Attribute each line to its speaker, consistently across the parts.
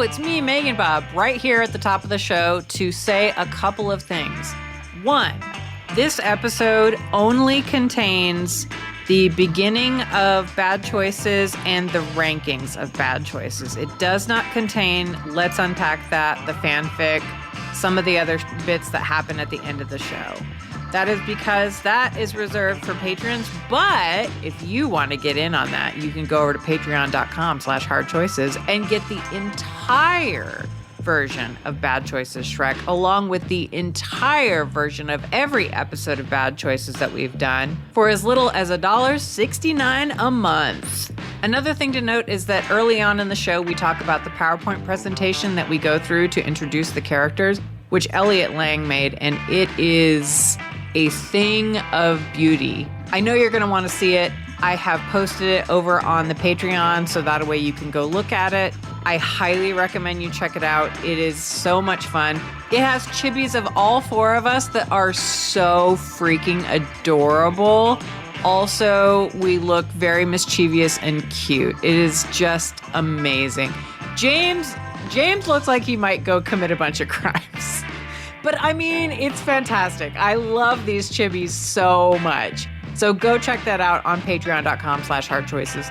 Speaker 1: it's me, MeganBob, right here at the top of the show to say a couple of things. One, this episode only contains the beginning of bad choices and the rankings of bad choices. It does not contain Let's Unpack That, the fanfic, some of the other bits that happen at the end of the show. That is because that is reserved for patrons, but if you want to get in on that, you can go over to patreon.com/hardchoices and get the entire version of Bad Choices Shrek, along with the entire version of every episode of Bad Choices that we've done for as little as $1.69 a month. Another thing to note is that early on in the show, we talk about the PowerPoint presentation that we go through to introduce the characters, which Elliot Lang made, and it is a thing of beauty. I know you're going to want to see it. I have posted it over on the Patreon, so that way you can go look at it. I highly recommend you check it out. It is so much fun. It has chibis of all four of us that are so freaking adorable. Also, we look very mischievous and cute. It is just amazing. James looks like he might go commit a bunch of crimes. But I mean, it's fantastic. I love these chibis so much. So go check that out on patreon.com/hardchoices.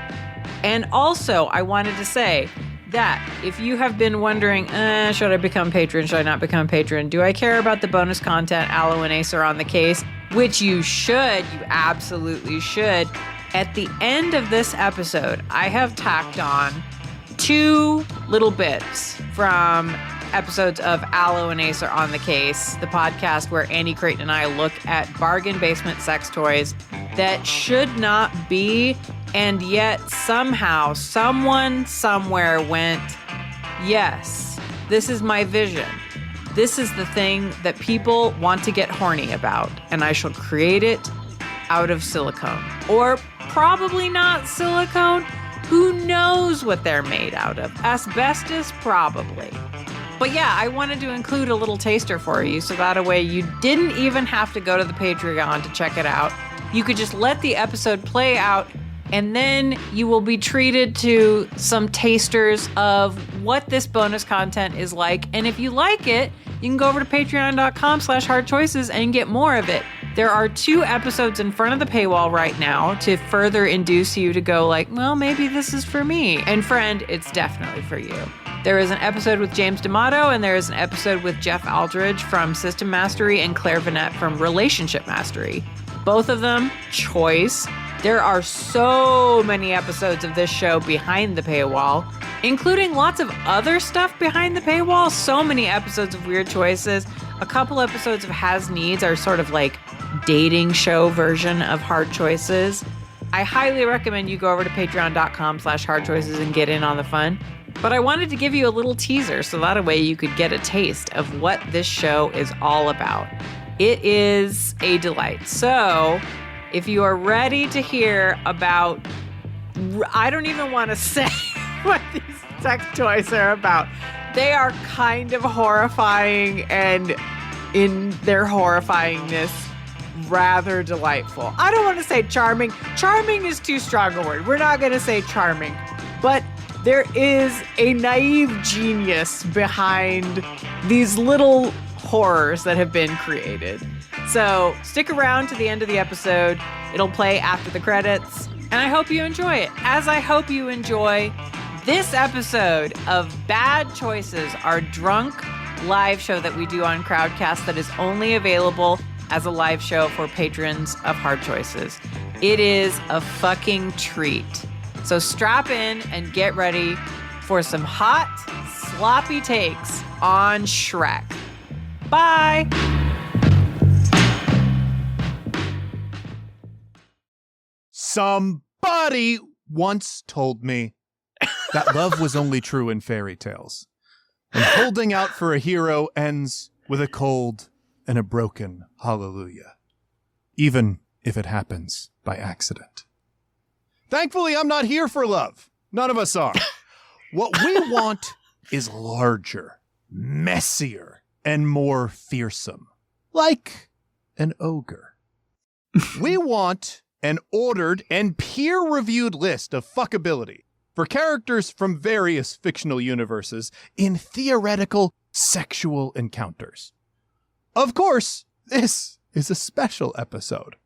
Speaker 1: And also, I wanted to say that if you have been wondering, should I become patron? Should I not become patron? Do I care about the bonus content? Aloe and Ace are on the case, which you should. You absolutely should. At the end of this episode, I have tacked on 2 little bits from episodes of Aloe and Ace are on the case, the podcast where Annie Creighton and I look at bargain basement sex toys that should not be, and yet somehow someone somewhere went, yes, this is my vision. This is the thing that people want to get horny about, and I shall create it out of silicone. Or probably not silicone. Who knows what they're made out of? Asbestos, probably. But yeah, I wanted to include a little taster for you, so that way you didn't even have to go to the Patreon to check it out. You could just let the episode play out, and then you will be treated to some tasters of what this bonus content is like. And if you like it, you can go over to patreon.com/hardchoices and get more of it. There are 2 episodes in front of the paywall right now to further induce you to go like, well, maybe this is for me. And friend, it's definitely for you. There is an episode with James D'Amato, and there is an episode with Jeff Aldridge from System Mastery and Claire Vanette from Relationship Mastery. Both of them, choice. There are so many episodes of this show behind the paywall, including lots of other stuff behind the paywall. So many episodes of Weird Choices. A couple episodes of Has Needs are sort of like dating show version of Hard Choices. I highly recommend you go over to patreon.com/hardchoices and get in on the fun. But I wanted to give you a little teaser so that way you could get a taste of what this show is all about. It is a delight. So if you are ready to hear about, I don't even want to say what these sex toys are about. They are kind of horrifying, and in their horrifyingness, rather delightful. I don't want to say charming. Charming is too strong a word. We're not going to say charming. But there is a naive genius behind these little horrors that have been created. So stick around to the end of the episode. It'll play after the credits. And I hope you enjoy it, as I hope you enjoy this episode of Bad Choices, our drunk live show that we do on Crowdcast that is only available as a live show for patrons of Hard Choices. It is a fucking treat. So strap in and get ready for some hot, sloppy takes on Shrek. Bye!
Speaker 2: Somebody once told me that love was only true in fairy tales, and holding out for a hero ends with a cold and a broken hallelujah, even if it happens by accident. Thankfully, I'm not here for love. None of us are. What we want is larger, messier, and more fearsome, like an ogre. We want an ordered and peer-reviewed list of fuckability, for characters from various fictional universes in theoretical sexual encounters. Of course, this is a special episode.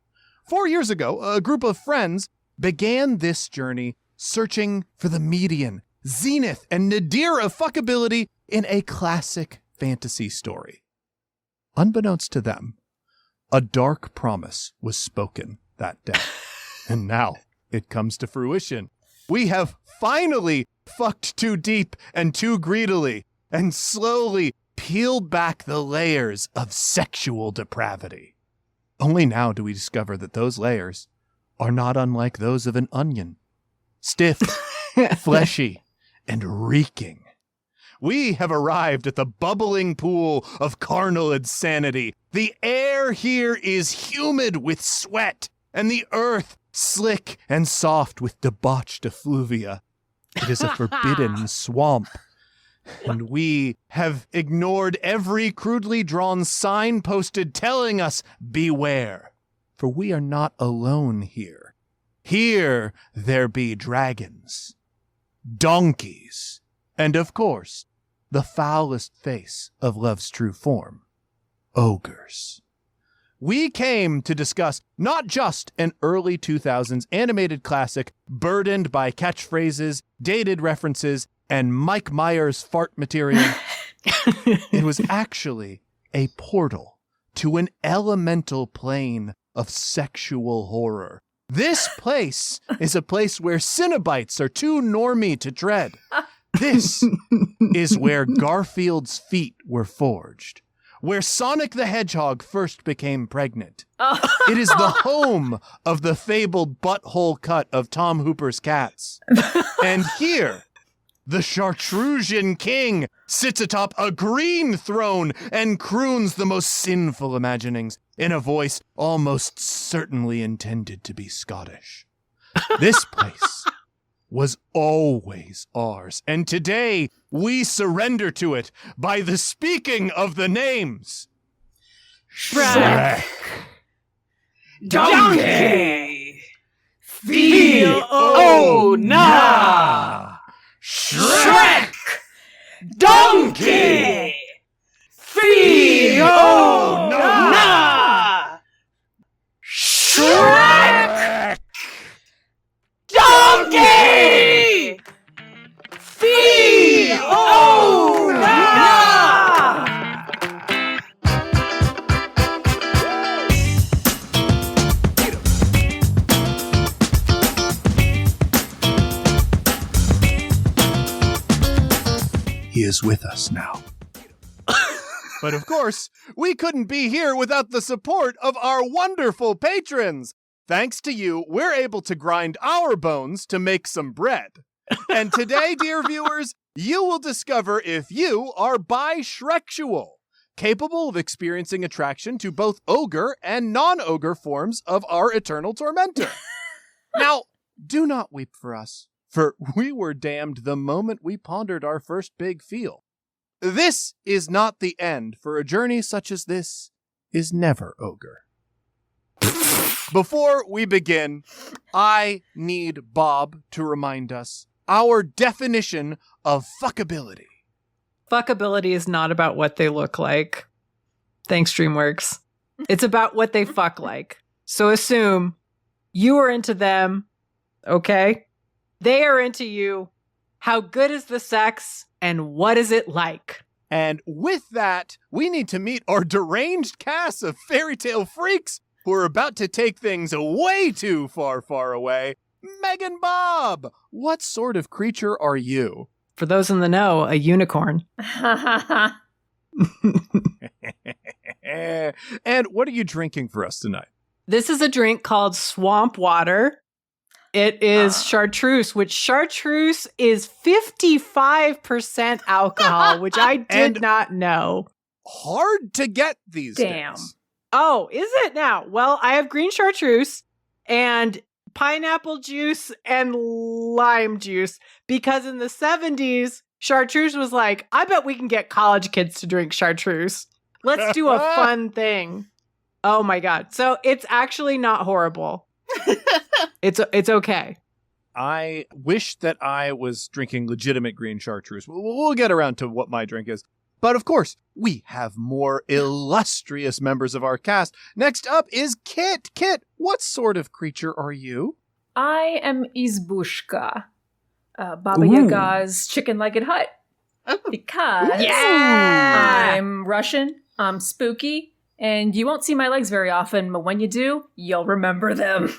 Speaker 2: 4 years ago, a group of friends began this journey searching for the median, zenith, and nadir of fuckability in a classic fantasy story. Unbeknownst to them, a dark promise was spoken that day. And now it comes to fruition. We have finally fucked too deep and too greedily and slowly peeled back the layers of sexual depravity. Only now do we discover that those layers are not unlike those of an onion. Stiff, fleshy, and reeking. We have arrived at the bubbling pool of carnal insanity. The air here is humid with sweat, and the earth slick and soft with debauched effluvia. It is a forbidden swamp. And we have ignored every crudely drawn sign posted telling us, beware, for we are not alone here. Here there be dragons, donkeys, and of course, the foulest face of love's true form, ogres. We came to discuss not just an early 2000s animated classic burdened by catchphrases, dated references, and Mike Myers fart material. It was actually a portal to an elemental plane of sexual horror. This place is a place where Cinnabites are too normy to tread. This is where Garfield's feet were forged, where Sonic the Hedgehog first became pregnant. It is the home of the fabled butthole cut of Tom Hooper's cats. And here, the Chartreusien King sits atop a green throne and croons the most sinful imaginings in a voice almost certainly intended to be Scottish. This place was always ours, and today we surrender to it by the speaking of the names.
Speaker 1: Shrek.
Speaker 3: Donkey. Fiona. Shrek. Donkey. Fiona. Shrek. Donkey. Fiona.
Speaker 2: He is with us now. But of course, we couldn't be here without the support of our wonderful patrons. Thanks to you, we're able to grind our bones to make some bread. And today, dear viewers, you will discover if you are bi-Shreksual, capable of experiencing attraction to both ogre and non-ogre forms of our eternal tormentor. Now, do not weep for us, for we were damned the moment we pondered our first big feel. This is not the end, for a journey such as this is never ogre. Before we begin, I need Bob to remind us our definition of fuckability.
Speaker 1: Fuckability is not about what they look like. Thanks, DreamWorks. It's about what they fuck like. So assume you are into them, okay? They are into you. How good is the sex, and what is it like?
Speaker 2: And with that, we need to meet our deranged cast of fairy tale freaks who are about to take things way too far, far away. MeganBob, what sort of creature are you?
Speaker 1: For those in the know, a unicorn.
Speaker 2: And what are you drinking for us tonight?
Speaker 1: This is a drink called swamp water. It is chartreuse, which chartreuse is 55% alcohol, which I did not know.
Speaker 2: Hard to get these
Speaker 3: Damn.
Speaker 2: days.
Speaker 1: Oh, is it now? Well, I have green chartreuse and pineapple juice and lime juice because in the 70s, chartreuse was like, I bet we can get college kids to drink chartreuse. Let's do a fun thing. Oh my God. So it's actually not horrible. It's okay.
Speaker 2: I wish that I was drinking legitimate green chartreuse. We'll get around to what my drink is. But of course, we have more illustrious members of our cast. Next up is Kit. Kit, what sort of creature are you?
Speaker 4: I am Izbushka, Baba Yaga's chicken-legged hut. Because I'm Russian, I'm spooky, and you won't see my legs very often, but when you do, you'll remember them.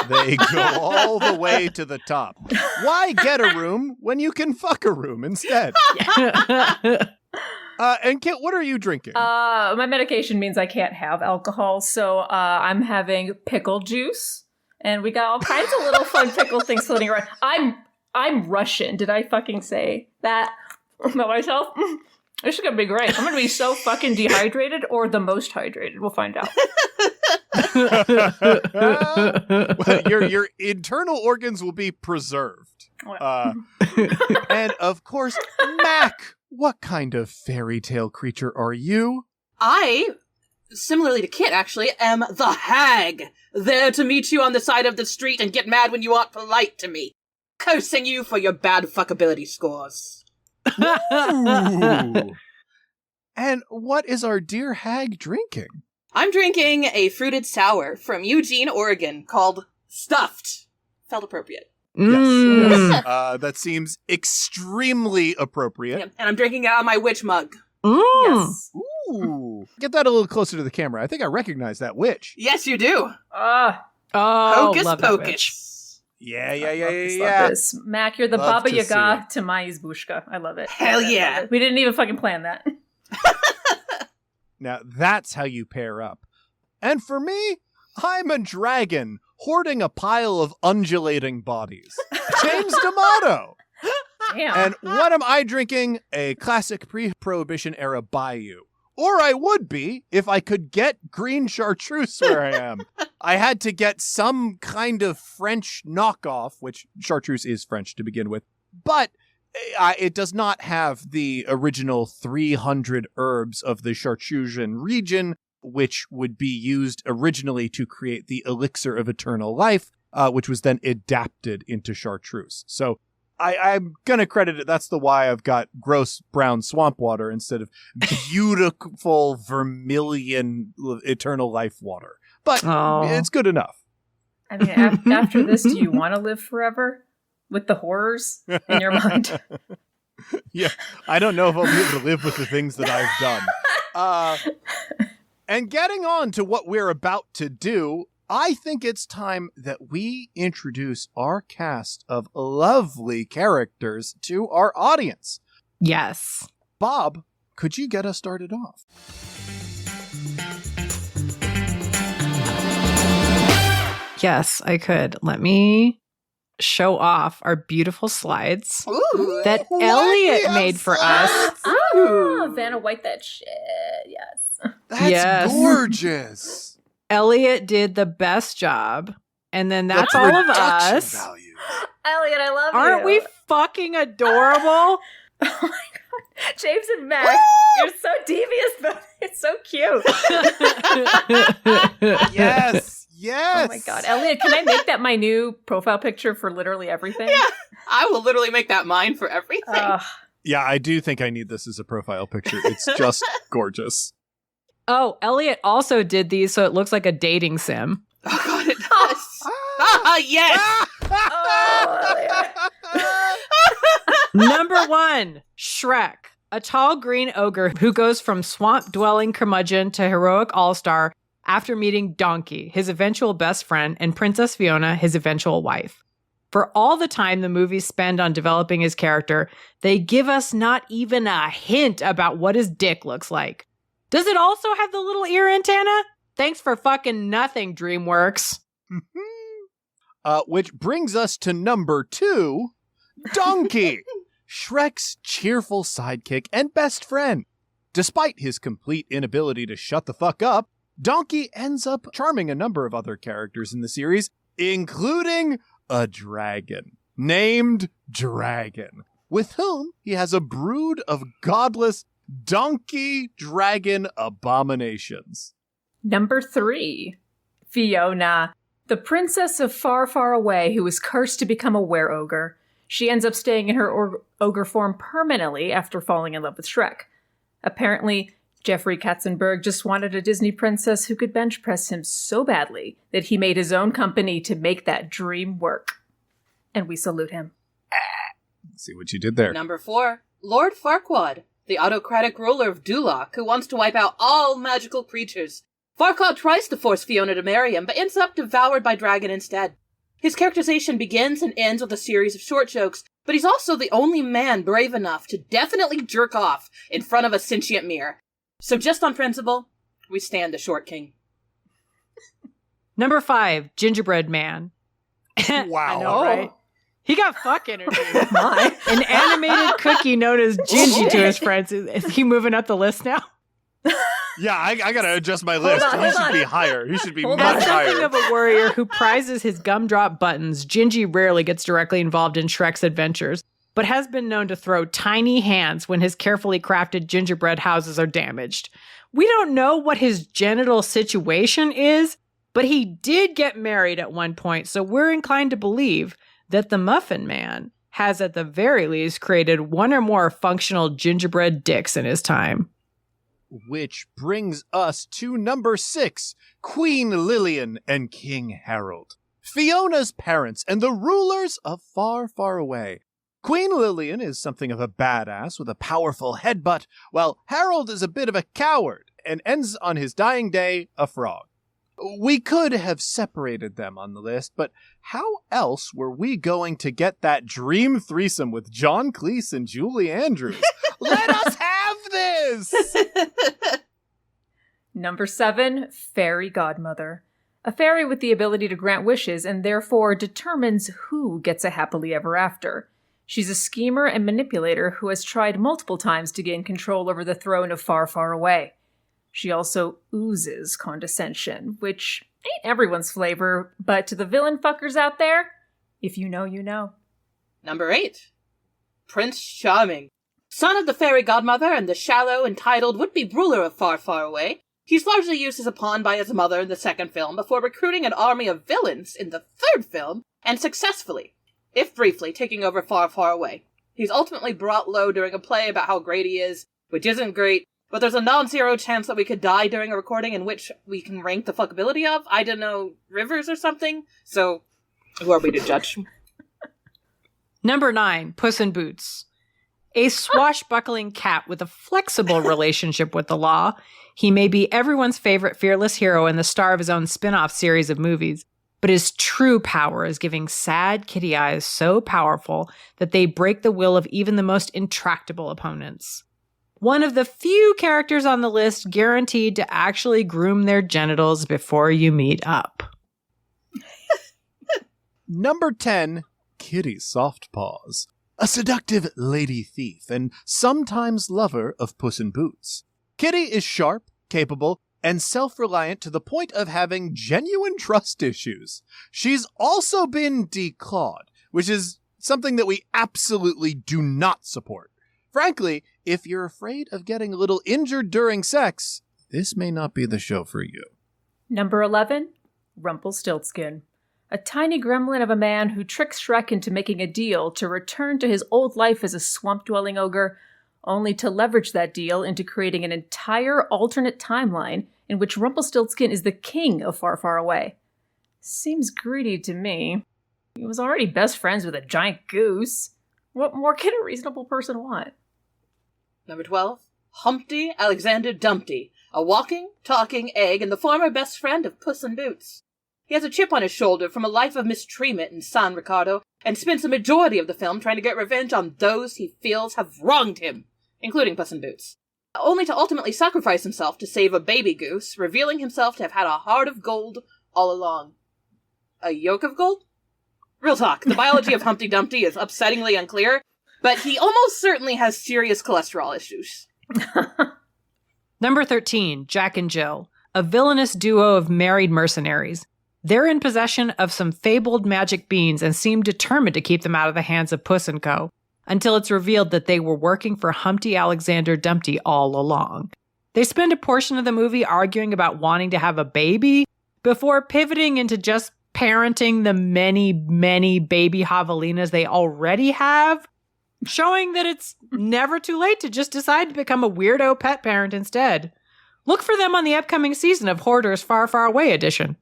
Speaker 2: They go all the way to the top. Why get a room when you can fuck a room instead? And Kit, what are you drinking?
Speaker 4: My medication means I can't have alcohol, so I'm having pickle juice, and we got all kinds of little fun pickle things floating around. I'm Russian. Did I fucking say that about myself? This is gonna be great. I'm gonna be so fucking dehydrated, or the most hydrated. We'll find out.
Speaker 2: Well, your internal organs will be preserved. And of course, Mac, what kind of fairy tale creature are you?
Speaker 5: I, similarly to Kit actually, am the hag, there to meet you on the side of the street and get mad when you aren't polite to me, cursing you for your bad fuckability scores.
Speaker 2: Ooh. And what is our dear hag drinking?
Speaker 5: I'm drinking a fruited sour from Eugene, Oregon, called Stuffed. Felt appropriate.
Speaker 2: Yes. That seems extremely appropriate.
Speaker 5: Yep. And I'm drinking it out of my witch mug.
Speaker 4: Yes.
Speaker 2: Ooh. Get that a little closer to the camera. I think I recognize that witch.
Speaker 5: Yes, you do.
Speaker 4: Hocus
Speaker 5: Hocus Pocus.
Speaker 2: Yeah.
Speaker 4: Love this. Mac, you're the
Speaker 2: Love
Speaker 4: Baba
Speaker 2: to
Speaker 4: Yaga to my Izbushka. I love it.
Speaker 5: Hell yeah.
Speaker 4: Love it. We didn't even fucking plan that.
Speaker 2: Now, that's how you pair up. And for me, I'm a dragon hoarding a pile of undulating bodies. James D'Amato.
Speaker 4: Damn.
Speaker 2: And what am I drinking? A classic pre-Prohibition era Bayou. Or I would be if I could get green chartreuse where I am. I had to get some kind of French knockoff, which chartreuse is French to begin with. But it does not have the original 300 herbs of the Chartreusian region, which would be used originally to create the elixir of eternal life, which was then adapted into chartreuse. So I'm going to credit it. That's the why I've got gross brown swamp water instead of beautiful vermilion eternal life water. But it's good enough.
Speaker 4: I mean, after this, do you want to live forever? With the horrors in your mind?
Speaker 2: Yeah, I don't know if I'll be able to live with the things that I've done. And getting on to what we're about to do, I think it's time that we introduce our cast of lovely characters to our audience.
Speaker 1: Yes.
Speaker 2: Bob, could you get us started off?
Speaker 1: Yes, I could. Let me show off our beautiful slides
Speaker 5: Ooh.
Speaker 1: that Elliot made for us.
Speaker 4: Vanna White that shit. Yes.
Speaker 2: That's
Speaker 1: Yes.
Speaker 2: gorgeous.
Speaker 1: Elliot did the best job. And then that's all of
Speaker 2: Production
Speaker 1: us.
Speaker 2: value.
Speaker 4: Elliot, I love
Speaker 1: Aren't
Speaker 4: you.
Speaker 1: we fucking adorable?
Speaker 4: Oh my god. James and Mac, you're so devious, but it's so cute.
Speaker 2: Yes.
Speaker 4: Oh my god. Elliot, can I make that my new profile picture for literally everything?
Speaker 5: Yeah, I will literally make that mine for everything.
Speaker 2: Yeah, I do think I need this as a profile picture. It's just gorgeous.
Speaker 1: Oh, Elliot also did these so it looks like a dating sim.
Speaker 5: Oh god, it does. Yes!
Speaker 4: Oh, Elliot.
Speaker 1: Number 1, Shrek. A tall green ogre who goes from swamp-dwelling curmudgeon to heroic all-star after meeting Donkey, his eventual best friend, and Princess Fiona, his eventual wife. For all the time the movies spend on developing his character, they give us not even a hint about what his dick looks like. Does it also have the little ear antenna? Thanks for fucking nothing, DreamWorks.
Speaker 2: Which brings us to number 2, Donkey, Shrek's cheerful sidekick and best friend. Despite his complete inability to shut the fuck up, Donkey ends up charming a number of other characters in the series, including a dragon named Dragon, with whom he has a brood of godless donkey dragon abominations.
Speaker 4: Number 3, Fiona, The princess of Far, Far Away who was cursed to become a were-ogre. She ends up staying in her ogre form permanently after falling in love with Shrek. Apparently, Jeffrey Katzenberg just wanted a Disney princess who could bench press him so badly that he made his own company to make that dream work. And we salute him.
Speaker 2: See what you did there.
Speaker 5: Number 4, Lord Farquaad, the autocratic ruler of Duloc, who wants to wipe out all magical creatures. Farquaad tries to force Fiona to marry him, but ends up devoured by dragon instead. His characterization begins and ends with a series of short jokes, but he's also the only man brave enough to definitely jerk off in front of a sentient mirror. So just on principle, we stand the short king.
Speaker 1: Number 5, Gingerbread Man.
Speaker 2: Wow.
Speaker 1: I know, right? He got fuck energy. An animated cookie known as Gingy to his friends. Is he moving up the list now?
Speaker 2: Yeah, I gotta adjust my list.
Speaker 4: on,
Speaker 2: He
Speaker 4: hold
Speaker 2: should
Speaker 4: on.
Speaker 2: be higher. He should be
Speaker 4: Hold
Speaker 2: much
Speaker 1: As something
Speaker 2: higher.
Speaker 1: of a warrior who prizes his gumdrop buttons, Gingy rarely gets directly involved in Shrek's adventures, but has been known to throw tiny hands when his carefully crafted gingerbread houses are damaged. We don't know what his genital situation is, but he did get married at one point, so we're inclined to believe that the Muffin Man has at the very least created one or more functional gingerbread dicks in his time.
Speaker 2: Which brings us to number 6, Queen Lillian and King Harold. Fiona's parents and the rulers of Far, Far Away. Queen Lillian is something of a badass with a powerful headbutt, while Harold is a bit of a coward and ends on his dying day a frog. We could have separated them on the list, but how else were we going to get that dream threesome with John Cleese and Julie Andrews? Let us have this!
Speaker 4: Number 7, Fairy Godmother. A fairy with the ability to grant wishes and therefore determines who gets a happily ever after. She's a schemer and manipulator who has tried multiple times to gain control over the throne of Far, Far Away. She also oozes condescension, which ain't everyone's flavor, but to the villain fuckers out there, if you know, you know.
Speaker 5: Number 8, Prince Charming. Son of the fairy godmother and the shallow, entitled would-be ruler of Far, Far Away, he's largely used as a pawn by his mother in the second film before recruiting an army of villains in the third film, and successfully, if briefly, taking over Far, Far Away. He's ultimately brought low during a play about how great he is, which isn't great, but there's a non-zero chance that we could die during a recording in which we can rank the fuckability of, I don't know, Rivers or something? So, who are we to judge?
Speaker 1: Number 9, Puss in Boots. A swashbuckling cat with a flexible relationship with the law, he may be everyone's favorite fearless hero and the star of his own spin-off series of movies, but his true power is giving sad kitty eyes so powerful that they break the will of even the most intractable opponents. One of the few characters on the list guaranteed to actually groom their genitals before you meet up.
Speaker 2: Number 10, Kitty Softpaws. A seductive lady thief and sometimes lover of Puss in Boots. Kitty is sharp, capable, and self-reliant to the point of having genuine trust issues. She's also been declawed, which is something that we absolutely do not support. Frankly, if you're afraid of getting a little injured during sex, this may not be the show for you.
Speaker 4: Number 11, Rumpelstiltskin. A tiny gremlin of a man who tricks Shrek into making a deal to return to his old life as a swamp-dwelling ogre, only to leverage that deal into creating an entire alternate timeline in which Rumpelstiltskin is the king of Far, Far Away. Seems greedy to me. He was already best friends with a giant goose. What more can a reasonable person want?
Speaker 5: Number 12, Humpty Alexander Dumpty, a walking, talking egg and the former best friend of Puss in Boots. He has a chip on his shoulder from a life of mistreatment in San Ricardo, and spends the majority of the film trying to get revenge on those he feels have wronged him, including Puss in Boots, only to ultimately sacrifice himself to save a baby goose, revealing himself to have had a heart of gold all along. A yolk of gold? Real talk, the biology of Humpty Dumpty is upsettingly unclear, but he almost certainly has serious cholesterol issues.
Speaker 1: Number 13, Jack and Jill, a villainous duo of married mercenaries. They're in possession of some fabled magic beans and seem determined to keep them out of the hands of Puss & Co., until it's revealed that they were working for Humpty Alexander Dumpty all along. They spend a portion of the movie arguing about wanting to have a baby before pivoting into just parenting the many, many baby javelinas they already have, showing that it's never too late to just decide to become a weirdo pet parent instead. Look for them on the upcoming season of Hoarders Far, Far Away edition.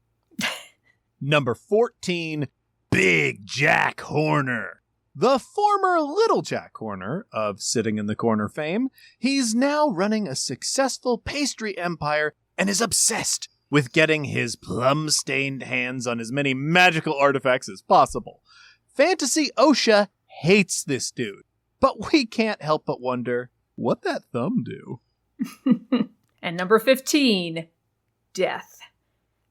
Speaker 2: Number 14, Big Jack Horner. The former Little Jack Horner of Sitting in the Corner fame, he's now running a successful pastry empire and is obsessed with getting his plum-stained hands on as many magical artifacts as possible. Fantasy OSHA hates this dude, but we can't help but wonder, what that thumb do?
Speaker 4: And number 15, Death.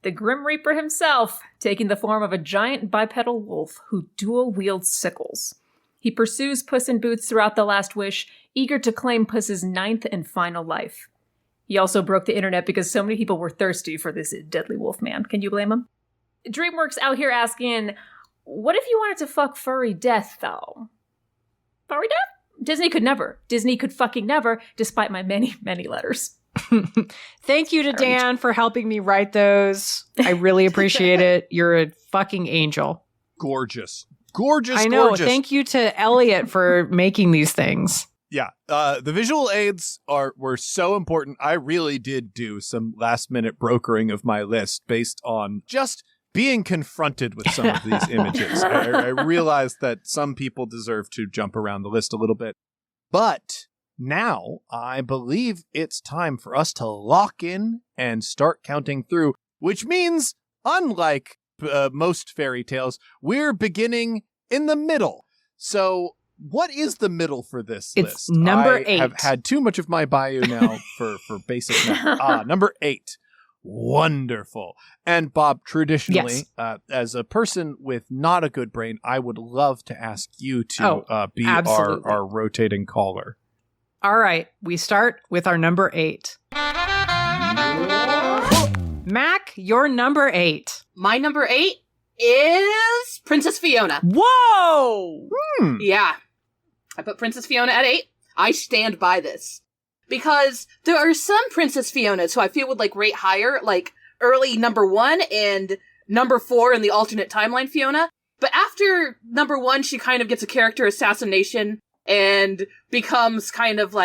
Speaker 4: The Grim Reaper himself, taking the form of a giant bipedal wolf who dual-wields sickles. He pursues Puss in Boots throughout The Last Wish, eager to claim Puss's 9th and final life. He also broke the internet because so many people were thirsty for this deadly wolf man. Can you blame him? DreamWorks out here asking, what if you wanted to fuck Furry Death, though? Furry Death? Disney could never. Disney could fucking never, despite my many, many letters.
Speaker 1: Thank you to Dan for helping me write those. I really appreciate it. You're a fucking angel.
Speaker 2: Gorgeous. Gorgeous,
Speaker 1: I know.
Speaker 2: gorgeous.
Speaker 1: Thank you to Elliot for making these things.
Speaker 2: Yeah, the visual aids were so important. I really did do some last-minute brokering of my list based on just being confronted with some of these images. I realized that some people deserve to jump around the list a little bit. But now, I believe it's time for us to lock in and start counting through, which means, unlike most fairy tales, we're beginning in the middle. So, what is the middle for this list?
Speaker 1: It's number 8.
Speaker 2: I have had too much of my bayou now for basic math. Number 8. Wonderful. And Bob, traditionally, as a person with not a good brain, I would love to ask you to be our rotating caller.
Speaker 1: All right, we start with our number 8. Mac, your number 8.
Speaker 5: My number 8 is Princess Fiona.
Speaker 1: Whoa!
Speaker 5: Yeah. I put Princess Fiona at 8. I stand by this. Because there are some Princess Fionas who I feel would rate higher, like early number 1 and number 4 in the alternate timeline Fiona. But after number 1, she kind of gets a character assassination and becomes kind of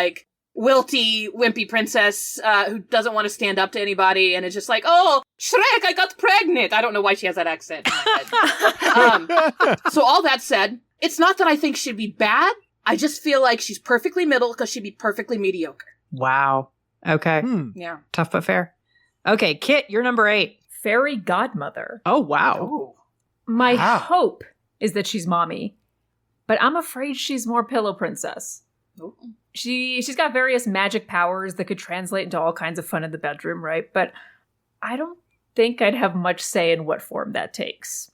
Speaker 5: wilty, wimpy princess who doesn't want to stand up to anybody, and it's just oh, Shrek, I got pregnant! I don't know why she has that accent in my head. So all that said, it's not that I think she'd be bad, I just feel like she's perfectly middle because she'd be perfectly mediocre.
Speaker 1: Wow. Okay.
Speaker 5: Yeah.
Speaker 1: Tough but fair. Okay, Kit, you're number 8.
Speaker 4: Fairy Godmother.
Speaker 1: Oh, wow.
Speaker 5: Ooh.
Speaker 4: My hope is that she's mommy, but I'm afraid she's more Pillow Princess.
Speaker 5: Ooh.
Speaker 4: She's got various magic powers that could translate into all kinds of fun in the bedroom, right? But I don't think I'd have much say in what form that takes.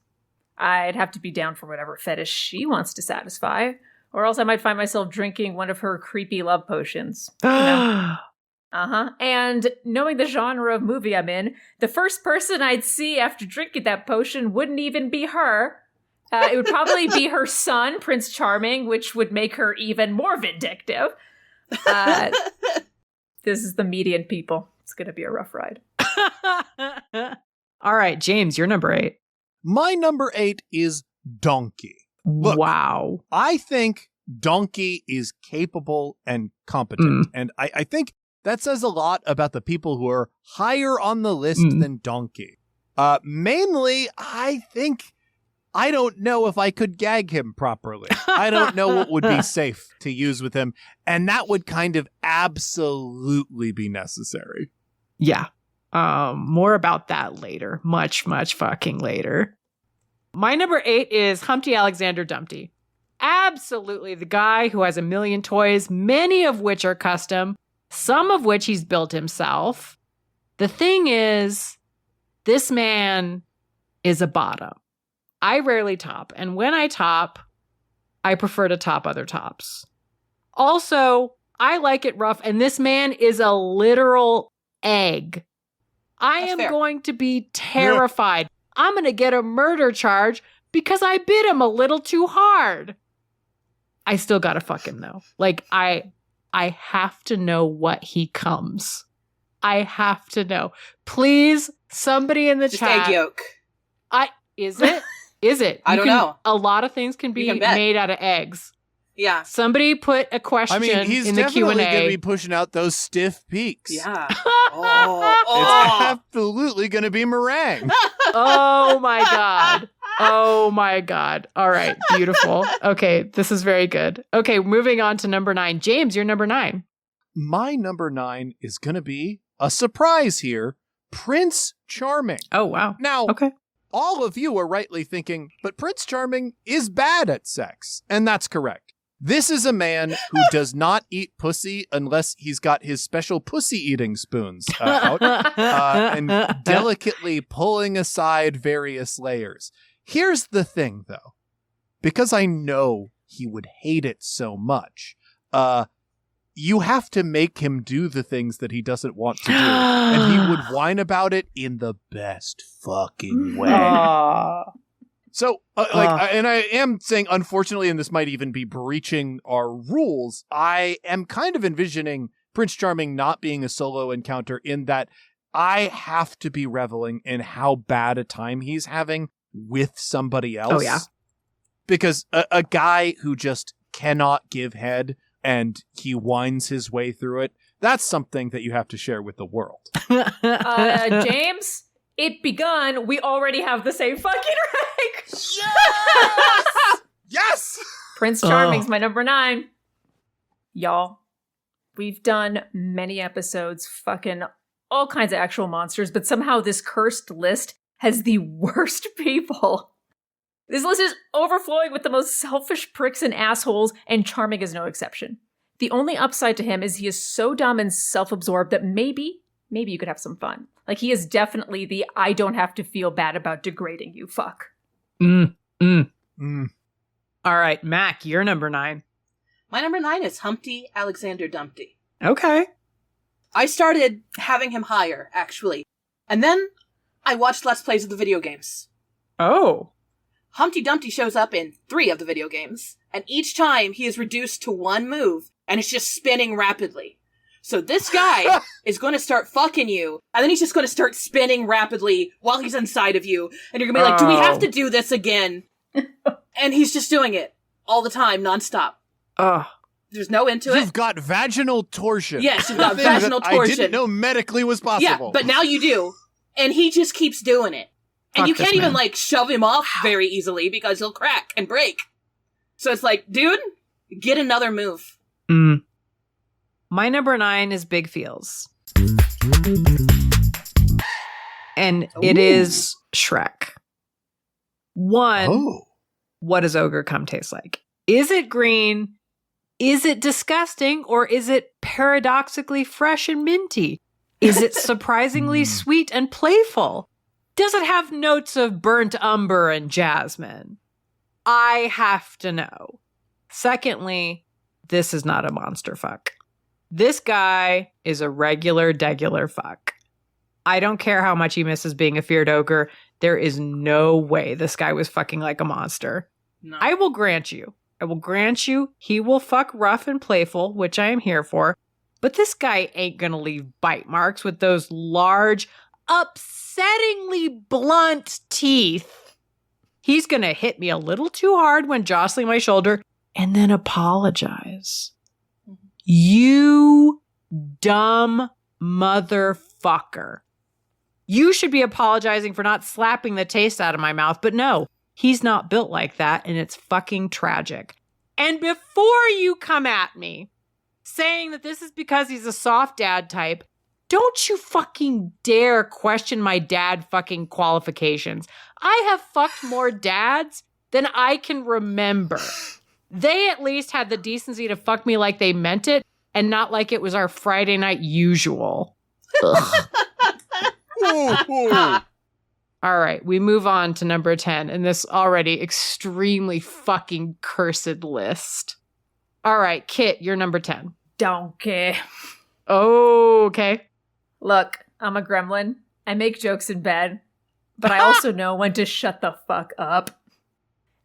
Speaker 4: I'd have to be down for whatever fetish she wants to satisfy, or else I might find myself drinking one of her creepy love potions. And knowing the genre of movie I'm in, the first person I'd see after drinking that potion wouldn't even be her. It would probably be her son, Prince Charming, which would make her even more vindictive. This is the median people. It's going to be a rough ride.
Speaker 1: All right, James, you're number 8.
Speaker 2: My number 8 is Donkey. Look,
Speaker 1: wow.
Speaker 2: I think Donkey is capable and competent. And I think that says a lot about the people who are higher on the list than Donkey. Mainly, I don't know if I could gag him properly. I don't know what would be safe to use with him. And that would kind of absolutely be necessary.
Speaker 1: Yeah. More about that later. Much, much fucking later. My number 8 is Humpty Alexander Dumpty. Absolutely the guy who has a million toys, many of which are custom, some of which he's built himself. The thing is, this man is a bottom. I rarely top, and when I top, I prefer to top other tops. Also, I like it rough, and this man is a literal egg.
Speaker 5: That's
Speaker 1: am
Speaker 5: fair.
Speaker 1: going to be terrified. I'm going to get a murder charge because I bit him a little too hard. I still got to fuck him, though. I have to know what he comes. I have to know. Please, somebody in the
Speaker 5: Just
Speaker 1: chat.
Speaker 5: egg yolk.
Speaker 1: Is it? Is it?
Speaker 5: I don't know.
Speaker 1: A lot of things can
Speaker 5: You
Speaker 1: be
Speaker 5: can bet.
Speaker 1: made out of eggs.
Speaker 5: Yeah.
Speaker 1: Somebody put a question
Speaker 2: I mean, he's
Speaker 1: in the
Speaker 2: definitely going to
Speaker 1: Q&A.
Speaker 2: be pushing out those stiff peaks.
Speaker 5: Yeah.
Speaker 2: It's
Speaker 5: Oh.
Speaker 2: absolutely going to be meringue.
Speaker 1: Oh my God. Oh my God. All right. Beautiful. Okay. This is very good. Okay. Moving on to number 9. James, you're number 9.
Speaker 2: My number 9 is going to be a surprise here. Prince Charming.
Speaker 1: Oh, wow.
Speaker 2: Now,
Speaker 1: Okay.
Speaker 2: all of you are rightly thinking, but Prince Charming is bad at sex. And that's correct. This is a man who does not eat pussy unless he's got his special pussy eating spoons out and delicately pulling aside various layers. Here's the thing, though. Because I know he would hate it so much, you have to make him do the things that he doesn't want to do. And he would whine about it in the best fucking way. So, and I am saying, unfortunately, and this might even be breaching our rules, I am kind of envisioning Prince Charming not being a solo encounter in that I have to be reveling in how bad a time he's having with somebody else.
Speaker 1: Oh, yeah.
Speaker 2: Because a guy who just cannot give head and he whines his way through it, that's something that you have to share with the world.
Speaker 4: James, it begun. We already have the same fucking rank.
Speaker 2: Yes! Yes!
Speaker 4: Prince Charming's my number 9. Y'all, we've done many episodes, fucking all kinds of actual monsters, but somehow this cursed list has the worst people. This list is overflowing with the most selfish pricks and assholes, and Charming is no exception. The only upside to him is he is so dumb and self-absorbed that maybe you could have some fun. Like, he is definitely the I don't have to feel bad about degrading you fuck.
Speaker 1: All right, Mac, you're number 9.
Speaker 5: My number 9 is Humpty Alexander Dumpty.
Speaker 1: Okay.
Speaker 5: I started having him higher, actually. And then I watched Let's Plays of the video games.
Speaker 1: Oh.
Speaker 5: Humpty Dumpty shows up in 3 of the video games, and each time he is reduced to one move, and it's just spinning rapidly. So this guy is going to start fucking you, and then he's just going to start spinning rapidly while he's inside of you, and you're going to be like, do we have to do this again? And he's just doing it all the time, nonstop. There's no end to it.
Speaker 2: You've got vaginal torsion.
Speaker 5: Yes, you've got
Speaker 2: The thing
Speaker 5: vaginal
Speaker 2: that
Speaker 5: torsion.
Speaker 2: I didn't know medically was possible.
Speaker 5: Yeah, but now you do. And he just keeps doing it. And
Speaker 1: Fuck
Speaker 5: you
Speaker 1: this
Speaker 5: can't even,
Speaker 1: man.
Speaker 5: like, shove him off very easily because he'll crack and break. So it's like, dude, get another move.
Speaker 1: My number 9 is Big Feels. And it is Shrek. One, what does ogre cum taste like? Is it green? Is it disgusting? Or is it paradoxically fresh and minty? Is it surprisingly sweet and playful? Does it have notes of burnt umber and jasmine? I have to know. Secondly, this is not a monster fuck. This guy is a regular, degular fuck. I don't care how much he misses being a feared ogre. There is no way this guy was fucking like a monster.
Speaker 5: No.
Speaker 1: I will grant you he will fuck rough and playful, which I am here for. But this guy ain't gonna leave bite marks with those large, upsettingly blunt teeth. He's gonna hit me a little too hard when jostling my shoulder and then apologize. You dumb motherfucker. You should be apologizing for not slapping the taste out of my mouth, but no, he's not built like that, and it's fucking tragic. And before you come at me saying that this is because he's a soft dad type, don't you fucking dare question my dad fucking qualifications. I have fucked more dads than I can remember. They at least had the decency to fuck me like they meant it and not like it was our Friday night usual. Ugh. All right, we move on to number 10 in this already extremely fucking cursed list. All right, Kit, you're number 10.
Speaker 4: Donkey.
Speaker 1: Oh, okay.
Speaker 4: Look, I'm a gremlin. I make jokes in bed, but I also know when to shut the fuck up.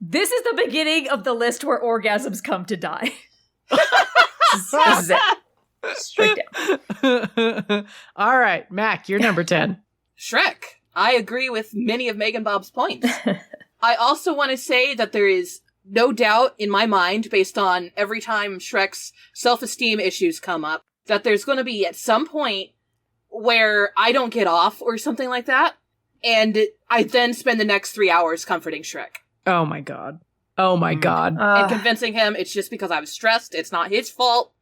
Speaker 4: This is the beginning of the list where orgasms come to die. This is it. Straight down.
Speaker 1: All right, Mac, you're number 10.
Speaker 5: Shrek. I agree with many of MeganBob's points. I also want to say that there is no doubt in my mind, based on every time Shrek's self-esteem issues come up, that there's going to be at some point where I don't get off or something like that, and I then spend the next 3 hours comforting Shrek.
Speaker 1: Oh my god. Oh my god.
Speaker 5: And convincing him it's just because I was stressed, it's not his fault,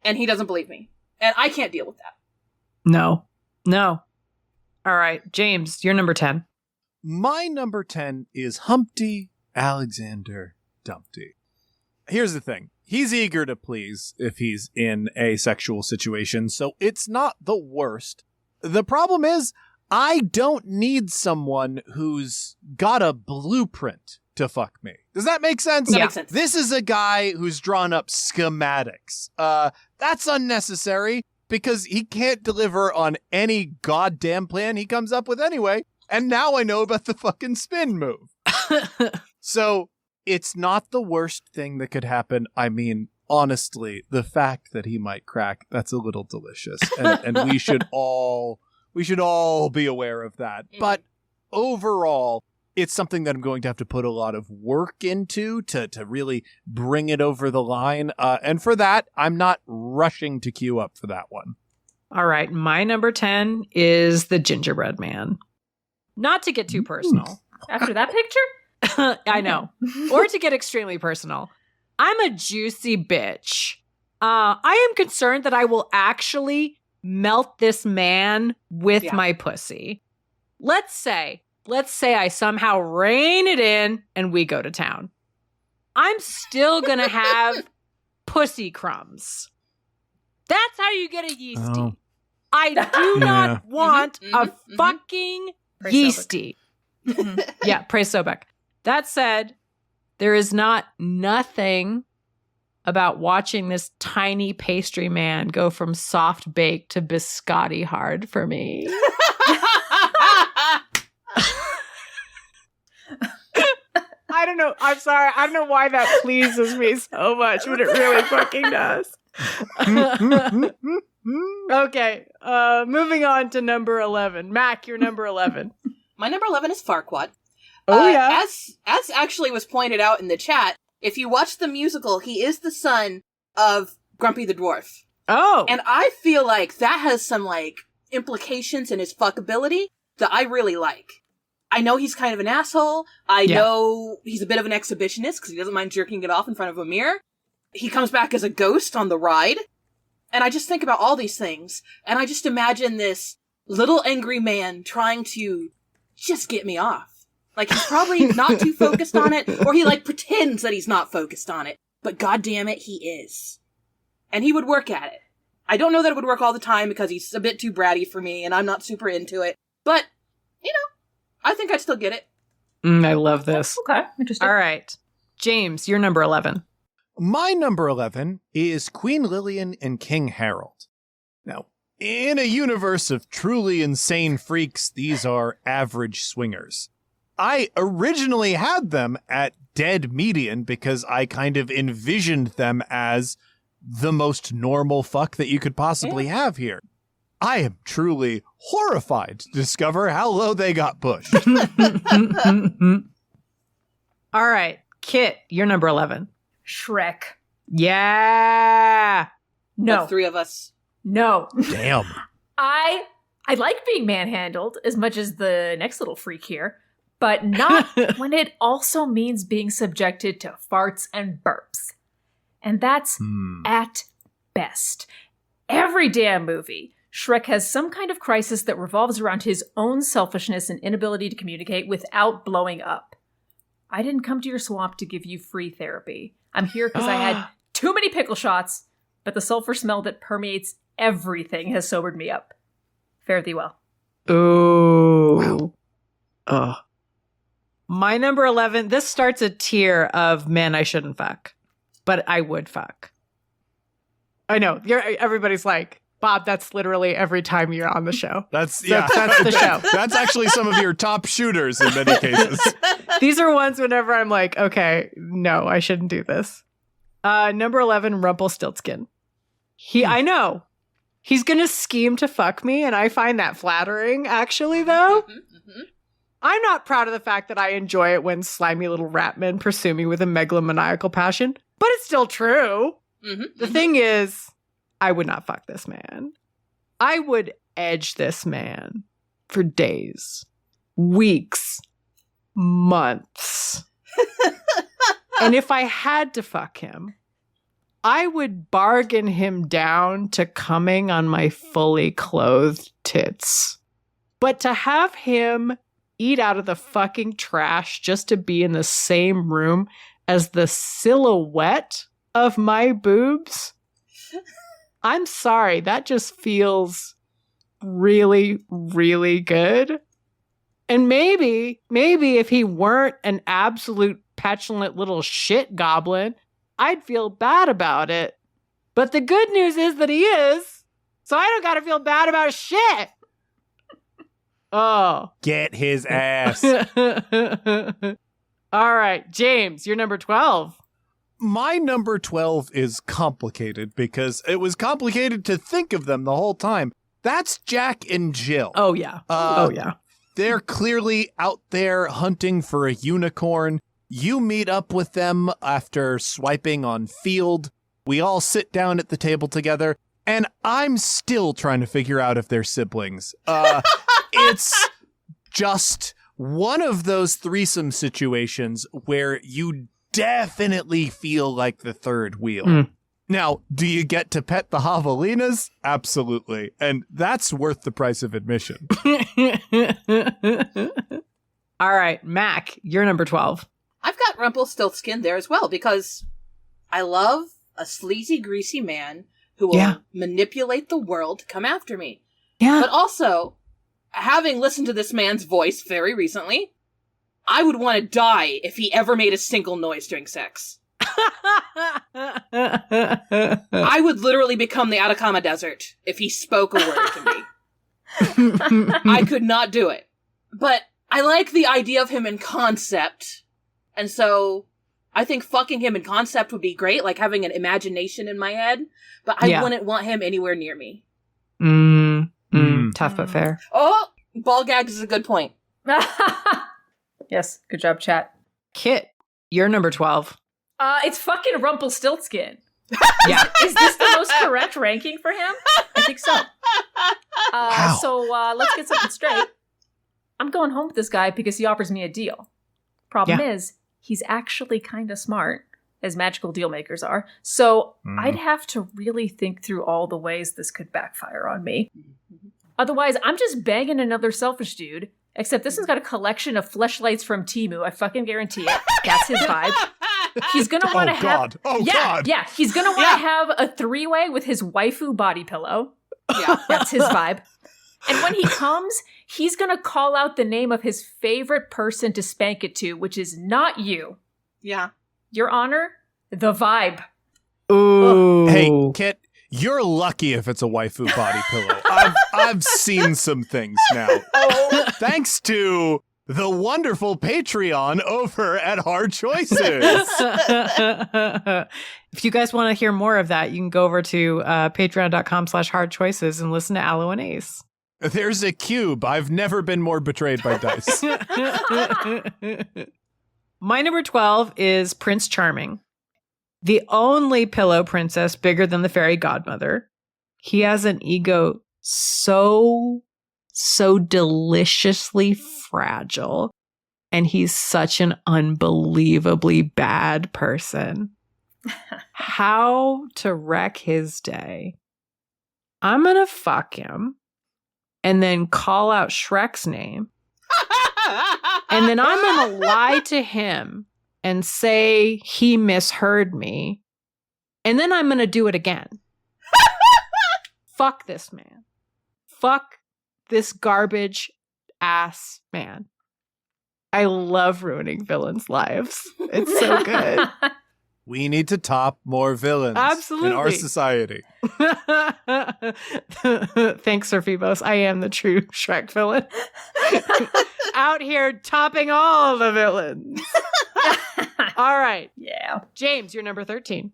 Speaker 5: and he doesn't believe me. And I can't deal with that.
Speaker 1: No. All right, James, you're number 10.
Speaker 2: My number 10 is Humpty Alexander Dumpty. Here's the thing. He's eager to please if he's in a sexual situation, so it's not the worst. The problem is, I don't need someone who's got a blueprint to fuck me. Does that make sense?
Speaker 5: That makes sense.
Speaker 2: This is a guy who's drawn up schematics. That's unnecessary because he can't deliver on any goddamn plan he comes up with anyway. And now I know about the fucking spin move. So it's not the worst thing that could happen. I mean, honestly, the fact that he might crack, that's a little delicious. And we should all be aware of that. But overall, it's something that I'm going to have to put a lot of work into to really bring it over the line. And for that, I'm not rushing to queue up for that one.
Speaker 1: All right, my number 10 is the gingerbread man. Not to get too personal.
Speaker 4: After that picture?
Speaker 1: I know. Or to get extremely personal. I'm a juicy bitch. I am concerned that I will actually melt this man with my pussy. Let's say I somehow rein it in and we go to town. I'm still going to have pussy crumbs. That's how you get a yeasty.
Speaker 2: Oh.
Speaker 1: I do not want a fucking
Speaker 4: Praise
Speaker 1: yeasty. Yeah, praise Sobek. That said, there is nothing about watching this tiny pastry man go from soft baked to biscotti hard for me. I don't know. I'm sorry. I don't know why that pleases me so much, but it really fucking does. Okay. Moving on to number 11. Mac, you're number 11.
Speaker 5: My number 11 is Farquaad.
Speaker 1: Oh, yeah.
Speaker 5: As actually was pointed out in the chat, if you watch the musical, he is the son of Grumpy the Dwarf.
Speaker 1: Oh.
Speaker 5: And I feel like that has some, implications in his fuckability that I really like. I know he's kind of an asshole. I know he's a bit of an exhibitionist because he doesn't mind jerking it off in front of a mirror. He comes back as a ghost on the ride. And I just think about all these things, and I just imagine this little angry man trying to just get me off. He's probably not too focused on it, or he, pretends that he's not focused on it. But goddamn it, he is. And he would work at it. I don't know that it would work all the time because he's a bit too bratty for me, and I'm not super into it. But, I think I'd still get it.
Speaker 1: I love this.
Speaker 4: Okay, interesting.
Speaker 1: All right. James, you're number 11.
Speaker 2: My number 11 is Queen Lillian and King Harold. Now, in a universe of truly insane freaks, these are average swingers. I originally had them at dead median because I kind of envisioned them as the most normal fuck that you could possibly have here. I am truly horrified to discover how low they got pushed.
Speaker 1: All right. Kit, you're number 11.
Speaker 4: Shrek.
Speaker 1: Yeah.
Speaker 4: No.
Speaker 5: The three of us.
Speaker 4: No.
Speaker 2: Damn.
Speaker 4: I like being manhandled as much as the next little freak here, but not when it also means being subjected to farts and burps. And that's at best. Every damn movie, Shrek has some kind of crisis that revolves around his own selfishness and inability to communicate without blowing up. I didn't come to your swamp to give you free therapy. I'm here because I had too many pickle shots, but the sulfur smell that permeates everything has sobered me up. Fare thee well.
Speaker 1: Ooh. Wow. My number 11, this starts a tier of men I shouldn't fuck, but I would fuck. I know. Everybody's like, Bob, that's literally every time you're on the show.
Speaker 2: That's
Speaker 1: the show.
Speaker 2: That's actually some of your top shooters in many cases.
Speaker 1: These are ones whenever I'm like, okay, no, I shouldn't do this. Number 11, Rumpelstiltskin. I know. He's going to scheme to fuck me, and I find that flattering, actually, though. I'm not proud of the fact that I enjoy it when slimy little rat men pursue me with a megalomaniacal passion, but it's still true. The thing is, I would not fuck this man. I would edge this man for days, weeks, months. And if I had to fuck him, I would bargain him down to coming on my fully clothed tits. But to have him eat out of the fucking trash just to be in the same room as the silhouette of my boobs, I'm sorry, that just feels really, really good. And maybe if he weren't an absolute petulant little shit goblin, I'd feel bad about it. But the good news is that he is, so I don't gotta feel bad about shit. Oh.
Speaker 2: Get his ass.
Speaker 1: All right, James, you're number 12.
Speaker 2: My number 12 is complicated because it was complicated to think of them the whole time. That's Jack and Jill.
Speaker 1: Oh, yeah. Yeah.
Speaker 2: They're clearly out there hunting for a unicorn. You meet up with them after swiping on Field. We all sit down at the table together, and I'm still trying to figure out if they're siblings. It's just one of those threesome situations where you definitely feel like the third wheel. Now, do you get to pet the javelinas? Absolutely. And that's worth the price of admission.
Speaker 1: All right, Mac, you're number 12.
Speaker 5: I've got Rumpelstiltskin there as well because I love a sleazy, greasy man who will manipulate the world to come after me.
Speaker 1: Yeah.
Speaker 5: But also, having listened to this man's voice very recently, I would want to die if he ever made a single noise during sex. I would literally become the Atacama Desert if he spoke a word to me. I could not do it. But I like the idea of him in concept. And so I think fucking him in concept would be great, like having an imagination in my head. But I wouldn't want him anywhere near me.
Speaker 1: Tough but fair.
Speaker 5: Oh, ball gags is a good point.
Speaker 4: Yes, good job, chat.
Speaker 1: Kit, you're number 12.
Speaker 4: It's fucking Rumpelstiltskin.
Speaker 1: Yeah.
Speaker 4: Is this the most correct ranking for him? I think so.
Speaker 2: Wow.
Speaker 4: So let's get something straight. I'm going home with this guy because he offers me a deal. Problem is, he's actually kind of smart, as magical deal makers are. So I'd have to really think through all the ways this could backfire on me. Otherwise, I'm just banging another selfish dude. Except this one's got a collection of fleshlights from Temu. I fucking guarantee it. That's his vibe. He's gonna want to have.
Speaker 2: God.
Speaker 4: Yeah. He's gonna want to have a 3-way with his waifu body pillow. Yeah, that's his vibe. And when he comes, he's gonna call out the name of his favorite person to spank it to, which is not you.
Speaker 5: Yeah.
Speaker 4: Your Honor, the vibe.
Speaker 1: Ooh.
Speaker 2: Hey, Kit, you're lucky if it's a waifu body pillow. I've seen some things now. Thanks to the wonderful Patreon over at Hard Choices.
Speaker 1: If you guys want to hear more of that, you can go over to patreon.com/hardchoices and listen to Aloe and Ace.
Speaker 2: There's a cube. I've never been more betrayed by dice.
Speaker 1: My number 12 is Prince Charming. The only pillow princess bigger than the fairy godmother. He has an ego so deliciously fragile. And he's such an unbelievably bad person. How to wreck his day. I'm gonna fuck him and then call out Shrek's name. And then I'm gonna lie to him and say he misheard me. And then I'm going to do it again. Fuck this man. Fuck this garbage ass man. I love ruining villains' lives. It's so good.
Speaker 2: We need to top more villains
Speaker 1: Absolutely.
Speaker 2: in our society.
Speaker 1: Thanks, Sir Phoebus. I am the true Shrek villain. Out here topping all the villains. All right.
Speaker 4: Yeah.
Speaker 1: James, you're number 13.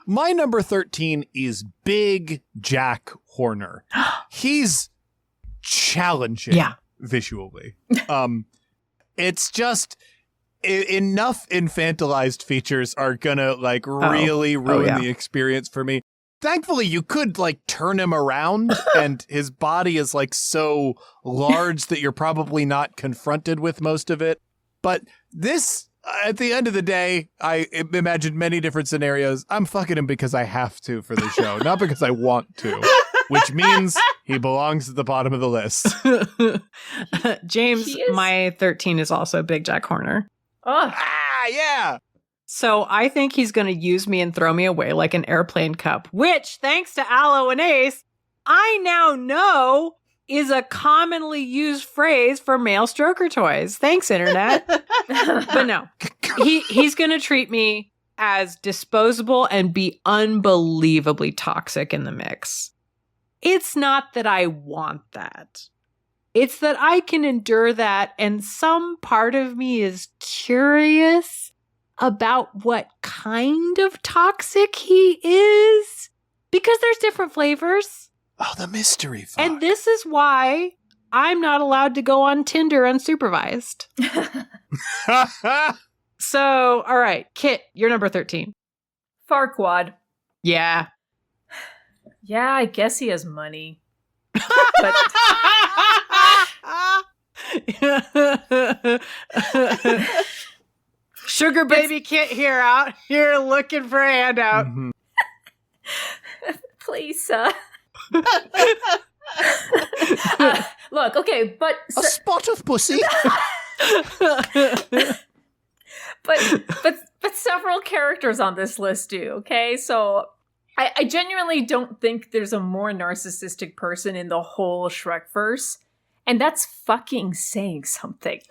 Speaker 2: My number 13 is Big Jack Horner. He's challenging.
Speaker 1: Yeah.
Speaker 2: visually. It's just enough infantilized features are gonna like really ruin the experience for me. Thankfully, you could like turn him around and his body is like so large that you're probably not confronted with most of it. But this, at the end of the day, I imagined many different scenarios. I'm fucking him because I have to for the show, not because I want to, which means he belongs at the bottom of the list.
Speaker 1: James, my 13 is also Big Jack Horner.
Speaker 4: Oh.
Speaker 2: Ah, yeah.
Speaker 1: So I think he's going to use me and throw me away like an airplane cup, which, thanks to Aloe and Ace, I now know is a commonly used phrase for male stroker toys. Thanks, Internet. But no, he's going to treat me as disposable and be unbelievably toxic in the mix. It's not that I want that. It's that I can endure that, and some part of me is curious about what kind of toxic he is, because there's different flavors.
Speaker 2: Oh, the mystery fuck.
Speaker 1: And this is why I'm not allowed to go on Tinder unsupervised. So, all right, Kit, you're number 13.
Speaker 4: Farquaad.
Speaker 1: Yeah.
Speaker 4: Yeah, I guess he has money.
Speaker 1: Sugar baby Kit here, out here looking for a handout.
Speaker 2: Mm-hmm.
Speaker 4: Please, look, okay, but
Speaker 2: a spot of pussy.
Speaker 4: but several characters on this list do. Okay, so I genuinely don't think there's a more narcissistic person in the whole Shrekverse, and that's fucking saying something.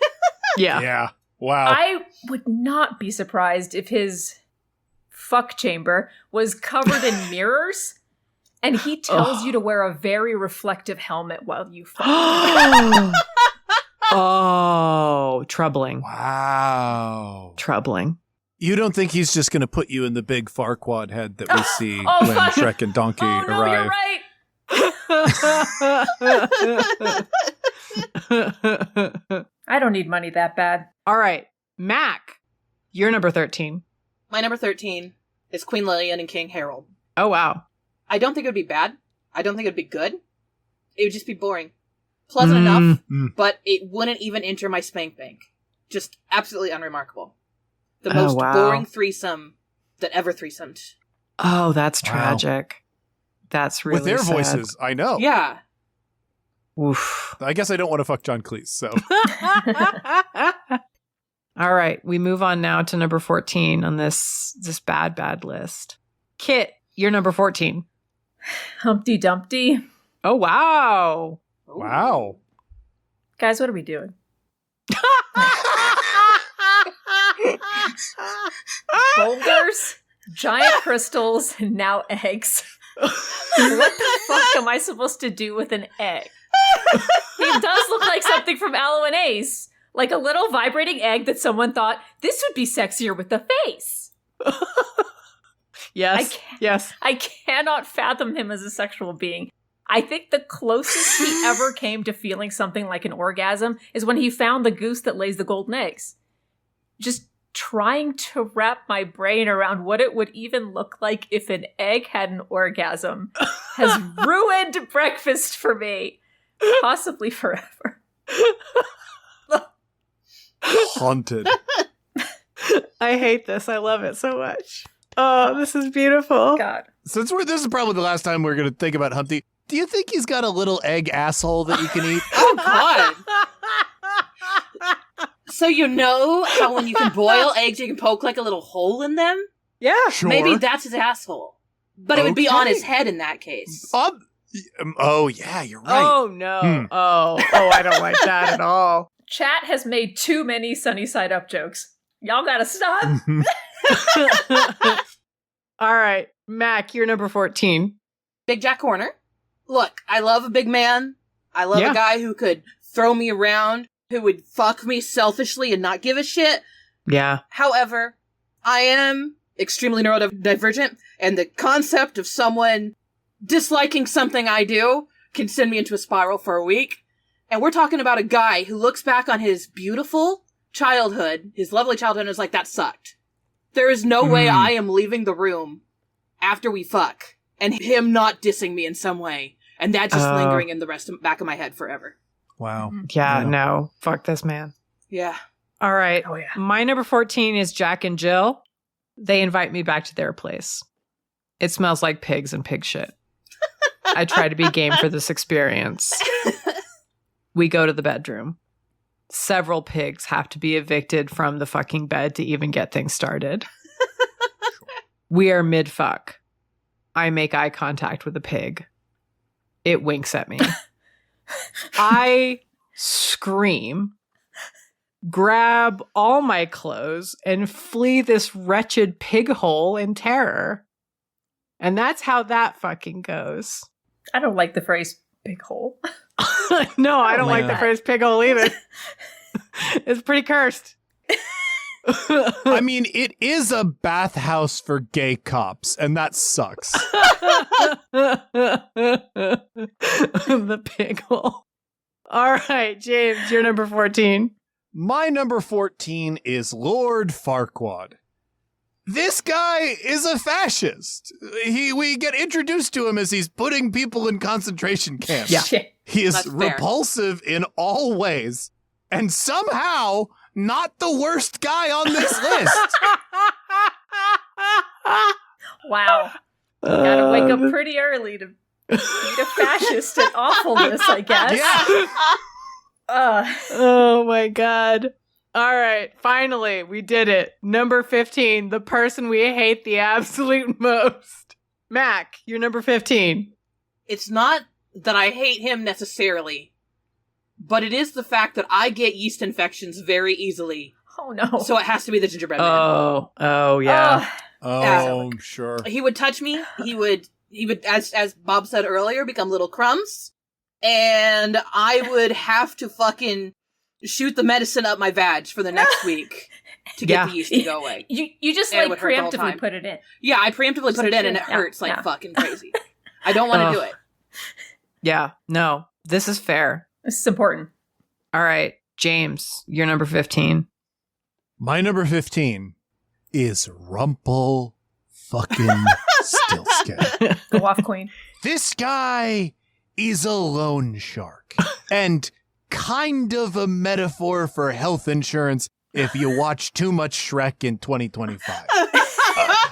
Speaker 1: Yeah.
Speaker 2: Yeah. Wow.
Speaker 4: I would not be surprised if his fuck chamber was covered in mirrors and he tells you to wear a very reflective helmet while you fuck.
Speaker 1: Oh, troubling.
Speaker 2: Wow.
Speaker 1: Troubling.
Speaker 2: You don't think he's just going to put you in the big Farquaad head that we see
Speaker 4: Oh,
Speaker 2: when
Speaker 4: fuck.
Speaker 2: Shrek and Donkey
Speaker 4: Oh, no,
Speaker 2: arrive?
Speaker 4: you're right. I don't need money that bad.
Speaker 1: All right, Mac, you're number 13.
Speaker 5: My number 13 is Queen Lillian and King Harold.
Speaker 1: Oh, wow.
Speaker 5: I don't think it would be bad. I don't think it would be good. It would just be boring. Pleasant enough, but it wouldn't even enter my spank bank. Just absolutely unremarkable. The most boring threesome that ever threesomed.
Speaker 1: Oh, that's tragic. That's really
Speaker 2: with their
Speaker 1: sad.
Speaker 2: voices, I know.
Speaker 5: Yeah.
Speaker 1: Oof.
Speaker 2: I guess I don't want to fuck John Cleese, so.
Speaker 1: All right, we move on now to number 14 on this bad list. Kit, you're number 14.
Speaker 4: Humpty Dumpty.
Speaker 1: Oh, wow.
Speaker 2: Wow.
Speaker 4: Guys, what are we doing? Boulders, giant crystals, and now eggs. What the fuck am I supposed to do with an egg? It does look like something from Aloe and Ace. Like a little vibrating egg that someone thought, this would be sexier with the face.
Speaker 1: Yes. Yes.
Speaker 4: I cannot fathom him as a sexual being. I think the closest he ever came to feeling something like an orgasm is when he found the goose that lays the golden eggs. Just trying to wrap my brain around what it would even look like if an egg had an orgasm has ruined breakfast for me. Possibly forever.
Speaker 2: Haunted.
Speaker 1: I hate this. I love it so much. Oh, this is beautiful.
Speaker 4: God.
Speaker 2: Since this is probably the last time we're going to think about Humpty, do you think he's got a little egg asshole that you can eat?
Speaker 5: Oh, God. So you know how when you can boil eggs, you can poke like a little hole in them?
Speaker 1: Yeah.
Speaker 2: Sure.
Speaker 5: Maybe that's his asshole. But it would be on his head in that case.
Speaker 2: Oh, yeah, you're right.
Speaker 1: Oh, no. Oh, I don't like that at all.
Speaker 4: Chat has made too many sunny side up jokes. Y'all gotta stop.
Speaker 1: All right. Mac, you're number 14.
Speaker 5: Big Jack Horner. Look, I love a big man. I love a guy who could throw me around, who would fuck me selfishly and not give a shit.
Speaker 1: Yeah.
Speaker 5: However, I am extremely neurodivergent, and the concept of someone disliking something I do can send me into a spiral for a week. And we're talking about a guy who looks back on his beautiful childhood, his lovely childhood, and is like, that sucked. There is no way I am leaving the room after we fuck, and him not dissing me in some way. And that just lingering in the back of my head forever.
Speaker 2: Wow.
Speaker 1: Yeah, no. Fuck this man.
Speaker 5: Yeah.
Speaker 1: All right.
Speaker 4: Oh, yeah.
Speaker 1: My number 14 is Jack and Jill. They invite me back to their place. It smells like pigs and pig shit. I try to be game for this experience. We go to the bedroom. Several pigs have to be evicted from the fucking bed to even get things started. We are mid-fuck. I make eye contact with a pig. It winks at me. I scream, grab all my clothes, and flee this wretched pig hole in terror. And that's how that fucking goes.
Speaker 4: I don't like the phrase "big hole."
Speaker 1: No, I don't like the
Speaker 2: Yeah.
Speaker 1: phrase pig hole either. It's pretty cursed.
Speaker 2: I mean, it is a bathhouse for gay cops, and that sucks.
Speaker 1: The pig hole. All right, James, you're number 14.
Speaker 2: My number 14 is Lord Farquaad. This guy is a fascist. We get introduced to him as he's putting people in concentration camps.
Speaker 1: Yeah.
Speaker 2: He is
Speaker 5: That's fair.
Speaker 2: repulsive in all ways, and somehow not the worst guy on this list.
Speaker 4: Wow. Gotta wake up pretty early to beat a fascist and awfulness, I guess.
Speaker 2: Yeah.
Speaker 1: Oh my God. All right. Finally, we did it. Number 15, the person we hate the absolute most. Mac, you're number 15.
Speaker 5: It's not that I hate him necessarily, but it is the fact that I get yeast infections very easily.
Speaker 4: Oh no.
Speaker 5: So it has to be the gingerbread man.
Speaker 1: Oh, yeah.
Speaker 2: Oh, sure.
Speaker 5: He would touch me. He would, as Bob said earlier, become little crumbs. And I would have to fucking shoot the medicine up my vag for the next week to get the yeast to go away.
Speaker 4: You just
Speaker 5: And it
Speaker 4: like
Speaker 5: would hurt the whole
Speaker 4: preemptively
Speaker 5: time.
Speaker 4: put it in.
Speaker 5: Yeah, I preemptively put it in and it
Speaker 4: Yeah,
Speaker 5: hurts like
Speaker 4: yeah.
Speaker 5: fucking crazy. I don't want to do it.
Speaker 1: Yeah. No, this is fair.
Speaker 4: This is important.
Speaker 1: All right. James, you're number 15.
Speaker 2: My number 15 is Rumple fucking Stiltskin.
Speaker 4: Go off, Queen.
Speaker 2: This guy is a loan shark and kind of a metaphor for health insurance if you watch too much Shrek in 2025. But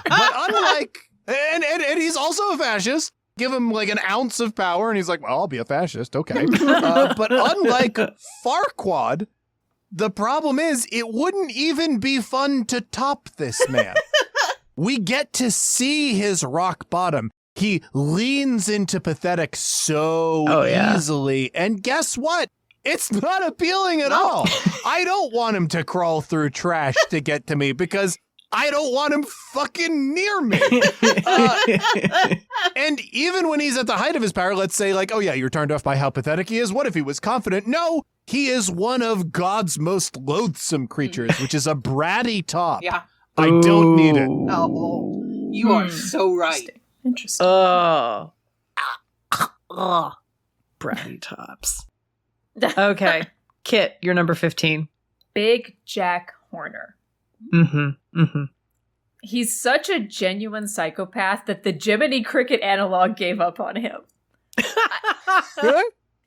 Speaker 2: unlike, and he's also a fascist. Give him like an ounce of power and he's like, well, I'll be a fascist. Okay. But unlike Farquaad, the problem is it wouldn't even be fun to top this man. We get to see his rock bottom. He leans into pathetic so easily. And guess what? It's not appealing at all. I don't want him to crawl through trash to get to me because I don't want him fucking near me. And even when he's at the height of his power, let's say like, oh yeah, you're turned off by how pathetic he is. What if he was confident? No, he is one of God's most loathsome creatures, which is a bratty top.
Speaker 5: Yeah.
Speaker 2: I don't need it.
Speaker 5: Oh, you are so right.
Speaker 4: Interesting.
Speaker 1: Oh. Bratty tops. Okay. Kit, you're number 15.
Speaker 4: Big Jack Horner.
Speaker 1: Mm-hmm. Mm-hmm.
Speaker 4: He's such a genuine psychopath that the Jiminy Cricket analog gave up on him.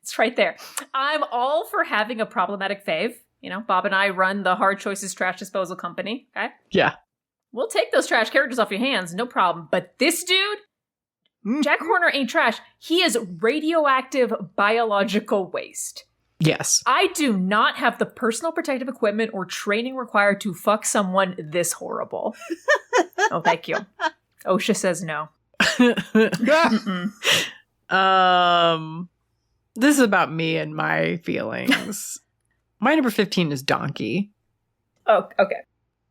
Speaker 4: It's right there. I'm all for having a problematic fave. You know, Bob and I run the Hard Choices Trash Disposal Company. Okay?
Speaker 1: Yeah.
Speaker 4: We'll take those trash characters off your hands, no problem. But this dude, Jack Horner ain't trash. He is radioactive biological waste.
Speaker 1: Yes.
Speaker 4: I do not have the personal protective equipment or training required to fuck someone this horrible. Oh, thank you. OSHA says no.
Speaker 1: This is about me and my feelings. My number 15 is Donkey.
Speaker 4: Oh, okay.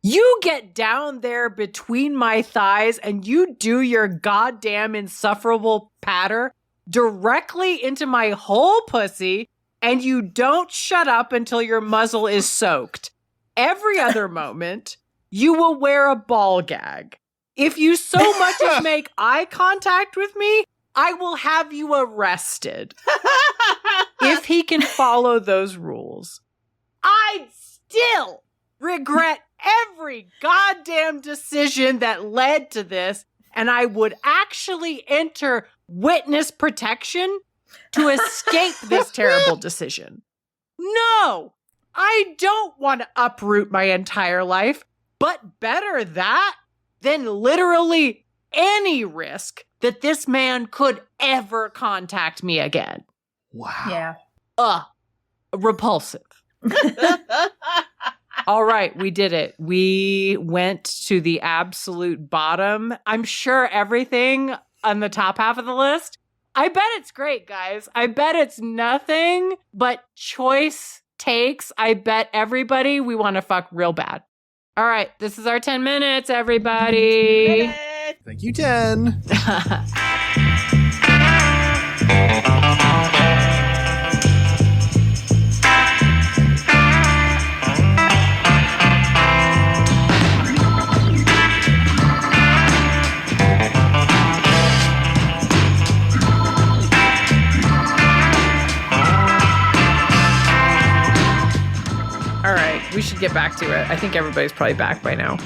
Speaker 1: You get down there between my thighs and you do your goddamn insufferable patter directly into my whole pussy, and you don't shut up until your muzzle is soaked. Every other moment, you will wear a ball gag. If you so much as make eye contact with me, I will have you arrested if he can follow those rules. I'd still regret every goddamn decision that led to this, and I would actually enter witness protection to escape this terrible decision. No, I don't want to uproot my entire life, but better that than literally any risk that this man could ever contact me again.
Speaker 2: Wow.
Speaker 4: Yeah.
Speaker 1: Repulsive. All right, we did it. We went to the absolute bottom. I'm sure everything on the top half of the list, I bet it's great, guys. I bet it's nothing but choice takes. I bet everybody we want to fuck real bad. All right, this is our 10 minutes, everybody.
Speaker 2: Thank you, 10.
Speaker 1: All right, we should get back to it. I think everybody's probably back by now.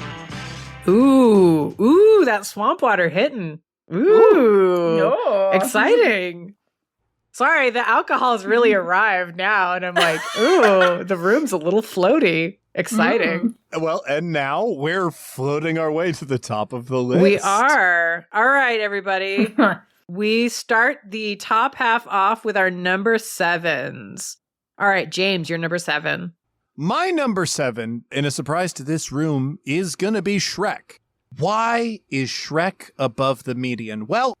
Speaker 1: Ooh, that swamp water hitting. Ooh,
Speaker 4: No.
Speaker 1: exciting. Sorry, the alcohol's really arrived now, and I'm like, ooh, the room's a little floaty. Exciting.
Speaker 2: Well, and now we're floating our way to the top of the list.
Speaker 1: We are. All right, everybody. We start the top half off with our number 7s. All right, James, you're number 7.
Speaker 2: My number 7, in a surprise to this room, is gonna be Shrek. Why is Shrek above the median? Well,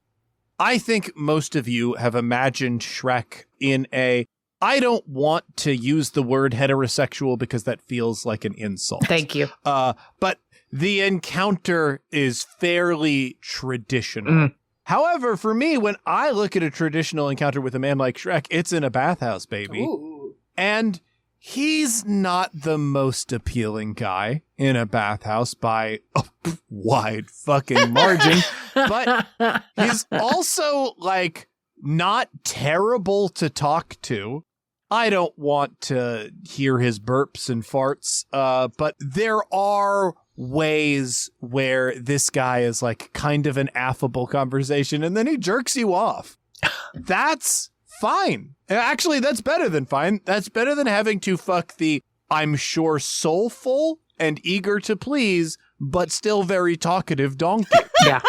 Speaker 2: I think most of you have imagined Shrek in a, I don't want to use the word heterosexual because that feels like an insult.
Speaker 1: Thank you.
Speaker 2: But the encounter is fairly traditional. However, for me, when I look at a traditional encounter with a man like Shrek, it's in a bathhouse, baby.
Speaker 5: Ooh.
Speaker 2: And he's not the most appealing guy in a bathhouse by a wide fucking margin, but he's also, like, not terrible to talk to. I don't want to hear his burps and farts, but there are ways where this guy is, like, kind of an affable conversation, and then he jerks you off. That's fine. Actually, that's better than fine. That's better than having to fuck the, I'm sure, soulful and eager to please, but still very talkative donkey.
Speaker 1: Yeah.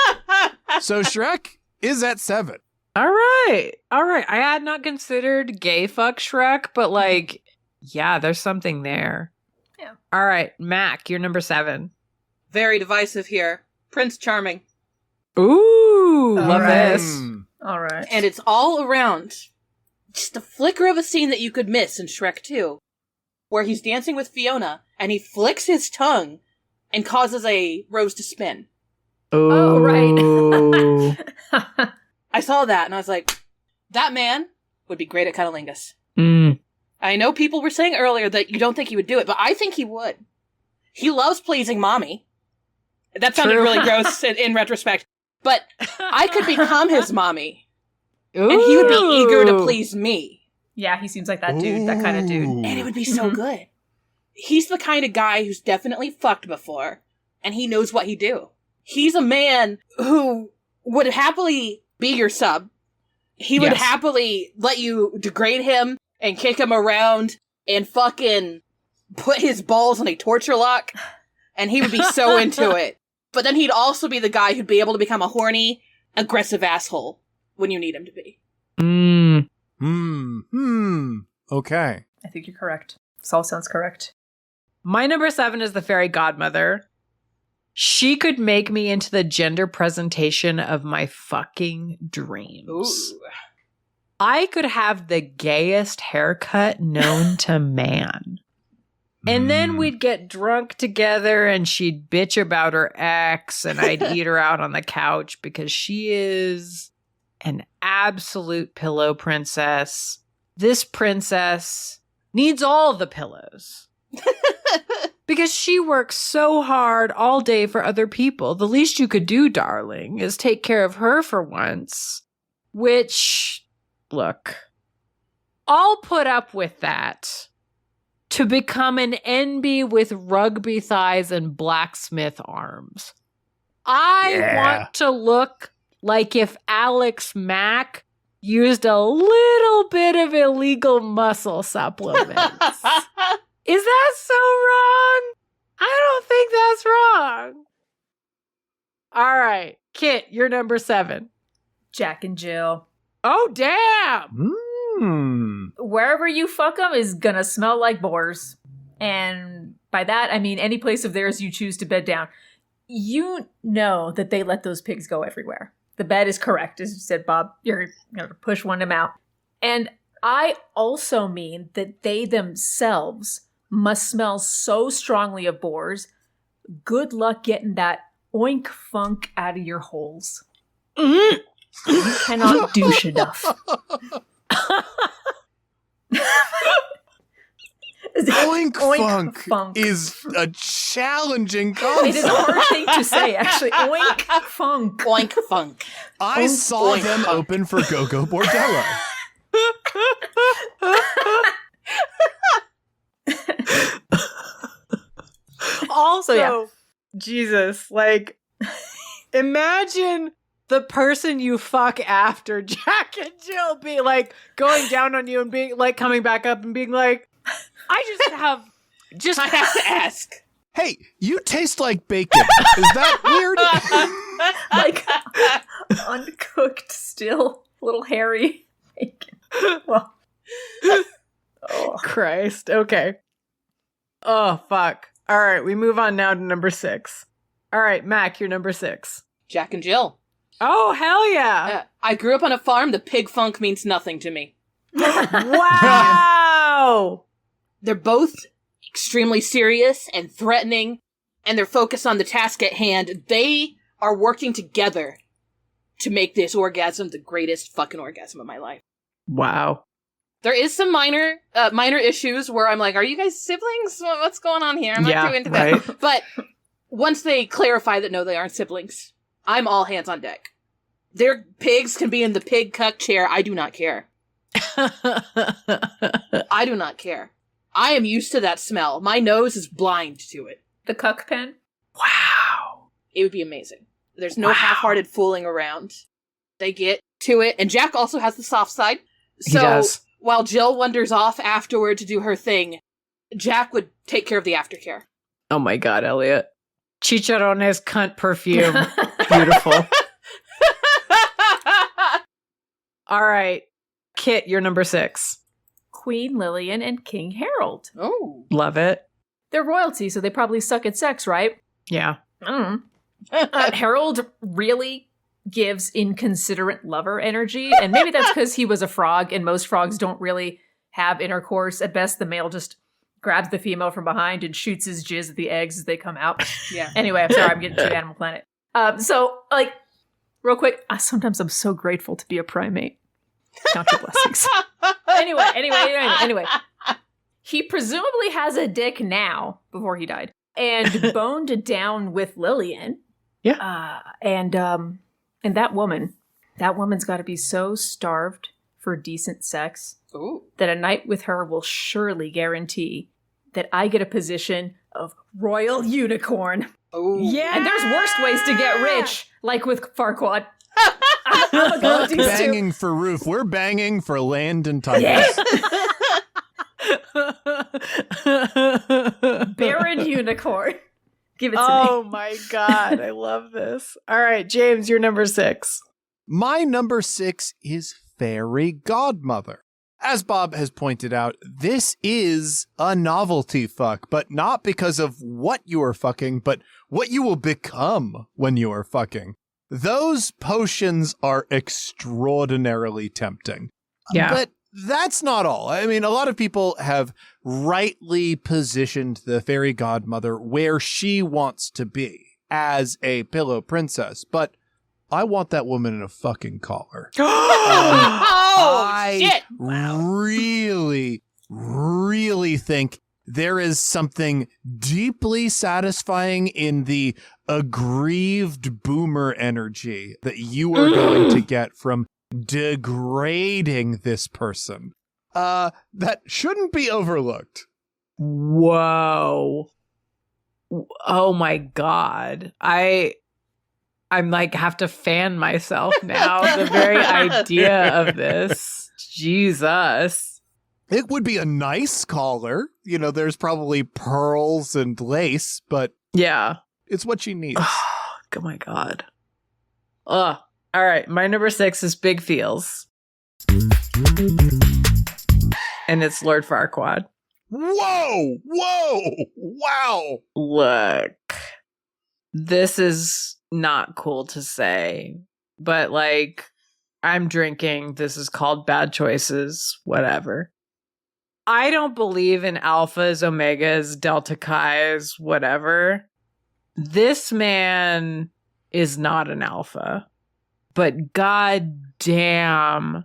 Speaker 2: So Shrek is at 7.
Speaker 1: All right. I had not considered gay fuck Shrek, but like, yeah, there's something there.
Speaker 4: Yeah.
Speaker 1: All right, Mac, you're number 7.
Speaker 5: Very divisive here. Prince Charming.
Speaker 1: Ooh,
Speaker 4: All
Speaker 1: love
Speaker 4: right.
Speaker 1: this.
Speaker 4: All right.
Speaker 5: And it's all around. Just a flicker of a scene that you could miss in Shrek 2, where he's dancing with Fiona, and he flicks his tongue and causes a rose to spin.
Speaker 4: Oh,
Speaker 1: Ooh.
Speaker 4: right.
Speaker 5: I saw that, and I was like, that man would be great at cunnilingus.
Speaker 1: Mm.
Speaker 5: I know people were saying earlier that you don't think he would do it, but I think he would. He loves pleasing mommy. That sounded
Speaker 1: True.
Speaker 5: really gross in retrospect, but I could become his mommy.
Speaker 1: Ooh.
Speaker 5: And he would be eager to please me.
Speaker 4: Yeah, he seems like that dude, that kind of dude.
Speaker 2: Ooh.
Speaker 5: And it would be so good. He's the kind of guy who's definitely fucked before, and he knows what he'd do. He's a man who would happily be your sub. He would
Speaker 1: Yes.
Speaker 5: happily let you degrade him and kick him around and fucking put his balls on a torture lock, and he would be so into it. But then he'd also be the guy who'd be able to become a horny, aggressive asshole when you need him to be.
Speaker 1: Mm.
Speaker 2: Okay.
Speaker 4: I think you're correct. This all sounds correct.
Speaker 1: My number 7 is the fairy godmother. She could make me into the gender presentation of my fucking dreams.
Speaker 5: Ooh.
Speaker 1: I could have the gayest haircut known to man. And then we'd get drunk together and she'd bitch about her ex and I'd eat her out on the couch because she is an absolute pillow princess. This princess needs all the pillows. Because she works so hard all day for other people. The least you could do, darling, is take care of her for once. Which, look, I'll put up with that to become an NB with rugby thighs and blacksmith arms. I want to look like if Alex Mack used a little bit of illegal muscle supplements. Is that so wrong? I don't think that's wrong. All right, Kit, you're number 7.
Speaker 4: Jack and Jill.
Speaker 1: Oh, damn.
Speaker 4: Wherever you fuck them is gonna smell like boars. And by that, I mean any place of theirs you choose to bed down. You know that they let those pigs go everywhere. The bed is correct, as you said, Bob. You're going to push one of them out. And I also mean that they themselves must smell so strongly of boars. Good luck getting that oink funk out of your holes. You cannot douche enough.
Speaker 2: Oink funk is a challenging concept.
Speaker 4: It is a hard thing to say, actually. Oink funk.
Speaker 5: Oink funk.
Speaker 2: I saw them open for Go-Go Bordello.
Speaker 1: Also, Jesus, like, imagine the person you fuck after Jack and Jill be like going down on you and being like coming back up and being like, I have to ask.
Speaker 2: Hey, you taste like bacon. Is that weird?
Speaker 4: Like uncooked still, little hairy bacon. Well,
Speaker 1: Christ. Okay. Oh, fuck. All right, we move on now to number 6. All right, Mac, you're number 6.
Speaker 5: Jack and Jill.
Speaker 1: Oh, hell yeah.
Speaker 5: I grew up on a farm. The pig funk means nothing to me.
Speaker 1: Wow.
Speaker 5: They're both extremely serious and threatening, and they're focused on the task at hand. They are working together to make this orgasm the greatest fucking orgasm of my life.
Speaker 1: Wow.
Speaker 5: There is some minor issues where I'm like, are you guys siblings? What's going on here? I'm not too into that. But once they clarify that no, they aren't siblings, I'm all hands on deck. Their pigs can be in the pig cuck chair. I do not care. I do not care. I am used to that smell. My nose is blind to it.
Speaker 4: the cuck pen.
Speaker 1: Wow.
Speaker 5: It would be amazing. There's no half-hearted fooling around. They get to it. And Jack also has the soft side. So
Speaker 1: He does.
Speaker 5: While Jill wanders off afterward to do her thing, Jack would take care of the aftercare.
Speaker 1: Oh my God, Elliot. Chicharrones cunt perfume. Beautiful. All right. Kit, you're number 6.
Speaker 4: Queen Lillian and King Harold.
Speaker 5: Oh.
Speaker 1: Love it.
Speaker 4: They're royalty, so they probably suck at sex, right?
Speaker 1: Yeah.
Speaker 4: Harold really gives inconsiderate lover energy, and maybe that's because he was a frog, and most frogs don't really have intercourse. At best, the male just grabs the female from behind and shoots his jizz at the eggs as they come out.
Speaker 5: Yeah.
Speaker 4: Anyway, I'm sorry, I'm getting to Animal Planet. So, like, real quick, sometimes I'm so grateful to be a primate. Count your blessings. Anyway. He presumably has a dick now, before he died, and boned down with Lillian.
Speaker 1: Yeah.
Speaker 4: And that woman's got to be so starved for decent sex
Speaker 5: Ooh.
Speaker 4: that a night with her will surely guarantee that I get a position of royal unicorn.
Speaker 5: Ooh.
Speaker 1: Yeah.
Speaker 4: And there's worse ways to get rich, like with Farquaad. I'm a
Speaker 2: Fuck
Speaker 4: goatee
Speaker 2: banging for roof. We're banging for land and titles.
Speaker 4: Baron unicorn. Give it to me.
Speaker 1: Oh my God. I love this. All right, James, you're number 6.
Speaker 2: My number 6 is Fairy Godmother. As Bob has pointed out, this is a novelty fuck, but not because of what you are fucking, but what you will become when you are fucking. Those potions are extraordinarily tempting.
Speaker 1: Yeah.
Speaker 2: But that's not all. I mean, a lot of people have rightly positioned the fairy godmother where she wants to be as a pillow princess, but I want that woman in a fucking collar.
Speaker 5: Shit!
Speaker 2: Really, really think there is something deeply satisfying in the aggrieved boomer energy that you are going to get from degrading this person. That shouldn't be overlooked.
Speaker 1: Whoa. Oh my God. I'm like have to fan myself now. The very idea of this. Jesus.
Speaker 2: It would be a nice collar. You know, there's probably pearls and lace, but
Speaker 1: Yeah.
Speaker 2: it's what she needs.
Speaker 1: Oh my God. Ugh. All right. My number 6 is Big Feels. And it's Lord Farquaad.
Speaker 2: Whoa! Wow!
Speaker 1: Look. This is not cool to say, but like, I'm drinking. This is called Bad Choices, whatever. I don't believe in alphas, omegas, delta chis, whatever. This man is not an alpha, but god damn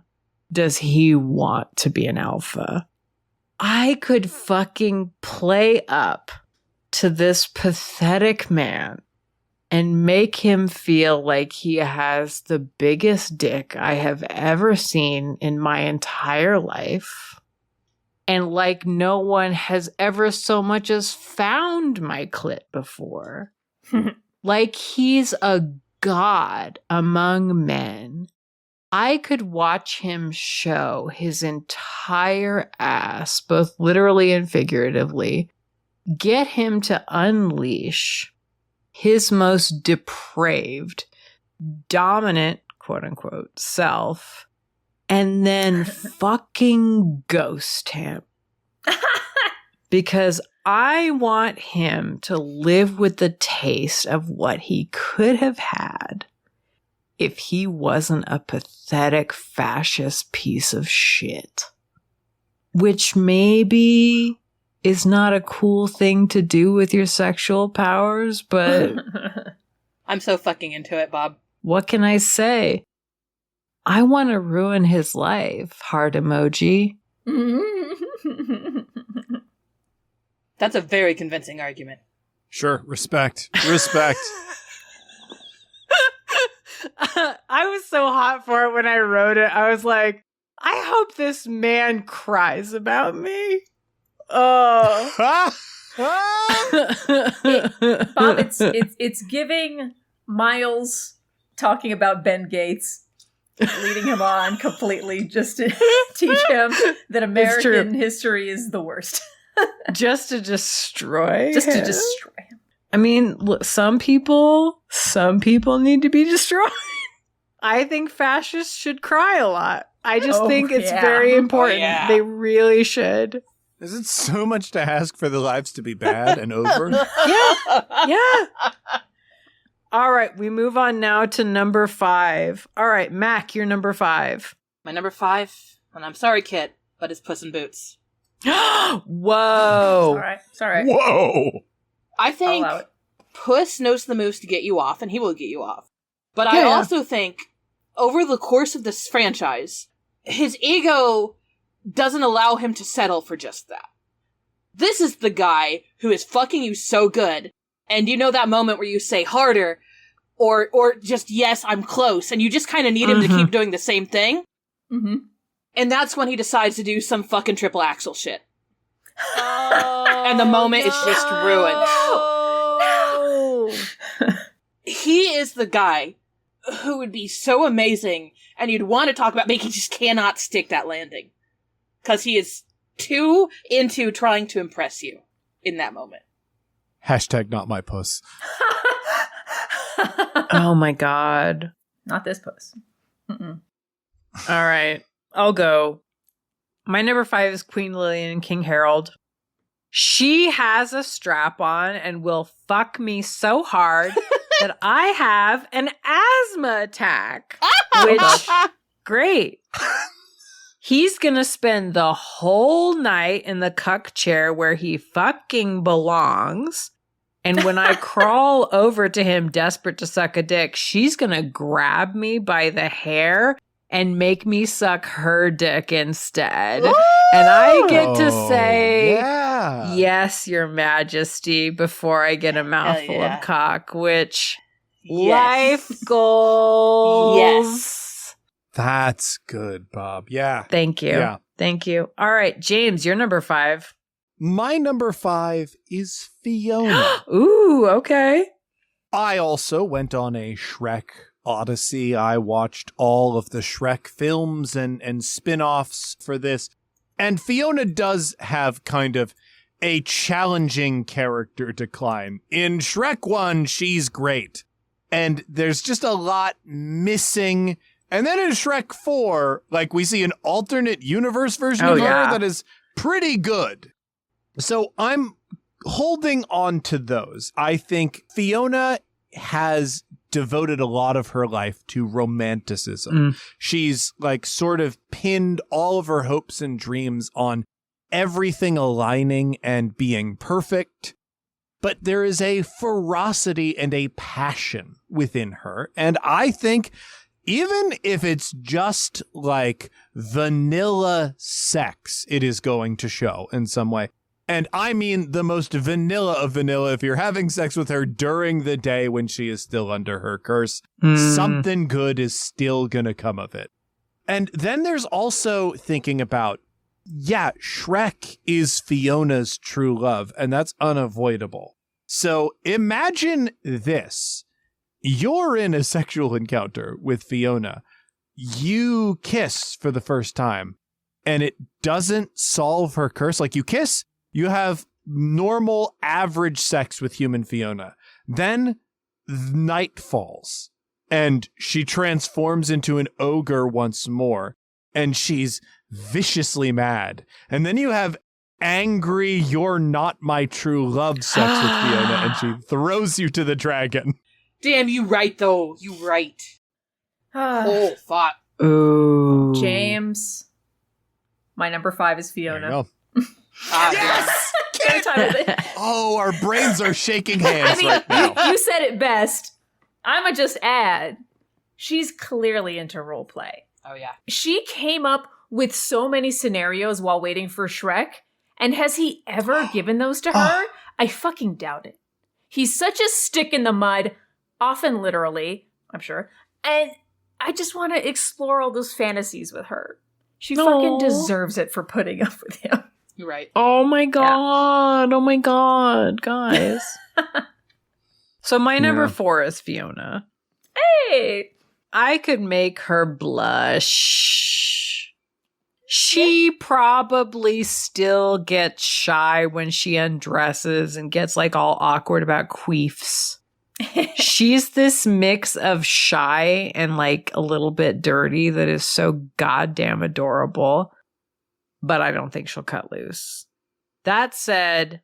Speaker 1: does he want to be an alpha. I could fucking play up to this pathetic man and make him feel like he has the biggest dick I have ever seen in my entire life. And like no one has ever so much as found my clit before. Like he's a god among men. I could watch him show his entire ass, both literally and figuratively, get him to unleash his most depraved, dominant, quote unquote, self, and then fucking ghost him. Because I want him to live with the taste of what he could have had if he wasn't a pathetic fascist piece of shit. Which maybe is not a cool thing to do with your sexual powers, but
Speaker 5: I'm so fucking into it, Bob.
Speaker 1: what can I say? I want to ruin his life, heart emoji.
Speaker 5: That's a very convincing argument.
Speaker 2: Sure, respect.
Speaker 1: I was so hot for it when I wrote it. I was like, I hope this man cries about me. Oh.
Speaker 4: Bob, it's giving Miles talking about Ben Gates, leading him on completely just to teach him that American history is the worst.
Speaker 1: Just to destroy
Speaker 4: Just to
Speaker 1: him.
Speaker 4: destroy him.
Speaker 1: I mean, look, some people need to be destroyed. I think fascists should cry a lot. I just think it's very important.
Speaker 5: yeah.
Speaker 1: They really should.
Speaker 2: Is it so much to ask for the lives to be bad and over?
Speaker 1: Yeah. All right, we move on now to number 5. All right, Mac, you're number 5.
Speaker 5: My number 5, and I'm sorry, Kit, but it's Puss in Boots.
Speaker 1: Whoa.
Speaker 4: It's all right.
Speaker 2: Whoa!
Speaker 5: I think
Speaker 4: I'll allow it.
Speaker 5: Puss knows the moves to get you off, and he will get you off. But I also think, over the course of this franchise, his ego doesn't allow him to settle for just that. This is the guy who is fucking you so good, and you know that moment where you say harder, or just, yes, I'm close, and you just kind of need him to keep doing the same thing.
Speaker 4: Mm-hmm.
Speaker 5: And that's when he decides to do some fucking triple axel shit.
Speaker 1: Oh,
Speaker 5: And the moment is just ruined.
Speaker 1: No.
Speaker 5: He is the guy who would be so amazing, and you'd want to talk about, but he just cannot stick that landing. Because he is too into trying to impress you in that moment.
Speaker 2: Hashtag not my puss.
Speaker 1: Oh my God.
Speaker 4: Not this Puss. Mm-mm.
Speaker 1: All right, I'll go. My number 5 is Queen Lillian and King Harold. She has a strap on and will fuck me so hard that I have an asthma attack. Which, great. He's gonna spend the whole night in the cuck chair where he fucking belongs. And when I crawl over to him desperate to suck a dick, she's gonna grab me by the hair and make me suck her dick instead.
Speaker 5: Ooh!
Speaker 1: And I get to say,
Speaker 2: yeah.
Speaker 1: yes, Your Majesty, before I get a mouthful
Speaker 5: yeah.
Speaker 1: of cock, which
Speaker 5: Yes.
Speaker 1: life goals.
Speaker 5: Yes.
Speaker 2: That's good, Bob. Yeah.
Speaker 1: Thank you.
Speaker 2: Yeah.
Speaker 1: Thank you. All right, James, you're number 5.
Speaker 2: My number 5 is Fiona.
Speaker 1: Ooh, okay.
Speaker 2: I also went on a Shrek odyssey. I watched all of the Shrek films and spin-offs for this. And Fiona does have kind of a challenging character decline. In Shrek 1, she's great. And there's just a lot missing. And then in Shrek 4, like, we see an alternate universe version of her that is pretty good. So I'm holding on to those. I think Fiona has devoted a lot of her life to romanticism. She's like sort of pinned all of her hopes and dreams on everything aligning and being perfect. But there is a ferocity and a passion within her. And I think even if it's just like vanilla sex, it is going to show in some way. And I mean the most vanilla of vanilla. If you're having sex with her during the day when she is still under her curse, something good is still going to come of it. And then there's also thinking about, Shrek is Fiona's true love, and that's unavoidable. So imagine this. You're in a sexual encounter with Fiona. You kiss for the first time, and it doesn't solve her curse. Like, you kiss, you have normal, average sex with human Fiona. Then night falls, and she transforms into an ogre once more, and she's viciously mad. And then you have angry, you're not my true love sex with Fiona, and she throws you to the dragon.
Speaker 5: Damn, you right, though. You right. Oh, fuck.
Speaker 1: Ooh.
Speaker 4: James, my number 5 is
Speaker 2: There you
Speaker 4: Fiona.
Speaker 2: go.
Speaker 5: Yes!
Speaker 2: Oh, our brains are shaking hands
Speaker 4: I mean,
Speaker 2: right now.
Speaker 4: you said it best. I'ma just add, she's clearly into role play.
Speaker 5: Oh, yeah.
Speaker 4: She came up with so many scenarios while waiting for Shrek, and has he ever given those to her? I fucking doubt it. He's such a stick in the mud, often literally, I'm sure, and I just want to explore all those fantasies with her. She fucking deserves it for putting up with him.
Speaker 5: You're right.
Speaker 1: Oh my god. Oh my god, guys. So my number 4 is Fiona.
Speaker 4: Hey!
Speaker 1: I could make her blush. She probably still gets shy when she undresses and gets like all awkward about queefs. She's this mix of shy and like a little bit dirty that is so goddamn adorable. But I don't think she'll cut loose. That said,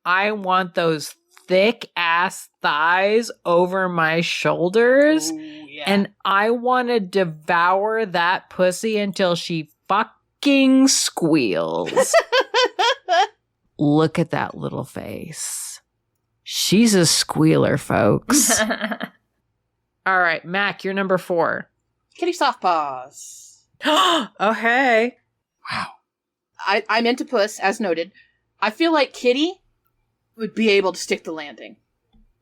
Speaker 1: I want those thick ass thighs over my shoulders.
Speaker 5: Ooh, yeah.
Speaker 1: And I want to devour that pussy until she fucking squeals. Look at that little face. She's a squealer, folks. All right, Mac, you're number 4.
Speaker 5: Kitty soft paws.
Speaker 1: Oh, hey.
Speaker 2: Wow.
Speaker 5: I'm into puss, as noted. I feel like Kitty would be able to stick the landing.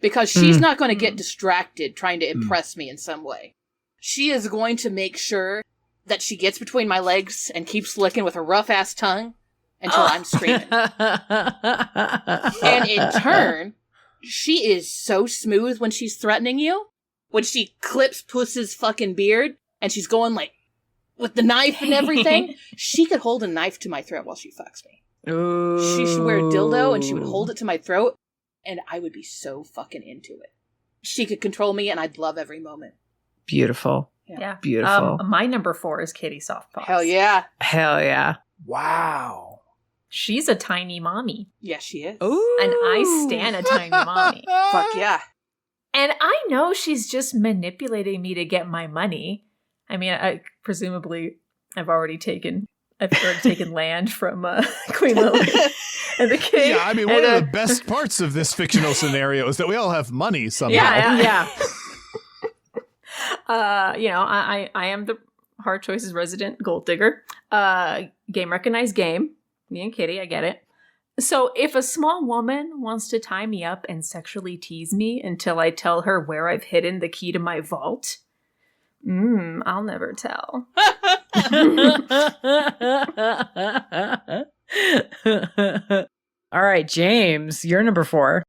Speaker 5: Because she's not going to get distracted trying to impress me in some way. She is going to make sure that she gets between my legs and keeps licking with her rough-ass tongue until I'm screaming. And in turn, she is so smooth when she's threatening you. When she clips Puss's fucking beard, and she's going like, with the knife and everything, she could hold a knife to my throat while she fucks me.
Speaker 1: Ooh.
Speaker 5: She should wear a dildo, and she would hold it to my throat, and I would be so fucking into it. She could control me, and I'd love every moment.
Speaker 1: Beautiful.
Speaker 4: Yeah.
Speaker 1: Beautiful.
Speaker 4: My number 4 is Kitty Softpaws.
Speaker 5: Hell yeah.
Speaker 1: Hell yeah.
Speaker 2: Wow.
Speaker 4: She's a tiny mommy.
Speaker 5: Yes, she is.
Speaker 1: Ooh.
Speaker 4: And I stan a tiny mommy.
Speaker 5: Fuck yeah.
Speaker 4: And I know she's just manipulating me to get my money. I mean, presumably I've already taken land from Queen Lily and the king.
Speaker 2: Yeah, I mean, one of the best parts of this fictional scenario is that we all have money somehow.
Speaker 4: Yeah. I am the Hard Choices resident gold digger. Game recognized game. Me and Kitty, I get it. So if a small woman wants to tie me up and sexually tease me until I tell her where I've hidden the key to my vault, I'll never tell.
Speaker 1: All right, James, you're number 4.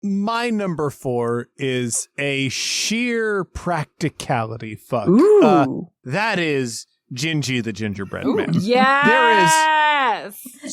Speaker 2: My number 4 is a sheer practicality fuck.
Speaker 1: Ooh.
Speaker 2: That is Gingy the gingerbread
Speaker 1: Ooh,
Speaker 2: man.
Speaker 1: yes.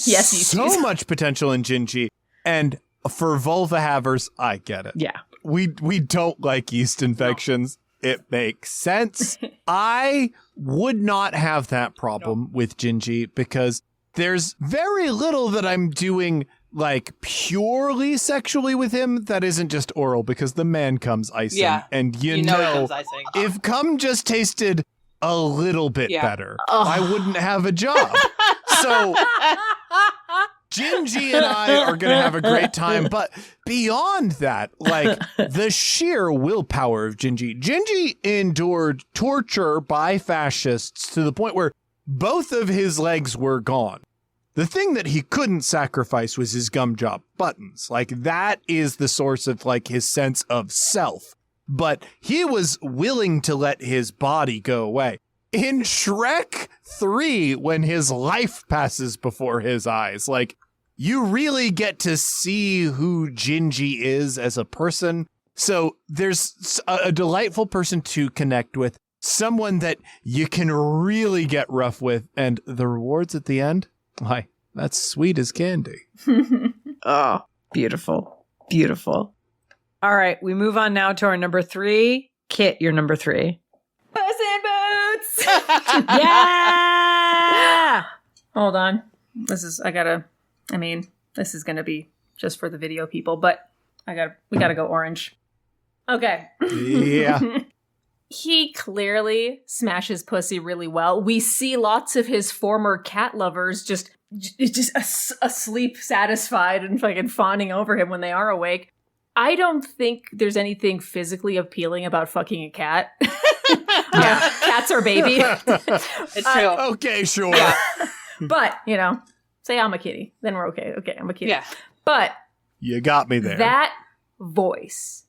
Speaker 4: Yes, you
Speaker 2: So
Speaker 4: do.
Speaker 2: much potential in Gingy. And for vulva havers, I get it.
Speaker 1: Yeah.
Speaker 2: We don't like yeast infections. No. It makes sense. I would not have that problem with Gingy because there's very little that I'm doing like purely sexually with him that isn't just oral because the man comes icing.
Speaker 5: Yeah.
Speaker 2: And you
Speaker 5: it
Speaker 2: know
Speaker 5: comes icing.
Speaker 2: if cum just tasted a little bit better,
Speaker 1: Ugh.
Speaker 2: I wouldn't have a job. So Gingy and I are going to have a great time. But beyond that, like the sheer willpower of Gingy. Gingy endured torture by fascists to the point where both of his legs were gone. The thing that he couldn't sacrifice was his gum job buttons. Like that is the source of like his sense of self. But he was willing to let his body go away. In Shrek 3, when his life passes before his eyes, like you really get to see who Gingy is as a person. So there's a delightful person to connect with, someone that you can really get rough with, and the rewards at the end, why, that's sweet as candy.
Speaker 1: Oh, beautiful. Beautiful. All right, we move on now to our number 3. Kit, you're number 3.
Speaker 4: Puss in Boots!
Speaker 1: Yeah!
Speaker 4: Hold on. This is going to be just for the video people, but we gotta go orange. Okay.
Speaker 2: Yeah.
Speaker 4: He clearly smashes pussy really well. We see lots of his former cat lovers just asleep, satisfied, and fucking fawning over him when they are awake. I don't think there's anything physically appealing about fucking a cat. Yeah, cats are baby.
Speaker 5: It's true.
Speaker 2: Okay, sure.
Speaker 5: Yeah.
Speaker 4: But, say I'm a kitty. Then we're okay. Okay, I'm a kitty.
Speaker 5: Yeah.
Speaker 4: But
Speaker 2: You got me there.
Speaker 4: that voice,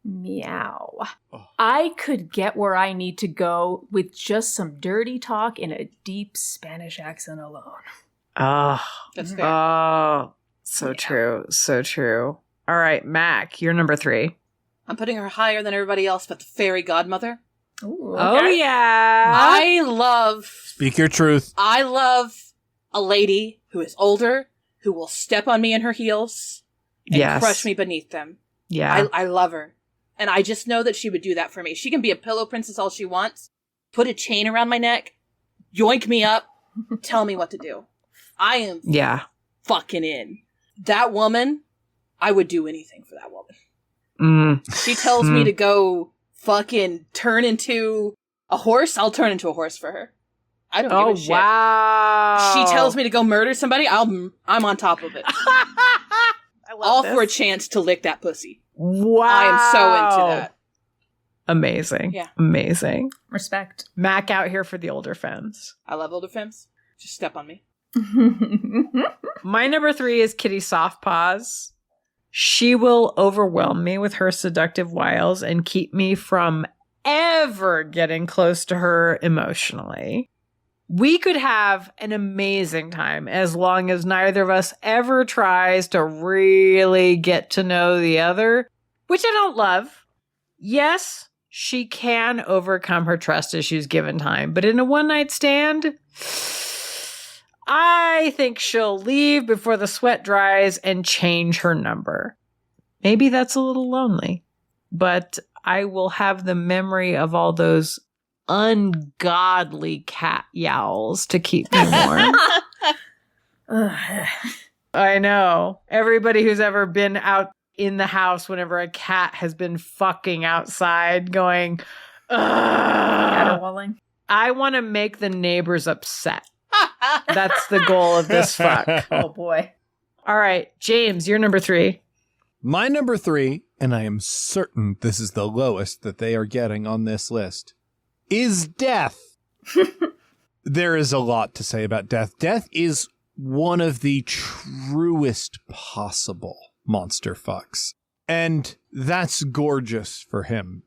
Speaker 4: meow.
Speaker 2: Oh.
Speaker 4: I could get where I need to go with just some dirty talk in a deep Spanish accent alone.
Speaker 1: Oh,
Speaker 5: That's fair.
Speaker 1: oh, so true. So true. All right, Mac, you're number 3.
Speaker 5: I'm putting her higher than everybody else but the fairy godmother.
Speaker 4: Ooh,
Speaker 1: Oh,
Speaker 4: okay.
Speaker 1: yeah.
Speaker 5: I love
Speaker 2: Speak your truth.
Speaker 5: a lady who is older, who will step on me in her heels and
Speaker 1: Yes.
Speaker 5: crush me beneath them.
Speaker 1: Yeah.
Speaker 5: I love her. And I just know that she would do that for me. She can be a pillow princess all she wants, put a chain around my neck, yoink me up, tell me what to do. I am
Speaker 1: Yeah.
Speaker 5: fucking in. That woman, I would do anything for that woman. She tells me to go fucking turn into a horse, I'll turn into a horse for her. I don't give a shit.
Speaker 1: Wow.
Speaker 5: She tells me to go murder somebody, I'm on top of it.
Speaker 1: I love
Speaker 5: All
Speaker 1: this.
Speaker 5: for a chance to lick that pussy.
Speaker 1: Wow.
Speaker 5: I am so into that.
Speaker 1: Amazing.
Speaker 5: Yeah.
Speaker 1: Amazing.
Speaker 4: Respect.
Speaker 1: Mac out here for the older femmes.
Speaker 5: I love older femmes. Just step on me.
Speaker 1: My number 3 is Kitty Softpaws. She will overwhelm me with her seductive wiles and keep me from ever getting close to her emotionally. We could have an amazing time as long as neither of us ever tries to really get to know the other, which I don't love. Yes, she can overcome her trust issues given time, but in a one-night stand, I think she'll leave before the sweat dries and change her number. Maybe that's a little lonely, but I will have the memory of all those ungodly cat yowls to keep me warm. I know. Everybody who's ever been out in the house whenever a cat has been fucking outside going, ugh.
Speaker 4: Caterwauling.
Speaker 1: I want to make the neighbors upset. That's the goal of this fuck.
Speaker 4: Oh boy.
Speaker 1: All right, James, you're number 3.
Speaker 2: My number 3, and I am certain this is the lowest that they are getting on this list, is death. There is a lot to say about death. Death is one of the truest possible monster fucks. And that's gorgeous for him.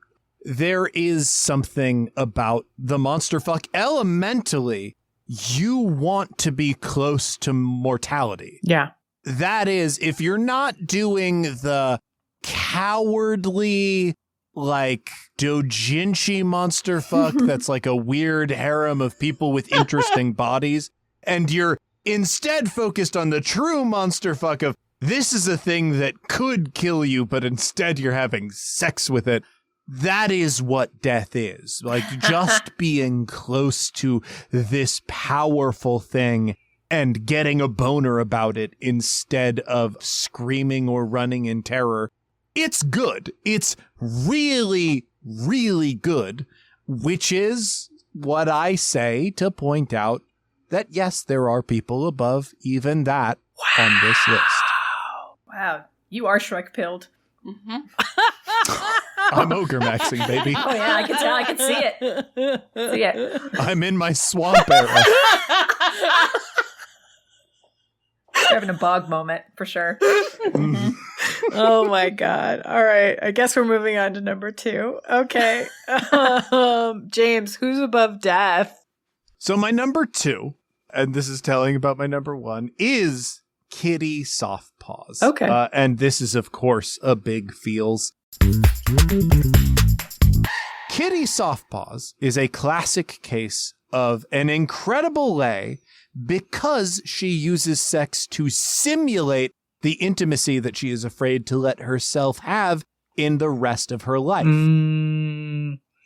Speaker 2: there is something about the monster fuck. Elementally, you want to be close to mortality.
Speaker 1: Yeah.
Speaker 2: That is, if you're not doing the cowardly, like, doujinshi monster fuck that's like a weird harem of people with interesting bodies, and you're instead focused on the true monster fuck of this is a thing that could kill you, but instead you're having sex with it. That is what death is. Like, just being close to this powerful thing and getting a boner about it instead of screaming or running in terror. It's good. It's really, really good, which is what I say to point out that, yes, there are people above even that on this list.
Speaker 4: Wow, you are Shrek pilled.
Speaker 5: Mm-hmm.
Speaker 2: I'm ogre maxing, baby.
Speaker 4: Oh yeah, I can tell. I can see it. See it.
Speaker 2: I'm in my swamp era.
Speaker 4: You're having a bog moment for sure.
Speaker 2: Mm.
Speaker 1: Oh my God. All right. I guess we're moving on to number 2. Okay. James, who's above death?
Speaker 2: So my number 2, and this is telling about my number 1, is Kitty Softpaws.
Speaker 1: Okay.
Speaker 2: And this is, of course, a big feels. Kitty Softpaws is a classic case of an incredible lay because she uses sex to simulate the intimacy that she is afraid to let herself have in the rest of her life.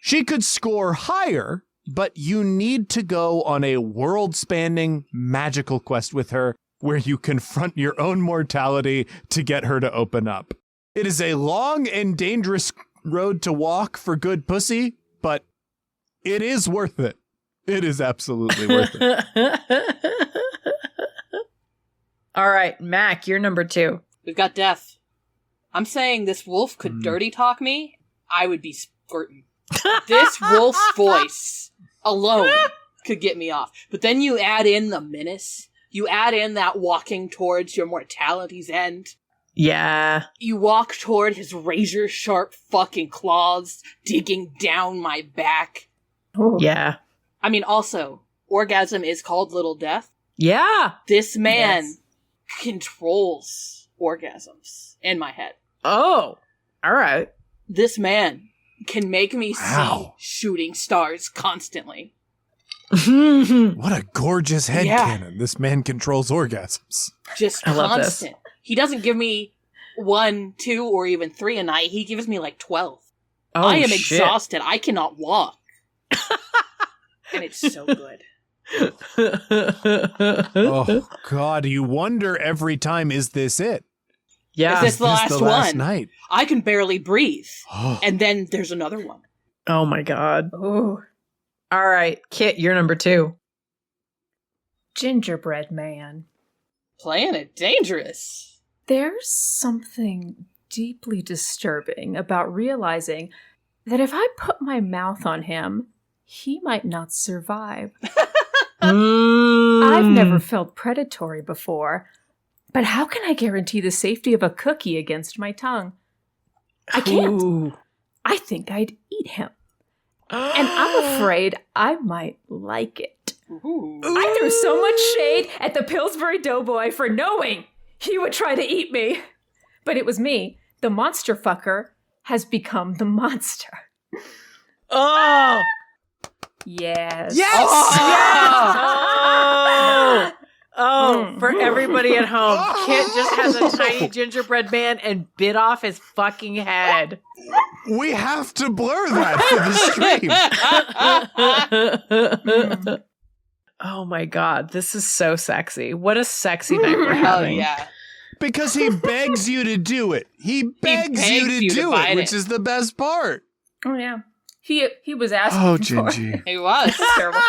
Speaker 2: She could score higher, but you need to go on a world-spanning magical quest with her where you confront your own mortality to get her to open up. It is a long and dangerous road to walk for good pussy, but it is worth it. It is absolutely worth it.
Speaker 1: All right, Mac, you're number 2.
Speaker 5: We've got death. I'm saying this wolf could dirty talk me, I would be squirting. This wolf's voice alone could get me off. But then you add in the menace. You add in that walking towards your mortality's end.
Speaker 1: Yeah.
Speaker 5: You walk toward his razor-sharp fucking claws digging down my back.
Speaker 4: Ooh.
Speaker 1: Yeah.
Speaker 5: I mean, also, orgasm is called Little Death.
Speaker 1: Yeah.
Speaker 5: This man controls orgasms in my head.
Speaker 1: Oh, all right.
Speaker 5: This man can make me
Speaker 2: Wow.
Speaker 5: see shooting stars constantly.
Speaker 2: What a gorgeous headcanon.
Speaker 5: Yeah.
Speaker 2: This man controls orgasms.
Speaker 5: Just
Speaker 1: I love this.
Speaker 5: constant. He doesn't give me 1, 2, or even 3 a night. He gives me like 12.
Speaker 1: Oh,
Speaker 5: I am
Speaker 1: shit.
Speaker 5: exhausted. I cannot walk. And it's so good.
Speaker 2: Oh, God. You wonder every time, is this it?
Speaker 1: Yeah.
Speaker 5: Is this the last
Speaker 2: the last
Speaker 5: one?
Speaker 2: night?
Speaker 5: I can barely breathe.
Speaker 2: Oh.
Speaker 5: And then there's another one.
Speaker 1: Oh my God.
Speaker 4: Ooh.
Speaker 1: All right, Kit, you're number 2.
Speaker 4: Gingerbread man.
Speaker 5: Playing it dangerous.
Speaker 4: There's something deeply disturbing about realizing that if I put my mouth on him, he might not survive. I've never felt predatory before, but how can I guarantee the safety of a cookie against my tongue? I can't.
Speaker 1: Ooh.
Speaker 4: I think I'd eat him. And I'm afraid I might like it.
Speaker 5: Ooh.
Speaker 4: I threw so much shade at the Pillsbury Doughboy for knowing he would try to eat me. But it was me, the monster fucker, has become the monster.
Speaker 1: Oh.
Speaker 4: Yes.
Speaker 2: Yes!
Speaker 1: Oh. Oh, for everybody at home, Kit just has a tiny gingerbread man and bit off his fucking head.
Speaker 2: We have to blur that for the stream.
Speaker 1: Oh my God, this is so sexy. What a sexy night we're
Speaker 5: Oh,
Speaker 1: having.
Speaker 5: yeah.
Speaker 2: Because he begs you to do it. He begs you to do it, which is the best part.
Speaker 4: Oh, yeah. He was asking
Speaker 2: Oh,
Speaker 4: for
Speaker 2: Gingy.
Speaker 5: It was.
Speaker 4: Terrible.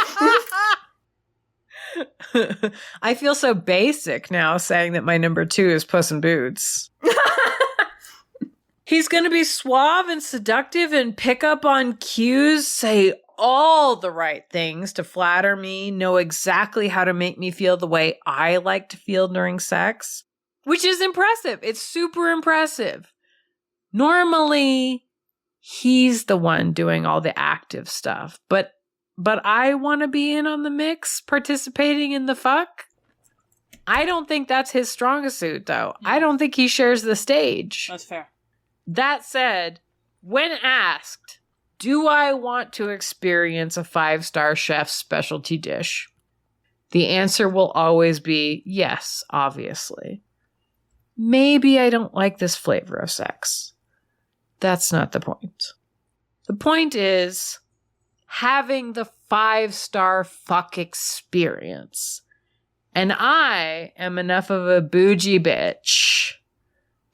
Speaker 1: I feel so basic now saying that my number 2 is Puss in Boots. He's going to be suave and seductive and pick up on cues, say all the right things to flatter me, know exactly how to make me feel the way I like to feel during sex, which is impressive. It's super impressive. Normally, he's the one doing all the active stuff. But I want to be in on the mix, participating in the fuck. I don't think that's his strongest suit, though. I don't think he shares the stage.
Speaker 5: That's fair.
Speaker 1: That said, when asked, do I want to experience a 5-star chef's specialty dish? The answer will always be yes, obviously. Maybe I don't like this flavor of sex. That's not the point. The point is having the 5-star fuck experience. And I am enough of a bougie bitch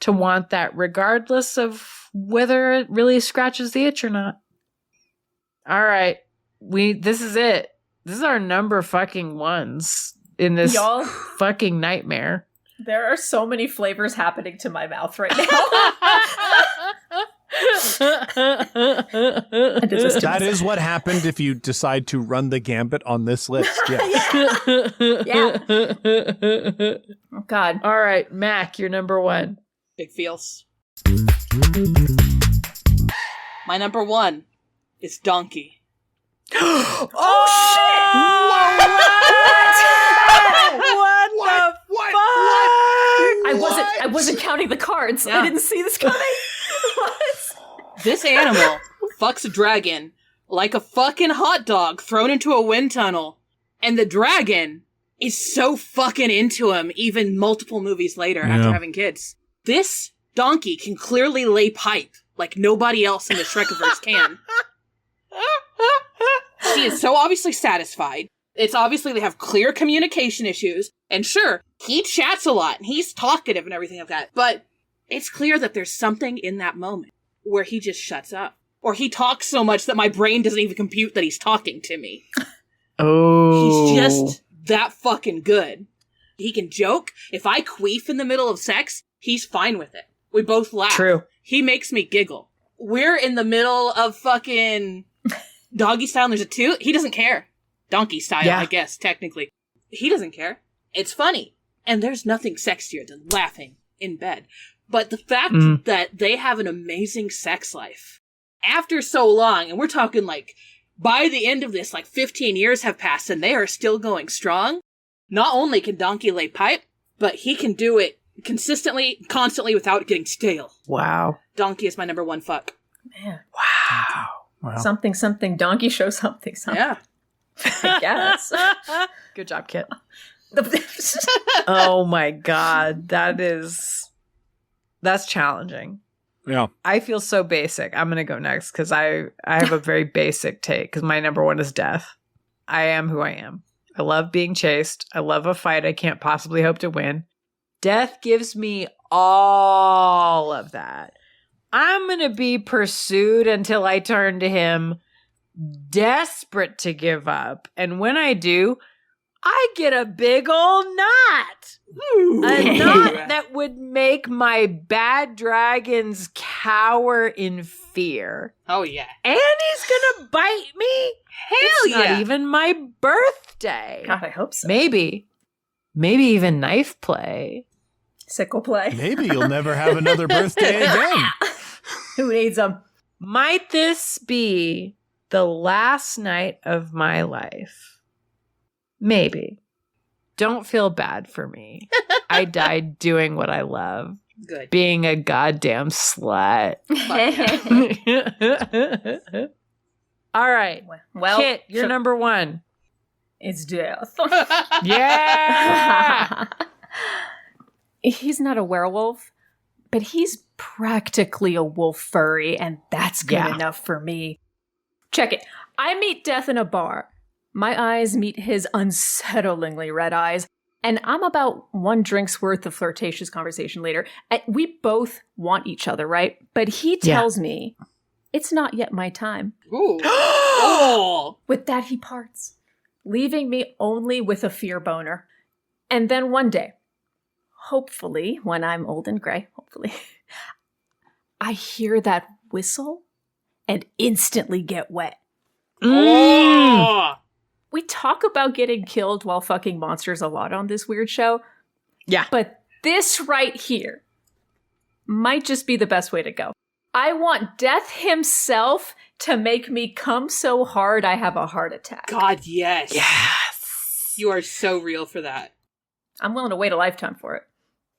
Speaker 1: to want that regardless of whether it really scratches the itch or not. All right. This is it. This is our number fucking ones in this
Speaker 4: Y'all,
Speaker 1: fucking nightmare.
Speaker 4: there are so many flavors happening to my mouth right now.
Speaker 2: That is what happened if you decide to run the gambit on this list. Yes.
Speaker 4: Yeah. Oh, God.
Speaker 1: All right, Mac, you're number one.
Speaker 5: Big feels. My number one is Donkey.
Speaker 1: Oh,
Speaker 2: What?
Speaker 4: I wasn't counting the cards.
Speaker 5: Yeah.
Speaker 4: I didn't see this coming. What?
Speaker 5: This animal fucks a dragon like a fucking hot dog thrown into a wind tunnel. And the dragon is so fucking into him even multiple movies later after having kids. This donkey can clearly lay pipe like nobody else in the Shrekiverse can. She is so obviously satisfied. It's obviously they have clear communication issues. And sure, he chats a lot and he's talkative and everything like that. But it's clear that there's something in that moment where he just shuts up. Or he talks so much that my brain doesn't even compute that he's talking to me.
Speaker 1: Oh.
Speaker 5: He's just that fucking good. He can joke. If I queef in the middle of sex, he's fine with it. We both laugh.
Speaker 1: True.
Speaker 5: He makes me giggle. We're in the middle of fucking doggy style and there's a toot. He doesn't care. Donkey style,
Speaker 1: Yeah.
Speaker 5: I guess, technically. He doesn't care. It's funny. And there's nothing sexier than laughing in bed. But the fact that they have an amazing sex life after so long, and we're talking like by the end of this, like 15 years have passed and they are still going strong. Not only can Donkey lay pipe, but he can do it consistently, constantly without getting stale.
Speaker 1: Wow.
Speaker 5: Donkey is my number one fuck.
Speaker 4: Man.
Speaker 1: Wow.
Speaker 4: Something, donkey show something.
Speaker 5: Yeah.
Speaker 4: I guess.
Speaker 1: Good job, Kit. Oh my God. That's challenging.
Speaker 2: Yeah.
Speaker 1: I feel so basic. I'm going to go next because I have a very basic take because my number one is death. I am who I am. I love being chased. I love a fight I can't possibly hope to win. Death gives me all of that. I'm going to be pursued until I turn to him, desperate to give up. And when I do, I get a big old knot. A knot that would make my bad dragons cower in fear.
Speaker 5: Oh, yeah.
Speaker 1: And he's gonna bite me? It's not even my birthday.
Speaker 4: God, I hope so.
Speaker 1: Maybe even knife play.
Speaker 4: Sickle play.
Speaker 2: Maybe you'll never have another birthday again.
Speaker 4: Who needs them?
Speaker 1: Might this be the last night of my life? Maybe. Don't feel bad for me. I died doing what I love.
Speaker 5: Good.
Speaker 1: Being a goddamn slut. All right.
Speaker 4: Well,
Speaker 1: Kit, you're number one.
Speaker 4: It's death.
Speaker 1: Yeah.
Speaker 4: He's not a werewolf, but he's practically a wolf furry, and that's good enough for me. Check it. I meet Death in a bar. My eyes meet his unsettlingly red eyes, and I'm about one drink's worth of flirtatious conversation later. And we both want each other, right? But he tells me it's not yet my time.
Speaker 5: Ooh. Oh.
Speaker 4: With that, he parts, leaving me only with a fear boner. And then one day, hopefully, when I'm old and gray, hopefully, I hear that whistle and instantly get wet.
Speaker 5: Oh.
Speaker 4: We talk about getting killed while fucking monsters a lot on this weird show.
Speaker 1: Yeah.
Speaker 4: But this right here might just be the best way to go. I want Death himself to make me come so hard I have a heart attack.
Speaker 5: God, yes.
Speaker 1: Yes.
Speaker 5: You are so real for that.
Speaker 4: I'm willing to wait a lifetime for it.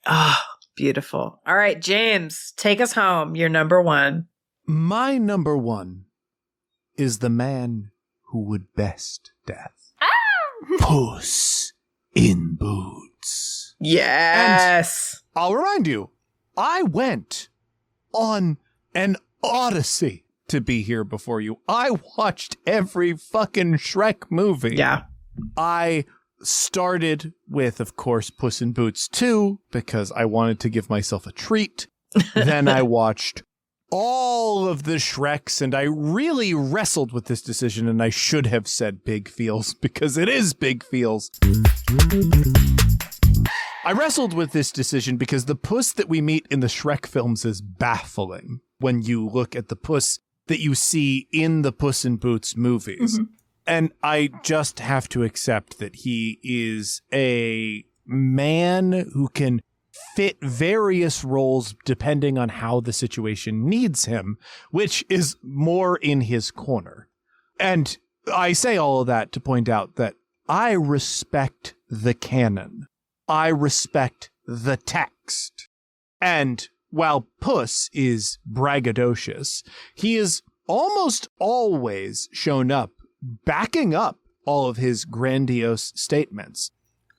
Speaker 1: Oh, beautiful. All right, James, take us home. You're number one.
Speaker 2: My number one is the man who would best death. Puss in Boots.
Speaker 1: Yes.
Speaker 2: I'll remind you, I went on an odyssey to be here before you. I watched every fucking Shrek movie.
Speaker 1: Yeah.
Speaker 2: I started with, of course, Puss in Boots 2 because I wanted to give myself a treat. Then I watched all of the Shreks, and I really wrestled with this decision, and I should have said Big Feels because it is Big Feels. I wrestled with this decision because the puss that we meet in the Shrek films is baffling when you look at the puss that you see in the Puss in Boots movies. Mm-hmm. And I just have to accept that he is a man who can fit various roles depending on how the situation needs him, which is more in his corner. And I say all of that to point out that I respect the canon. I respect the text. And while Puss is braggadocious, he is almost always shown up backing up all of his grandiose statements.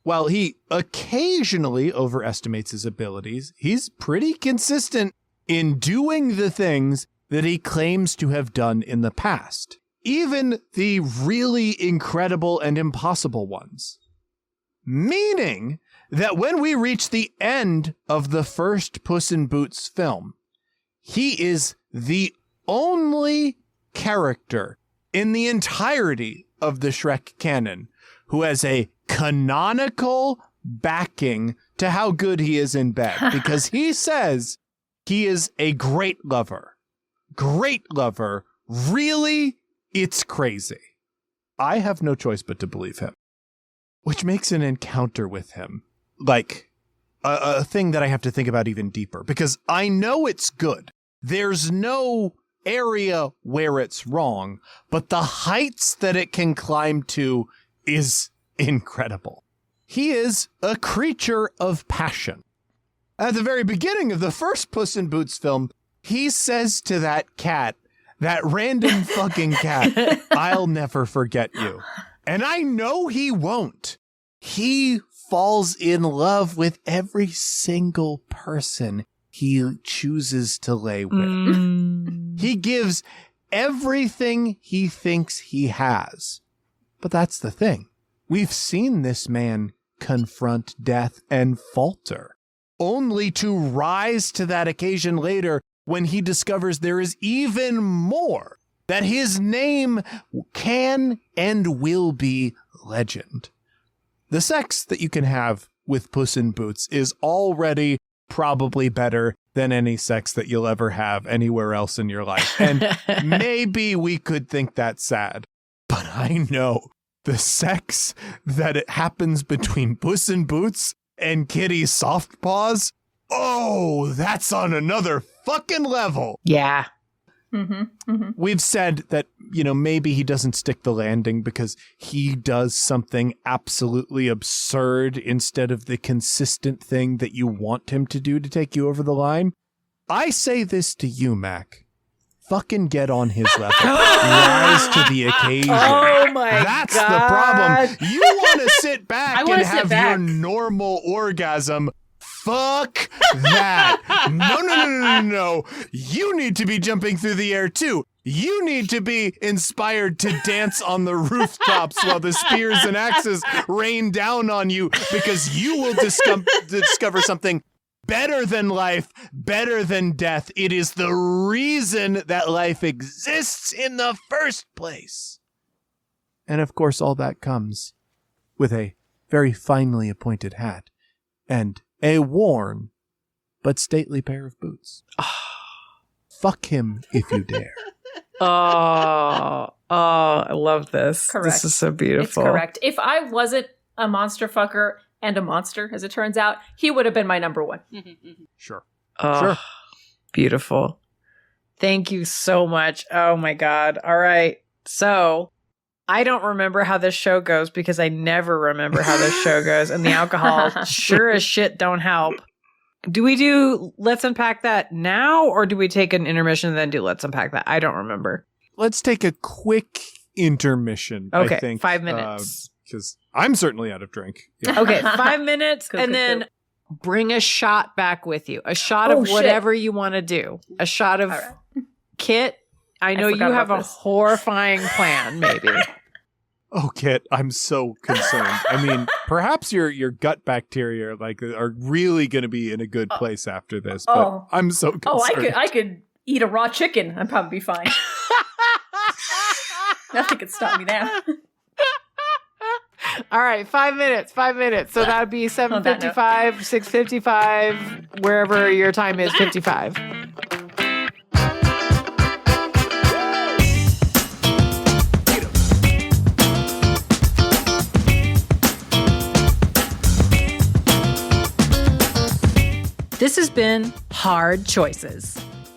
Speaker 2: While he occasionally overestimates his abilities, he's pretty consistent in doing the things that he claims to have done in the past, even the really incredible and impossible ones. Meaning that when we reach the end of the first Puss in Boots film, he is the only character in the entirety of the Shrek canon who has a canonical backing to how good he is in bed, because he says he is a great lover. Great lover. Really? It's crazy. I have no choice but to believe him, which makes an encounter with him like a thing that I have to think about even deeper, because I know it's good. There's no area where it's wrong, but the heights that it can climb to is incredible. He is a creature of passion. At the very beginning of the first Puss in Boots film, he says to that cat, that random fucking cat, "I'll never forget you." And I know he won't. He falls in love with every single person he chooses to lay with. He gives everything he thinks he has. But that's the thing. We've seen this man confront death and falter, only to rise to that occasion later when he discovers there is even more, that his name can and will be legend. The sex that you can have with Puss in Boots is already probably better than any sex that you'll ever have anywhere else in your life. And maybe we could think that's sad, but I know the sex that it happens between Puss in Boots and Kitty Softpaws, oh, that's on another fucking level.
Speaker 1: Yeah.
Speaker 2: We've said that, maybe he doesn't stick the landing because he does something absolutely absurd instead of the consistent thing that you want him to do to take you over the line. I say this to you, Mac. Fucking get on his level. Rise to the occasion.
Speaker 1: Oh my God.
Speaker 2: That's the problem. You want to sit back and have your normal orgasm. Fuck that. No. You need to be jumping through the air too. You need to be inspired to dance on the rooftops while the spears and axes rain down on you, because you will discover something better than life, better than death. It is the reason that life exists in the first place. And of course, all that comes with a very finely appointed hat and a worn but stately pair of boots. Fuck him if you dare.
Speaker 1: Oh, I love this.
Speaker 4: Correct.
Speaker 1: This is so beautiful.
Speaker 4: It's correct. If I wasn't a monster fucker and a monster, as it turns out, he would have been my number one.
Speaker 2: Sure.
Speaker 1: Oh,
Speaker 2: Sure.
Speaker 1: Beautiful. Thank you so much. Oh my God. All right. So I don't remember how this show goes because I never remember how this show goes. And the alcohol sure as shit don't help. Do we do Let's Unpack That now, or do we take an intermission and then do Let's Unpack That? I don't remember.
Speaker 2: Let's take a quick intermission,
Speaker 1: Okay,
Speaker 2: I think.
Speaker 1: 5 minutes.
Speaker 2: Because I'm certainly out of drink. Yeah.
Speaker 1: Okay, 5 minutes, and then bring a shot back with you. A shot of whatever you want to do. A shot of Kit. I know you have a horrifying plan, maybe.
Speaker 2: Oh, Kit, I'm so concerned. I mean, perhaps your gut bacteria are really going to be in a good place after this, but I'm so concerned.
Speaker 4: I could eat a raw chicken. I'd probably be fine. Nothing could stop me now.
Speaker 1: All right, 5 minutes. So that would be 7:55, 6:55, wherever your time is, 55. This has been Hard Choices.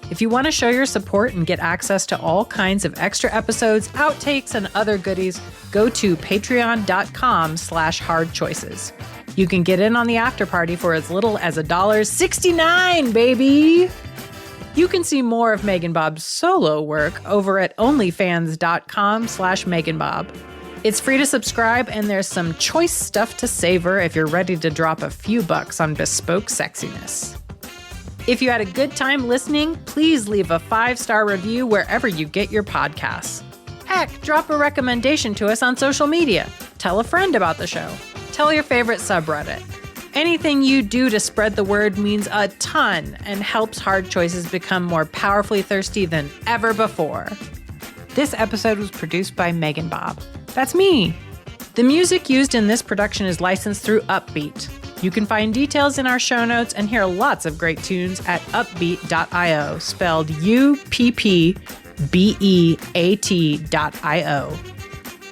Speaker 1: If you want to show your support and get access to all kinds of extra episodes, outtakes, and other goodies, go to patreon.com/hardchoices. You can get in on the after party for as little as $1.69, baby! You can see more of MeganBob's solo work over at onlyfans.com/MeganBob. It's free to subscribe, and there's some choice stuff to savor if you're ready to drop a few bucks on bespoke sexiness. If you had a good time listening, please leave a 5-star review wherever you get your podcasts. Heck, drop a recommendation to us on social media. Tell a friend about the show. Tell your favorite subreddit. Anything you do to spread the word means a ton and helps Hard Choices become more powerfully thirsty than ever before. This episode was produced by MeganBob. That's me. The music used in this production is licensed through Upbeat. You can find details in our show notes and hear lots of great tunes at upbeat.io, spelled UPPBEAT.io.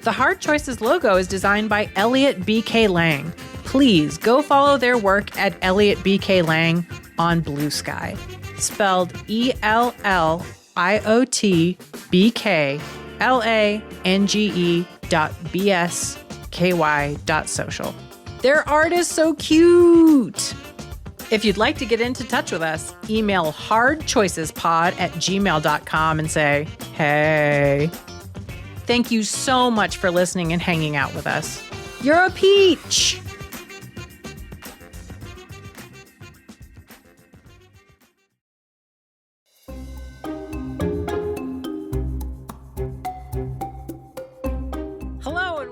Speaker 1: The Hard Choices logo is designed by Elliot B.K. Lang. Please go follow their work at Elliot B.K. Lang on Blue Sky, spelled ELLIOTBKLANGE.BSKY.social. Their art is so cute. If you'd like to get into touch with us, email hardchoicespod@gmail.com and say, hey. Thank you so much for listening and hanging out with us. You're a peach.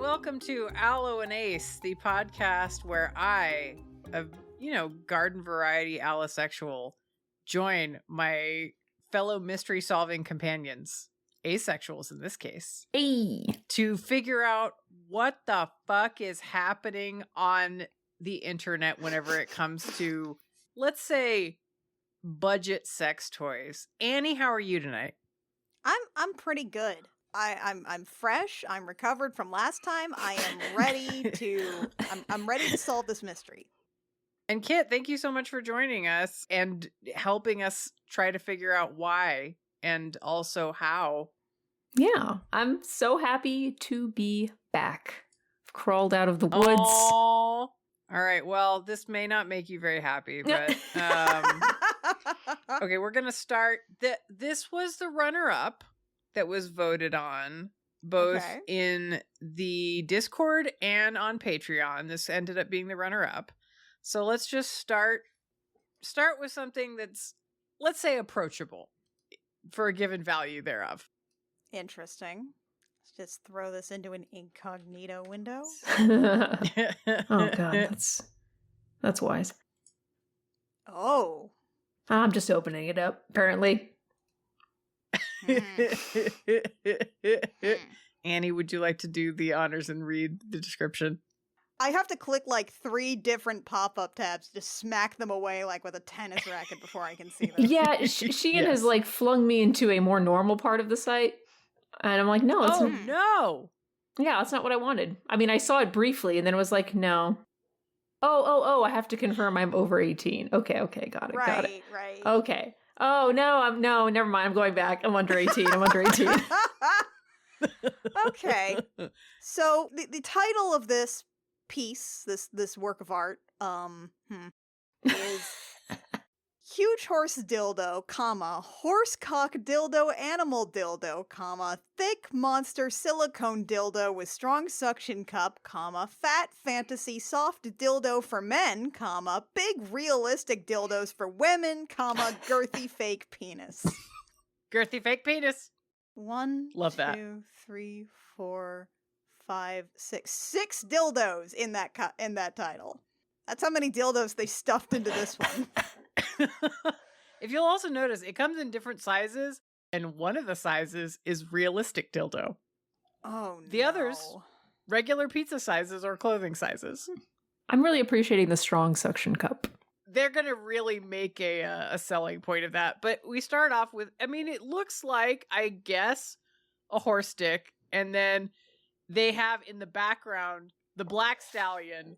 Speaker 1: Welcome to Aloe and Ace, the podcast where I, garden variety allosexual, join my fellow mystery solving companions, asexuals in this case, to figure out what the fuck is happening on the internet whenever it comes to, let's say, budget sex toys. Annie, how are you tonight?
Speaker 6: I'm pretty good. I'm fresh. I'm recovered from last time. I am ready to. I'm ready to solve this mystery.
Speaker 1: And Kit, thank you so much for joining us and helping us try to figure out why and also how.
Speaker 4: Yeah, I'm so happy to be back. I've crawled out of the woods.
Speaker 1: Aww. All right. Well, this may not make you very happy, but okay, we're gonna start. This was the runner-up that was voted on both in the Discord and on Patreon. This ended up being the runner-up. So let's just start with something that's, let's say, approachable for a given value thereof.
Speaker 6: Interesting. Let's just throw this into an incognito window.
Speaker 4: Oh god, that's wise.
Speaker 6: Oh.
Speaker 4: I'm just opening it up, apparently.
Speaker 1: Annie, would you like to do the honors and read the description?
Speaker 6: I have to click like 3 different pop-up tabs to smack them away like with a tennis racket before I can see them.
Speaker 4: Yeah, Sheehan has like flung me into a more normal part of the site. And I'm like, no, it's not.
Speaker 1: No.
Speaker 4: Yeah, that's not what I wanted. I mean, I saw it briefly and then it was like, no. Oh, I have to confirm I'm over 18. Okay, got it.
Speaker 6: Right.
Speaker 4: Okay. Oh, no, never mind. I'm going back. I'm under 18. I'm under 18.
Speaker 6: Okay. So the title of this piece, this work of art, is huge horse dildo, comma, horse cock dildo, animal dildo, comma, thick monster silicone dildo with strong suction cup, comma, fat fantasy soft dildo for men, comma, big realistic dildos for women, comma, girthy fake penis.
Speaker 1: Girthy fake penis.
Speaker 6: One,
Speaker 1: Love that.
Speaker 6: 2, 3, 4, 5, 6. 6 dildos in that title. That's how many dildos they stuffed into this one.
Speaker 1: If you'll also notice, it comes in different sizes, and one of the sizes is realistic dildo.
Speaker 6: Oh,
Speaker 1: The others, regular pizza sizes or clothing sizes.
Speaker 4: I'm really appreciating the strong suction cup.
Speaker 1: They're going to really make a selling point of that. But we start off with, I mean, it looks like, I guess, a horse dick. And then they have in the background the black stallion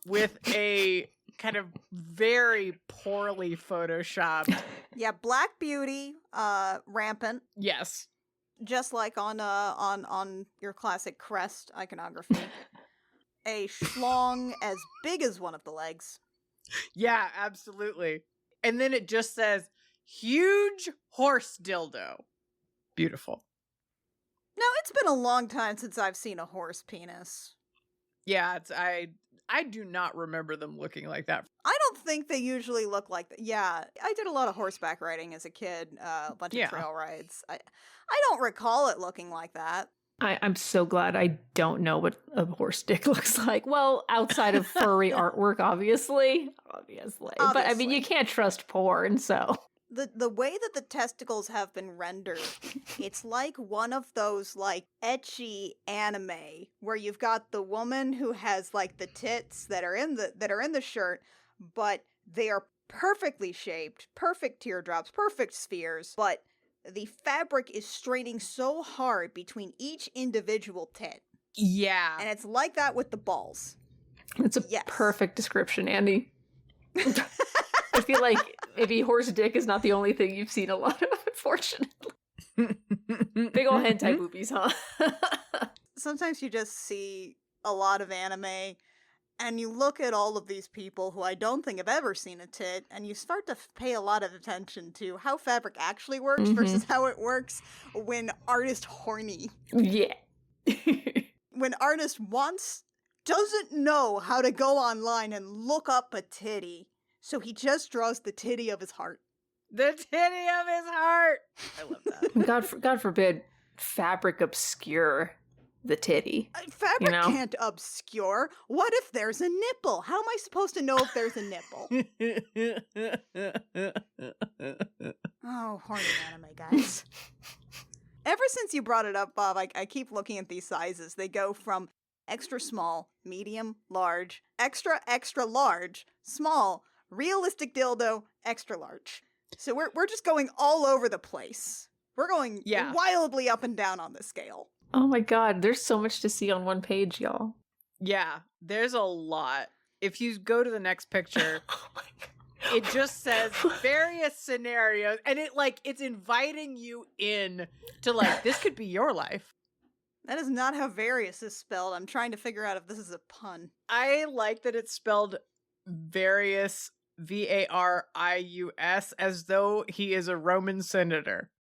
Speaker 1: with a kind of very poorly photoshopped.
Speaker 6: Yeah, Black Beauty, rampant,
Speaker 1: Yes.
Speaker 6: just like on your classic crest iconography. A schlong as big as one of the legs.
Speaker 1: Yeah, absolutely. And then it just says, huge horse dildo. Beautiful.
Speaker 6: Now, it's been a long time since I've seen a horse penis.
Speaker 1: Yeah, I do not remember them looking like that.
Speaker 6: I don't think they usually look like that. Yeah, I did a lot of horseback riding as a kid, a bunch of trail rides. I don't recall it looking like that.
Speaker 4: I'm so glad I don't know what a horse dick looks like. Well, outside of furry artwork, obviously. But I mean, you can't trust porn, so.
Speaker 6: The way that the testicles have been rendered, it's like one of those like ecchi anime where you've got the woman who has like the tits that are in the shirt, but they are perfectly shaped, perfect teardrops, perfect spheres, but the fabric is straining so hard between each individual tit.
Speaker 1: Yeah.
Speaker 6: And it's like that with the balls.
Speaker 4: It's a perfect description, Andy. I feel like maybe horse dick is not the only thing you've seen a lot of, unfortunately. Big ol' hentai boobies, huh?
Speaker 6: Sometimes you just see a lot of anime, and you look at all of these people who I don't think have ever seen a tit, and you start to pay a lot of attention to how fabric actually works versus how it works when artist horny.
Speaker 4: Yeah.
Speaker 6: When artist doesn't know how to go online and look up a titty. So he just draws the titty of his heart.
Speaker 1: The titty of his heart. I love that.
Speaker 4: God forbid fabric obscure the titty.
Speaker 6: Fabric can't obscure. What if there's a nipple? How am I supposed to know if there's a nipple? Oh, horny anime, guys. Ever since you brought it up, Bob, I keep looking at these sizes. They go from extra small, medium, large, extra, extra large, small, realistic dildo, extra large. So we're just going all over the place. We're going wildly up and down on this scale.
Speaker 4: Oh my god, there's so much to see on one page, y'all.
Speaker 1: Yeah, there's a lot. If you go to the next picture, it just says various scenarios, and it's inviting you in to this could be your life.
Speaker 6: That is not how various is spelled. I'm trying to figure out if this is a pun.
Speaker 1: I like that it's spelled various, Varius, as though he is a Roman senator.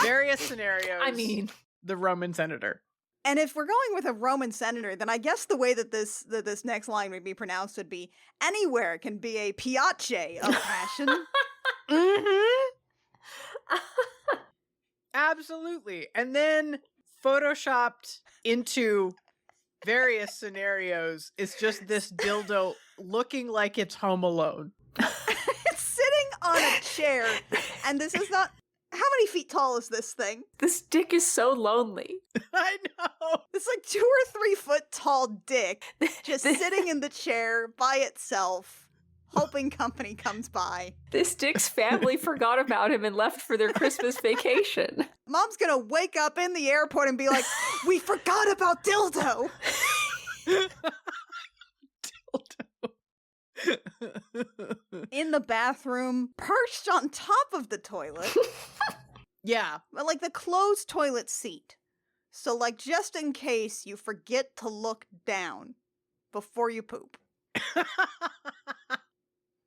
Speaker 1: Various scenarios.
Speaker 4: I mean,
Speaker 1: the Roman senator.
Speaker 6: And if we're going with a Roman senator, then I guess the way that this next line would be pronounced would be, anywhere can be a piace of passion.
Speaker 1: Absolutely. And then photoshopped into various scenarios is just this dildo looking like it's Home Alone.
Speaker 6: It's sitting on a chair, and this is not... How many feet tall is this thing?
Speaker 4: This dick is so lonely.
Speaker 1: I know.
Speaker 6: It's like 2 or 3 foot tall dick just sitting in the chair by itself, hoping company comes by.
Speaker 4: This dick's family forgot about him and left for their Christmas vacation.
Speaker 6: Mom's gonna wake up in the airport and be like, we forgot about dildo. in the bathroom, perched on top of the toilet,
Speaker 1: Yeah.
Speaker 6: but like the closed toilet seat. So like just in case you forget to look down before you poop.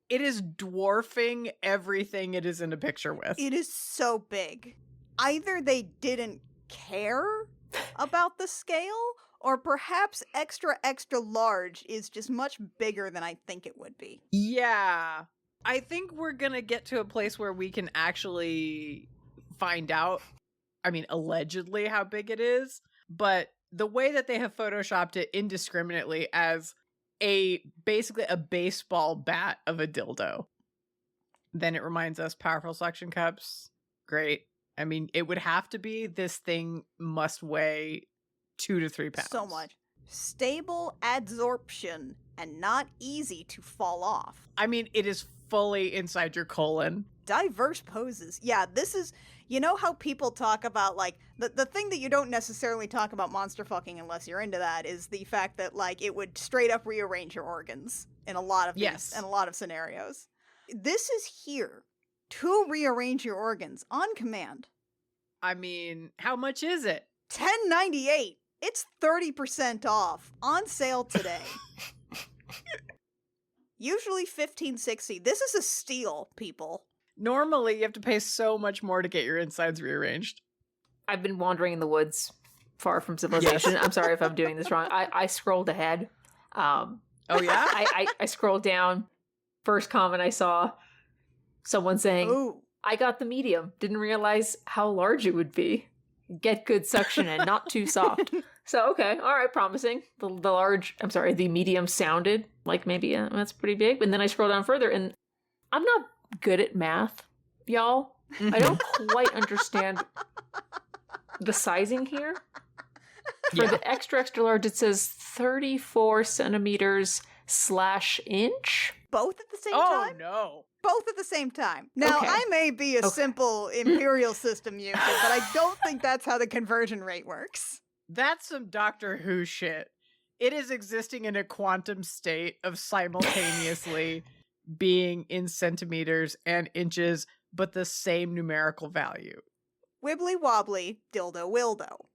Speaker 1: It is dwarfing everything it is in a picture with.
Speaker 6: It is so big. Either they didn't care about the scale, or perhaps extra large is just much bigger than I think it would be.
Speaker 1: Yeah. I think we're going to get to a place where we can actually find out, I mean, allegedly how big it is, but the way that they have photoshopped it indiscriminately as basically a baseball bat of a dildo. Then it reminds us powerful suction cups. Great. I mean, it would have to be, this thing must weigh 2 to 3 pounds.
Speaker 6: So much. Stable adsorption and not easy to fall off.
Speaker 1: I mean, it is fully inside your colon.
Speaker 6: Diverse poses. Yeah, this is, you know how people talk about, like, the thing that you don't necessarily talk about monster fucking unless you're into that is the fact that, like, it would straight up rearrange your organs in a lot of these, in a lot of scenarios. This is here to rearrange your organs on command.
Speaker 1: I mean, how much is it?
Speaker 6: $10.98. It's 30% off. On sale today. Usually $15.60. This is a steal, people.
Speaker 1: Normally, you have to pay so much more to get your insides rearranged.
Speaker 4: I've been wandering in the woods, far from civilization.
Speaker 1: Yes.
Speaker 4: I'm sorry if I'm doing this wrong. I scrolled ahead.
Speaker 1: Oh, yeah?
Speaker 4: I scrolled down. First comment I saw, someone saying,
Speaker 6: Ooh.
Speaker 4: I got the medium. Didn't realize how large it would be. Get good suction and not too soft. So, okay. All right. Promising. The medium sounded like maybe that's pretty big. And then I scroll down further and I'm not good at math, y'all. I don't quite understand the sizing here. For the extra large, it says 34 centimeters /inch.
Speaker 6: Both at the same time?
Speaker 1: Oh, no.
Speaker 6: Both at the same time. Now,
Speaker 4: Okay.
Speaker 6: I may be a simple imperial system user, but I don't think that's how the conversion rate works.
Speaker 1: That's some Doctor Who shit. It is existing in a quantum state of simultaneously being in centimeters and inches, but the same numerical value.
Speaker 6: Wibbly wobbly, dildo wildo.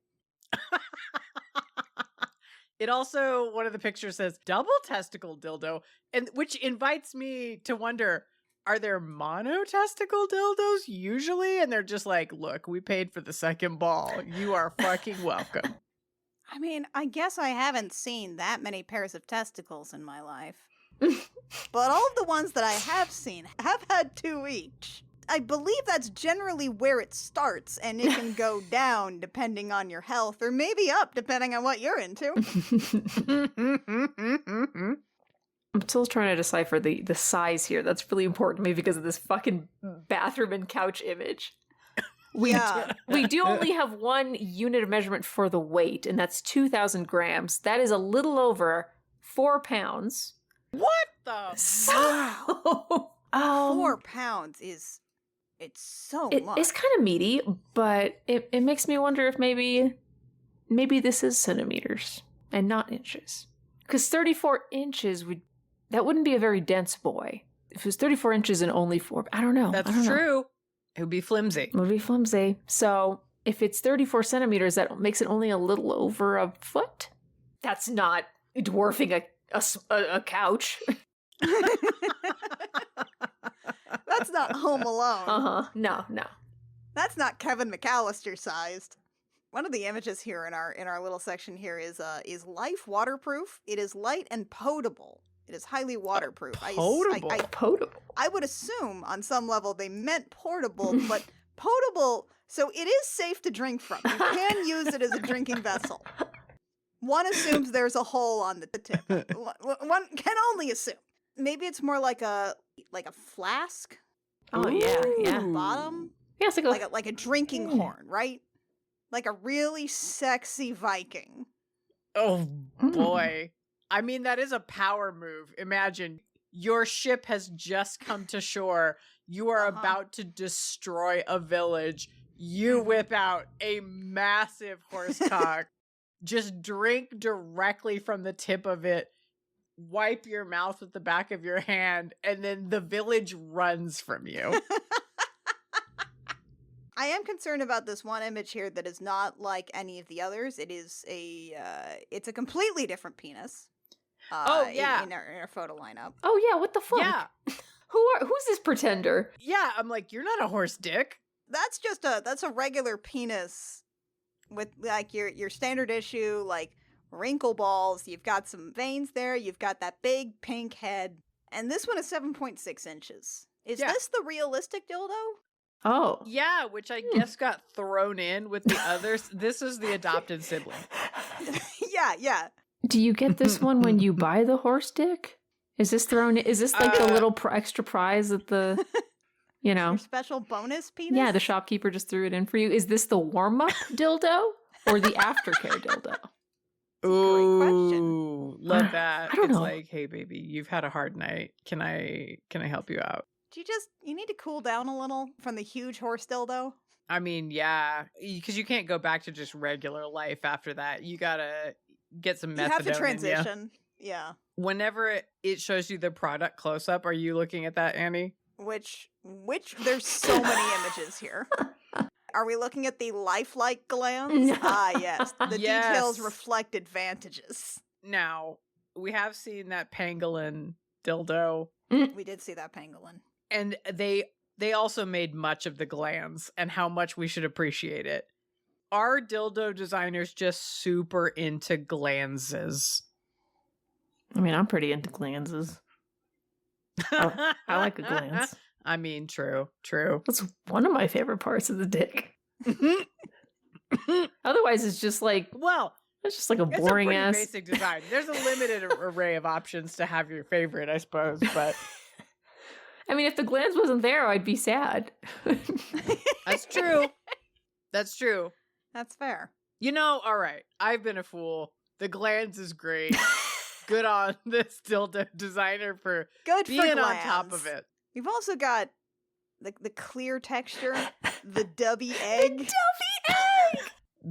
Speaker 1: It also, one of the pictures says double testicle dildo, and which invites me to wonder, are there mono testicle dildos usually? And they're just like, look, we paid for the second ball. You are fucking welcome.
Speaker 6: I mean, I guess I haven't seen that many pairs of testicles in my life. But all of the ones that I have seen have had 2 each. I believe that's generally where it starts, and it can go down depending on your health, or maybe up depending on what you're into.
Speaker 4: I'm still trying to decipher the size here. That's really important to me because of this fucking bathroom and couch image. We do only have one unit of measurement for the weight, and that's 2,000 grams. That is a little over 4 pounds.
Speaker 1: What the
Speaker 4: So,
Speaker 6: 4 pounds is... It's so much.
Speaker 4: It's kind of meaty, but it makes me wonder if maybe this is centimeters and not inches. Because 34 inches wouldn't be a very dense boy. If it was 34 inches and only 4, I don't know.
Speaker 1: That's true. It would be flimsy.
Speaker 4: It would be flimsy. So if it's 34 centimeters, that makes it only a little over a foot. That's not dwarfing a couch.
Speaker 6: That's not Home Alone.
Speaker 4: No.
Speaker 6: That's not Kevin McAllister sized. One of the images here in our little section here is life waterproof. It is light and potable. It is highly waterproof.
Speaker 1: Potable.
Speaker 4: Potable.
Speaker 6: I would assume on some level they meant portable, but potable. So it is safe to drink from. You can use it as a drinking vessel. One assumes there's a hole on the tip. One can only assume. Maybe it's more like a flask.
Speaker 4: Oh yeah.
Speaker 6: Bottom.
Speaker 4: Yeah, it's
Speaker 6: like a drinking horn, right? Like a really sexy Viking.
Speaker 1: Oh boy. I mean, that is a power move. Imagine your ship has just come to shore. You are about to destroy a village. You whip out a massive horse cock. Just drink directly from the tip of it. wipe your mouth with the back of your hand, and then the village runs from you.
Speaker 6: I am concerned about this one image here that is not like any of the others. It is it's a completely different penis. In our photo lineup.
Speaker 4: Oh yeah, what the fuck?
Speaker 1: Yeah.
Speaker 4: Who's this pretender?
Speaker 1: Yeah, I'm like, you're not a horse dick.
Speaker 6: That's a regular penis with like your standard issue, like wrinkle balls. You've got some veins there. You've got that big pink head, and this one is 7.6 inches. Is this the realistic dildo?
Speaker 4: Oh.
Speaker 1: Yeah, which I guess got thrown in with the others. This is the adopted sibling.
Speaker 6: Yeah.
Speaker 4: Do you get this one when you buy the horse dick? Is this thrown? Is this like the little extra prize at the,
Speaker 6: Your special bonus penis?
Speaker 4: Yeah, the shopkeeper just threw it in for you. Is this the warm-up dildo or the aftercare dildo?
Speaker 1: Ooh,
Speaker 6: great question.
Speaker 1: Love that.
Speaker 4: I don't
Speaker 1: It's
Speaker 4: know.
Speaker 1: like, hey baby, you've had a hard night. Can I help you out?
Speaker 6: You need to cool down a little from the huge horse dildo?
Speaker 1: I mean, yeah, because you can't go back to just regular life after that. You gotta get some methadone.
Speaker 6: You have to
Speaker 1: in ya.
Speaker 6: transition. Yeah.
Speaker 1: Whenever it shows you the product close up, are you looking at that, Annie?
Speaker 6: Which there's so many images here. Are we looking at the lifelike glands?
Speaker 4: No.
Speaker 6: Ah, yes. The
Speaker 1: Yes.
Speaker 6: details reflect advantages.
Speaker 1: Now, we have seen that pangolin dildo,
Speaker 6: We did see that pangolin.
Speaker 1: and they also made much of the glands and how much we should appreciate it. Are dildo designers just super into glandses?
Speaker 4: I mean, I'm pretty into glances. I like a glance.
Speaker 1: I mean, true.
Speaker 4: That's one of my favorite parts of the dick. Otherwise, it's just like
Speaker 1: Well,
Speaker 4: a
Speaker 1: it's
Speaker 4: boring
Speaker 1: a pretty
Speaker 4: ass.
Speaker 1: basic design. There's a limited array of options to have your favorite, I suppose, but
Speaker 4: I mean, if the glance wasn't there, I'd be sad.
Speaker 1: that's true. That's true.
Speaker 6: That's fair.
Speaker 1: All right. I've been a fool. The glands is great. Good on this dildo designer for
Speaker 6: Good
Speaker 1: being
Speaker 6: for
Speaker 1: on
Speaker 6: glands.
Speaker 1: top of it.
Speaker 6: We've also got the clear texture, the dubby egg.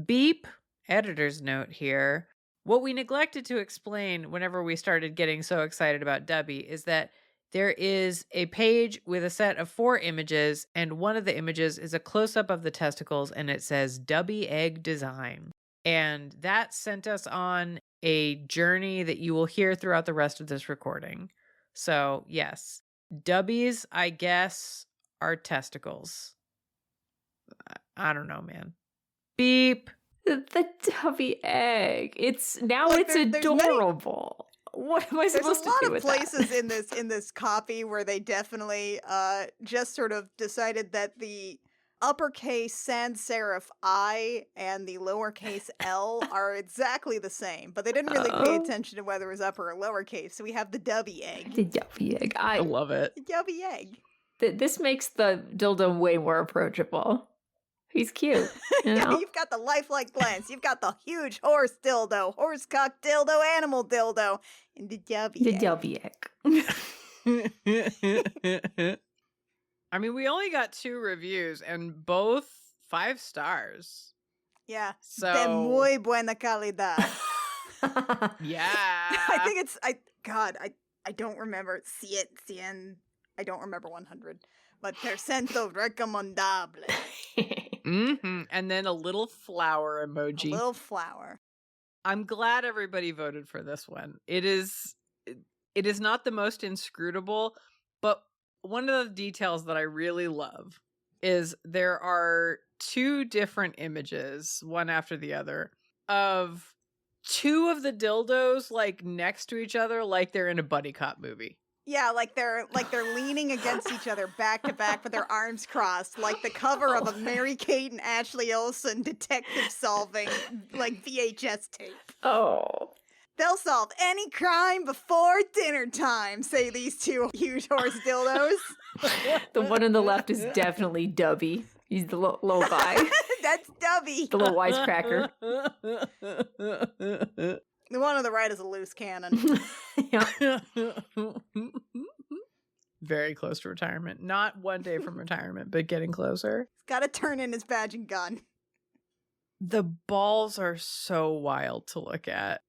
Speaker 1: Beep. Editor's note here. What we neglected to explain whenever we started getting so excited about Dubby is that there is a page with a set of 4 images, and one of the images is a close-up of the testicles, and it says Dubby Egg Design. And that sent us on a journey that you will hear throughout the rest of this recording. So, yes, Dubbies, I guess, are testicles. I don't know, man. Beep.
Speaker 4: The tubby egg. It's
Speaker 6: Look, there's many-
Speaker 4: adorable. What am I
Speaker 6: There's a
Speaker 4: supposed to
Speaker 6: lot
Speaker 4: do
Speaker 6: of
Speaker 4: with
Speaker 6: places
Speaker 4: that?
Speaker 6: in this copy where they definitely just sort of decided that the uppercase sans serif I and the lowercase L are exactly the same, but they didn't really pay
Speaker 4: Oh.
Speaker 6: attention to whether it was upper or lowercase. So we have the dubby egg.
Speaker 4: The tubby egg.
Speaker 1: I love it.
Speaker 6: The dubby egg.
Speaker 4: This makes the dildo way more approachable. He's cute. You know?
Speaker 6: You've got the lifelike glance. You've got the huge horse dildo, horse cock dildo, animal dildo, and the dubby
Speaker 4: The
Speaker 6: egg.
Speaker 4: dubby egg.
Speaker 1: I mean, we only got 2 reviews and both 5 stars.
Speaker 6: Yeah.
Speaker 1: So,
Speaker 6: De muy buena calidad.
Speaker 1: yeah.
Speaker 6: I think it's I don't remember cien. I don't remember 100, but percento recomendable.
Speaker 1: And then a little flower
Speaker 6: A
Speaker 1: emoji.
Speaker 6: little flower.
Speaker 1: I'm glad everybody voted for this one. It is not the most inscrutable, but one of the details that I really love is there are 2 different images, one after the other, of 2 of the dildos like next to each other, like they're in a buddy cop movie.
Speaker 6: Yeah, like they're leaning against each other back to back with their arms crossed, like the cover of a Mary-Kate and Ashley Olsen detective solving like VHS tape.
Speaker 4: Oh.
Speaker 6: They'll solve any crime before dinner time, say these 2 huge horse dildos.
Speaker 4: The one on the left is definitely Dubby. He's the little guy.
Speaker 6: That's Dubby.
Speaker 4: The little wisecracker.
Speaker 6: The one on the right is a loose cannon.
Speaker 4: Yeah.
Speaker 1: Very close to retirement. Not one day from retirement, but getting closer.
Speaker 6: He's got to turn in his badge and gun.
Speaker 1: The balls are so wild to look at.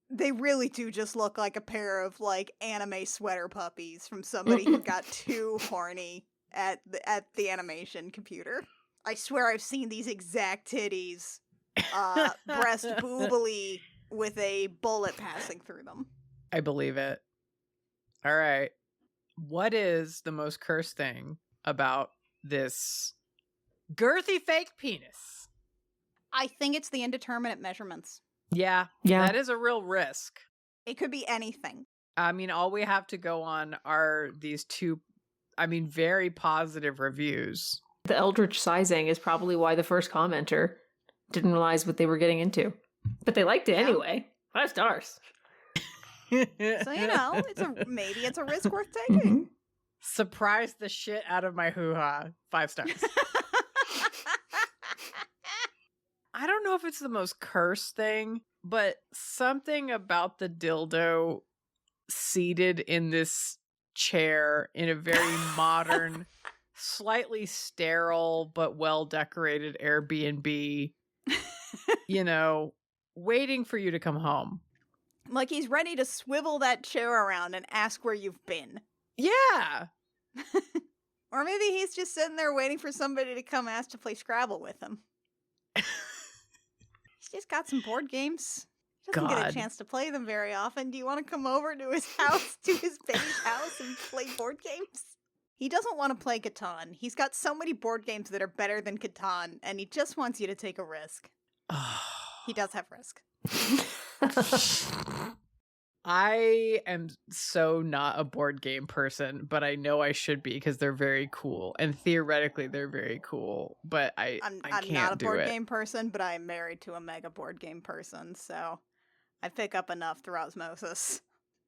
Speaker 6: They really do just look like a pair of, like, anime sweater puppies from somebody who got too horny at the animation computer. I swear I've seen these exact titties, breast boobily with a bullet passing through them.
Speaker 1: I believe it. All right. What is the most cursed thing about this girthy fake penis?
Speaker 6: I think it's the indeterminate measurements.
Speaker 1: Yeah,
Speaker 4: Yeah.
Speaker 1: that is a real risk.
Speaker 6: It could be anything.
Speaker 1: I mean, all we have to go on are these two, very positive reviews.
Speaker 4: The eldritch sizing is probably why the first commenter didn't realize what they were getting into. But they liked it anyway. 5 stars.
Speaker 6: So, maybe it's a risk worth taking.
Speaker 1: Surprised the shit out of my hoo-ha. 5 stars. I don't know if it's the most cursed thing, but something about the dildo seated in this chair in a very modern, slightly sterile, but well-decorated Airbnb, waiting for you to come home.
Speaker 6: Like he's ready to swivel that chair around and ask where you've been.
Speaker 1: Yeah.
Speaker 6: Or maybe he's just sitting there waiting for somebody to come ask to play Scrabble with him. He's just got some board games. He doesn't get a chance to play them very often. Do you want to come over to his house, to his beige house, and play board games? He doesn't want to play Catan. He's got so many board games that are better than Catan, and he just wants you to take a risk. He does have risk.
Speaker 1: I am so not a board game person, but I know I should be because they're very cool. And theoretically, they're very cool, but I
Speaker 6: I'm
Speaker 1: can't
Speaker 6: not a
Speaker 1: do
Speaker 6: board
Speaker 1: it.
Speaker 6: game person, but I'm married to a mega board game person, so I pick up enough through osmosis.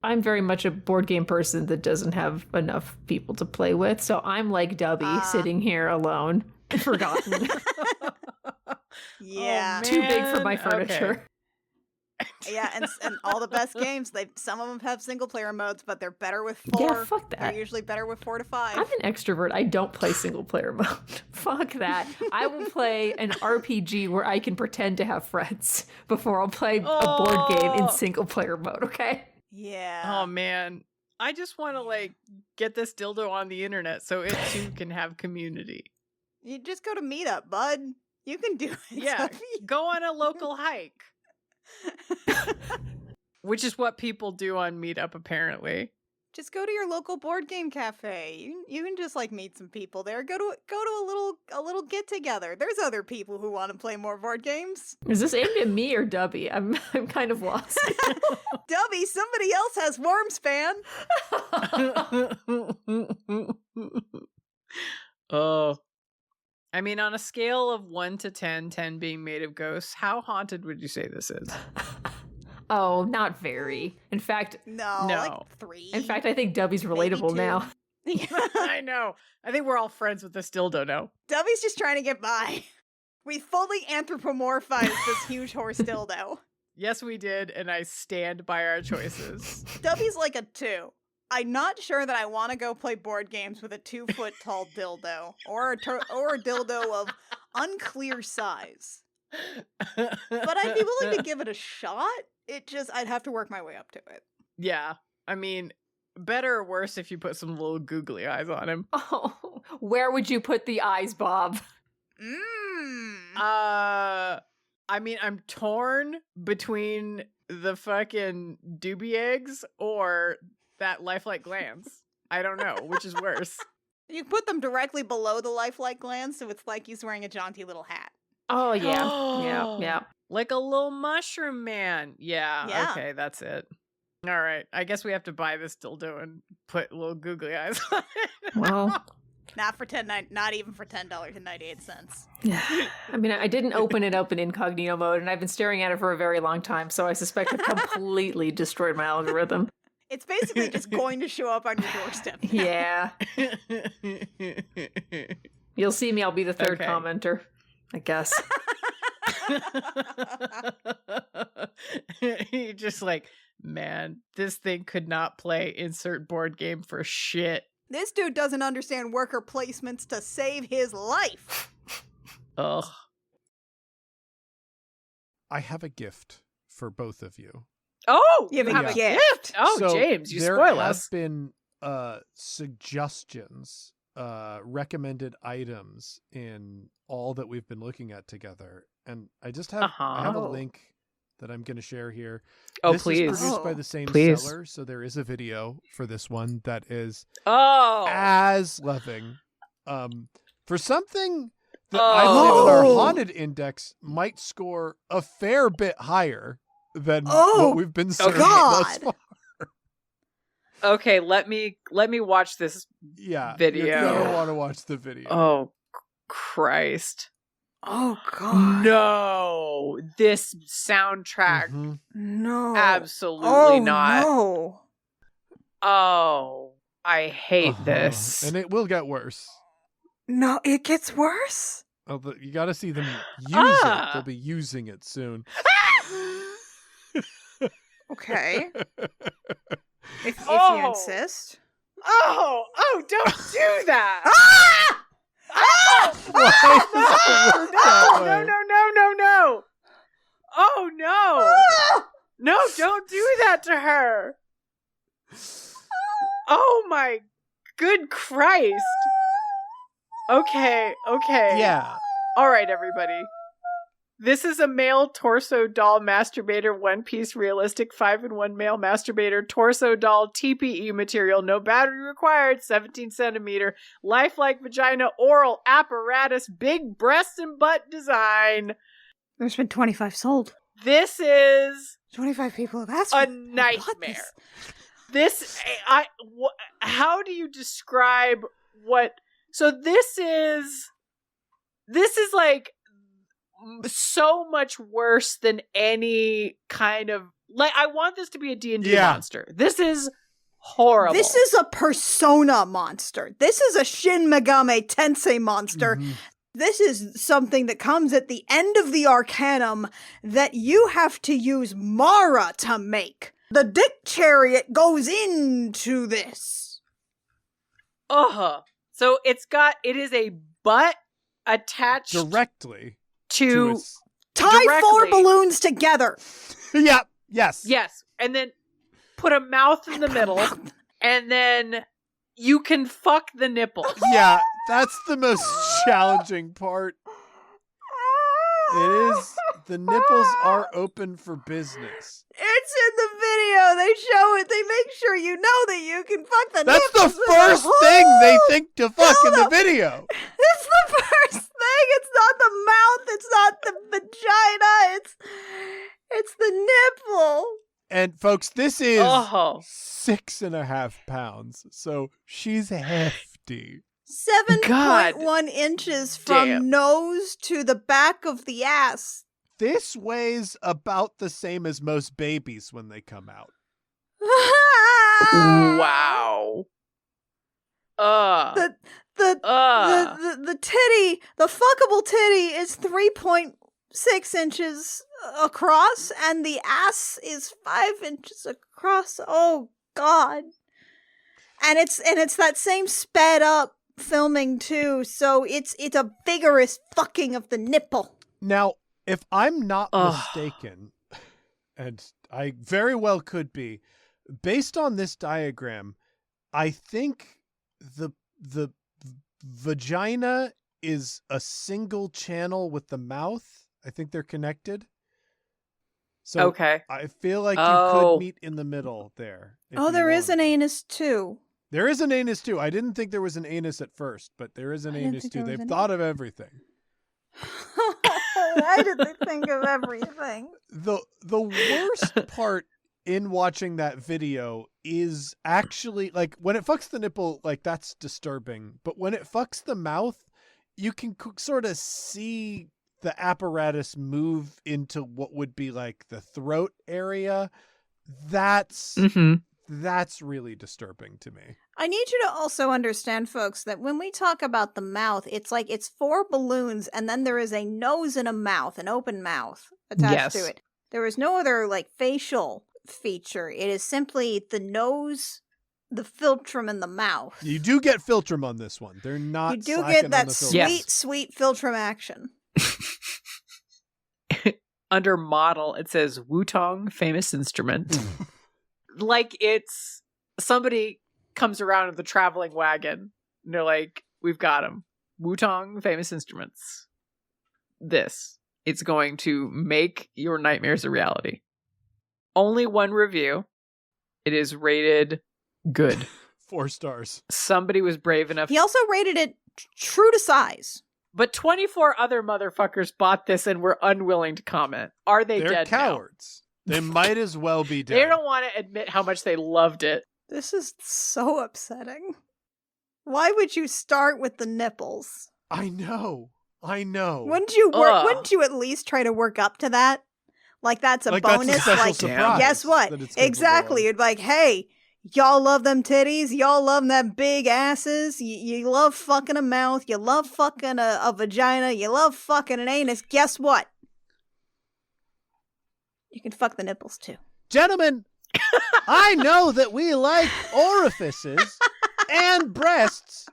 Speaker 4: I'm very much a board game person that doesn't have enough people to play with, so I'm like Dubby, sitting here alone, forgotten.
Speaker 6: Yeah.
Speaker 1: Oh,
Speaker 4: Too big for my
Speaker 1: man.
Speaker 4: furniture.
Speaker 1: Okay.
Speaker 6: Yeah, and all the best games, some of them have single player modes, but they're better with 4.
Speaker 4: Yeah, fuck that.
Speaker 6: They're usually better with 4 to 5.
Speaker 4: I'm an extrovert. I don't play single player mode. Fuck that. I will play an RPG where I can pretend to have friends before I'll play a board game in single player mode, okay?
Speaker 6: Yeah.
Speaker 1: Oh man. I just want to get this dildo on the internet so it too can have community.
Speaker 6: You just go to Meetup, bud. You can do it.
Speaker 1: Yeah, go on a local hike. Which is what people do on Meetup, apparently.
Speaker 6: Just go to your local board game cafe. You can just meet some people there. Go to a little get together. There's other people who want to play more board games.
Speaker 4: Is this aimed at me or Dubby? I'm kind of lost.
Speaker 6: Dubby, somebody else has Wormspan.
Speaker 1: Oh. I mean, on a scale of 1 to 10, 10 being made of ghosts, how haunted would you say this is?
Speaker 4: Oh, not very. In fact,
Speaker 6: No,
Speaker 1: No.
Speaker 6: like 3.
Speaker 4: I think Dubby's relatable
Speaker 6: 2.
Speaker 4: now.
Speaker 1: I know. I think we're all friends with this dildo now.
Speaker 6: Dubby's just trying to get by. We fully anthropomorphized this huge horse dildo.
Speaker 1: Yes, we did, and I stand by our choices.
Speaker 6: Dubby's like a 2. I'm not sure that I want to go play board games with a 2-foot tall dildo or a dildo of unclear size. But I'd be willing to give it a shot. I'd have to work my way up to it.
Speaker 1: Yeah. I mean, better or worse if you put some little googly eyes on him.
Speaker 4: Oh, where would you put the eyes, Bob?
Speaker 1: I mean, I'm torn between the fucking doobie eggs or that lifelike glands. I don't know, which is worse.
Speaker 6: You put them directly below the lifelike glands, so it's like he's wearing a jaunty little hat.
Speaker 4: Oh, yeah. Yeah.
Speaker 1: Like a little mushroom man. Yeah,
Speaker 6: Yeah.
Speaker 1: okay, that's it. All right, I guess we have to buy this dildo and put little googly eyes on it.
Speaker 4: Well,
Speaker 6: Not even for $10.98.
Speaker 4: yeah. I mean, I didn't open it up in incognito mode, and I've been staring at it for a very long time, so I suspect I've completely destroyed my algorithm.
Speaker 6: It's basically just going to show up on your doorstep. now.
Speaker 4: Yeah. You'll see me. I'll be the third
Speaker 1: Okay.
Speaker 4: commenter, I guess.
Speaker 1: You're just man, this thing could not play insert board game for shit.
Speaker 6: This dude doesn't understand worker placements to save his life.
Speaker 1: Ugh.
Speaker 2: I have a gift for both of you.
Speaker 1: Oh,
Speaker 6: You have a
Speaker 2: Yeah.
Speaker 6: gift.
Speaker 1: Oh,
Speaker 2: So
Speaker 1: James, you
Speaker 2: there
Speaker 1: spoil
Speaker 2: have
Speaker 1: us.
Speaker 2: been suggestions, recommended items in all that we've been looking at together, and I just have I have a
Speaker 6: Oh.
Speaker 2: link that I'm going to share here.
Speaker 1: Oh,
Speaker 2: This
Speaker 1: please.
Speaker 2: is produced by
Speaker 6: Oh.
Speaker 2: the same
Speaker 1: Please.
Speaker 2: seller, so there is a video for this one that is
Speaker 1: Oh.
Speaker 2: as loving. For something that I believe in our
Speaker 6: Oh.
Speaker 2: haunted index might score a fair bit higher than
Speaker 6: Oh,
Speaker 2: what we've been serving
Speaker 6: God.
Speaker 2: thus far.
Speaker 1: Okay, let me watch this.
Speaker 2: Yeah,
Speaker 1: Video.
Speaker 2: You're gonna
Speaker 6: Yeah.
Speaker 2: want to watch the video.
Speaker 1: Oh, Christ.
Speaker 6: Oh God.
Speaker 1: No. This soundtrack.
Speaker 2: Mhm.
Speaker 6: No.
Speaker 1: Absolutely not.
Speaker 6: No.
Speaker 1: Oh, I hate
Speaker 2: Uh-huh.
Speaker 1: this.
Speaker 2: And it will get worse.
Speaker 6: No, it gets worse.
Speaker 2: You got to see them use
Speaker 1: Ah.
Speaker 2: it. They'll be using it soon.
Speaker 6: Okay. If
Speaker 1: Oh.
Speaker 6: you insist.
Speaker 1: Oh, don't do that.
Speaker 6: Ah!
Speaker 2: Why does it work that way?
Speaker 1: No. Oh, no. No, don't do that to her. Oh, my good Christ. Okay.
Speaker 2: Yeah.
Speaker 1: All right, everybody. This is a male torso doll masturbator, one-piece realistic 5-in-1 male masturbator torso doll TPE material, no battery required, 17 centimeter, lifelike vagina, oral apparatus, big breast and butt design.
Speaker 6: There's been 25 sold.
Speaker 1: This is
Speaker 6: 25 people have asked
Speaker 1: a
Speaker 6: for this.
Speaker 1: nightmare. How do you describe what? So this is like so much worse than any kind of, like, I want this to be a D&D
Speaker 2: Yeah.
Speaker 1: monster. This is horrible.
Speaker 6: This is a persona monster. This is a Shin Megami Tensei monster.
Speaker 2: Mhm.
Speaker 6: This is something that comes at the end of the Arcanum that you have to use Mara to make. The Dick Chariot goes into this.
Speaker 1: So it is a butt attached
Speaker 2: Directly
Speaker 1: to
Speaker 2: its-
Speaker 6: Tie
Speaker 1: Directly.
Speaker 6: 4 balloons together.
Speaker 2: Yeah. Yes.
Speaker 1: yes, and then put a mouth in the middle, and then you can fuck the nipple.
Speaker 2: Yeah. That's the most challenging part. It is. The nipples are open for business.
Speaker 6: It's in the video. They show it. They make sure you know that you can fuck the
Speaker 2: That's the
Speaker 6: nipples with a
Speaker 2: first
Speaker 6: hole.
Speaker 2: thing they think to fuck in the
Speaker 6: No.
Speaker 2: video.
Speaker 6: It's the first thing. It's not the mouth. It's not the vagina. It's the nipple.
Speaker 2: And folks, this is
Speaker 1: Oh.
Speaker 2: 6.5 pounds. So she's hefty.
Speaker 6: 7.1 inches from
Speaker 1: damn.
Speaker 6: nose to the back of the ass.
Speaker 2: This weighs about the same as most babies when they come out.
Speaker 1: Wow.
Speaker 6: The titty, the fuckable titty is 3.6 inches across, and the ass is 5 inches across. Oh God! And it's that same sped up filming too, so it's a vigorous fucking of the nipple.
Speaker 2: Now, if I'm not
Speaker 1: Ugh.
Speaker 2: mistaken, and I very well could be, based on this diagram, I think the vagina is a single channel with the mouth. I think they're connected. So
Speaker 1: Okay.
Speaker 2: I feel like you
Speaker 1: Oh.
Speaker 2: could meet in the middle there. if
Speaker 6: Oh,
Speaker 2: you
Speaker 6: there is an
Speaker 2: wanted.
Speaker 6: anus too.
Speaker 2: There is an anus too. I didn't think there was an anus at first, but there is an
Speaker 6: I didn't
Speaker 2: anus
Speaker 6: think
Speaker 2: too.
Speaker 6: there was
Speaker 2: They've
Speaker 6: an
Speaker 2: thought of everything.
Speaker 6: Why did they think of everything?
Speaker 2: The worst part in watching that video is actually, like, when it fucks the nipple, like, that's disturbing. But when it fucks the mouth, you can sort of see the apparatus move into what would be like the throat area. That's really disturbing to me.
Speaker 6: I need you to also understand, folks, that when we talk about the mouth, it's like it's 4 balloons, and then there is a nose and a mouth, an open mouth attached to
Speaker 1: Yes.
Speaker 6: it. There is no other like facial feature. It is simply the nose, the philtrum, and the mouth.
Speaker 2: You do get philtrum on this one. They're not.
Speaker 6: You do
Speaker 2: slacking
Speaker 6: get
Speaker 2: on
Speaker 6: that
Speaker 2: the philtrum.
Speaker 6: sweet,
Speaker 1: Yes.
Speaker 6: sweet philtrum action.
Speaker 1: under model, it says Wutong famous instrument. Like it's somebody comes around with a traveling wagon and they're like, we've got him. Wutong famous instruments. It's going to make your nightmares a reality. Only one review. It is rated good.
Speaker 2: 4 stars.
Speaker 1: Somebody was brave enough.
Speaker 6: He also rated it true to size.
Speaker 1: But 24 other motherfuckers bought this and were unwilling to comment. Are they
Speaker 2: They're
Speaker 1: dead
Speaker 2: cowards. They might as well be
Speaker 1: now?
Speaker 2: dead.
Speaker 1: They don't want to admit how much they loved it.
Speaker 6: This is so upsetting. Why would you start with the nipples?
Speaker 2: I know.
Speaker 6: Wouldn't you at least try to work up to that? Like that's a
Speaker 2: Like that's a
Speaker 6: bonus.
Speaker 2: special
Speaker 6: Like
Speaker 2: surprise
Speaker 6: guess what?
Speaker 2: that it's capable
Speaker 6: Exactly.
Speaker 2: of.
Speaker 6: You'd be like, hey, y'all love them titties. Y'all love them big asses. You love fucking a mouth. You love fucking a vagina. You love fucking an anus. Guess what? You can fuck the nipples too.
Speaker 2: Gentlemen, I know that we like orifices and breasts.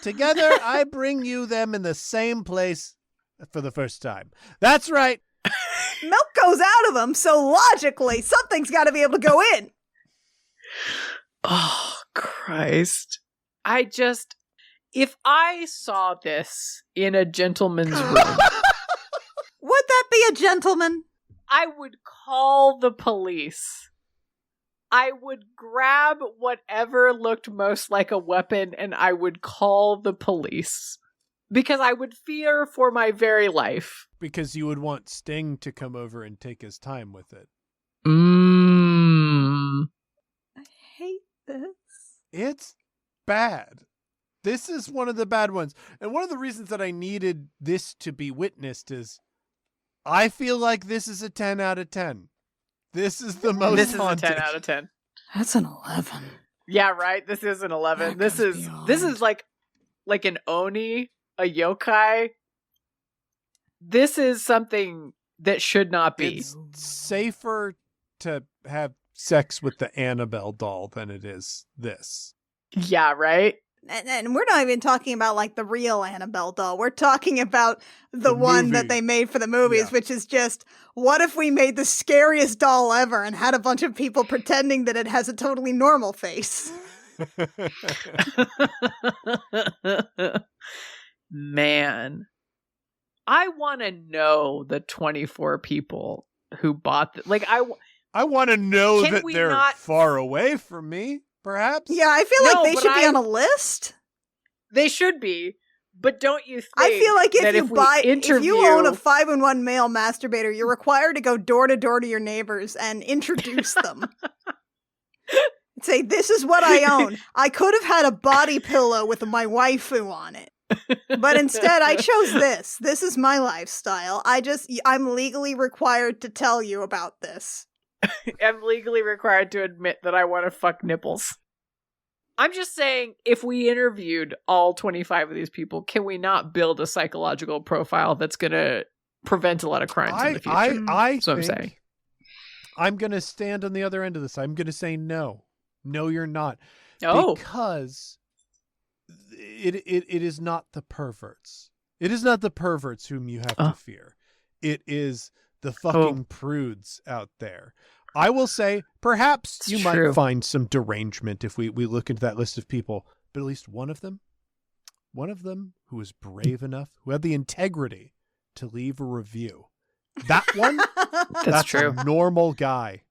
Speaker 2: Together, I bring you them in the same place for the first time. That's right.
Speaker 6: Milk goes out of them, so logically, something's got to be able to go in.
Speaker 1: Oh, Christ. If I saw this in a gentleman's room,
Speaker 6: Would that be a gentleman?
Speaker 1: I would call the police. I would grab whatever looked most like a weapon and I would call the police. Because I would fear for my very life.
Speaker 2: Because you would want Sting to come over and take his time with it.
Speaker 6: I hate this.
Speaker 2: It's bad. This is one of the bad ones. And one of the reasons that I needed this to be witnessed is I feel like this is a 10 out of 10. This is the most
Speaker 1: This is a
Speaker 2: haunted.
Speaker 1: 10 out of 10.
Speaker 6: That's an 11.
Speaker 1: Yeah, right? This is an 11.
Speaker 6: That
Speaker 1: This is like an Oni, a yokai. This is something that should not be.
Speaker 2: It's safer to have sex with the Annabelle doll than it is this.
Speaker 1: Yeah, right?
Speaker 6: And we're not even talking about like the real Annabelle doll. We're talking about the one
Speaker 2: movie.
Speaker 6: that they made for the movies,
Speaker 2: Yeah.
Speaker 6: which is just, what if we made the scariest doll ever and had a bunch of people pretending that it has a totally normal face?
Speaker 1: Man. I want to know the 24 people who bought
Speaker 2: I want to know
Speaker 1: Can
Speaker 2: that
Speaker 1: we
Speaker 2: they're
Speaker 1: not-
Speaker 2: far away from me, perhaps?
Speaker 6: Yeah, I feel
Speaker 1: No,
Speaker 6: like they
Speaker 1: but
Speaker 6: should be on a list.
Speaker 1: they should be, but don't you think
Speaker 6: I feel like
Speaker 1: that
Speaker 6: if you own a 5-in-1 male masturbator, you're required to go door to door to your neighbors and introduce them. Say, this is what I own. I could have had a body pillow with my waifu on it. But instead, I chose this. This is my lifestyle. I'm legally required to tell you about this.
Speaker 1: I'm legally required to admit that I want to fuck nipples. I'm just saying, if we interviewed all 25 of these people, can we not build a psychological profile that's going to prevent a lot of crimes in the future?
Speaker 2: I
Speaker 1: That's what I'm
Speaker 2: think
Speaker 1: saying.
Speaker 2: I'm going to stand on the other end of this. I'm going to say no. No, you're not.
Speaker 1: Oh.
Speaker 2: Because it is not the perverts. It is not the perverts whom you have to fear. It is the fucking prudes out there. I will say, perhaps you might find some derangement if we look into that list of people, but at least one of them who was brave enough, who had the integrity to leave a review. That one, that's
Speaker 1: true.
Speaker 2: a normal guy.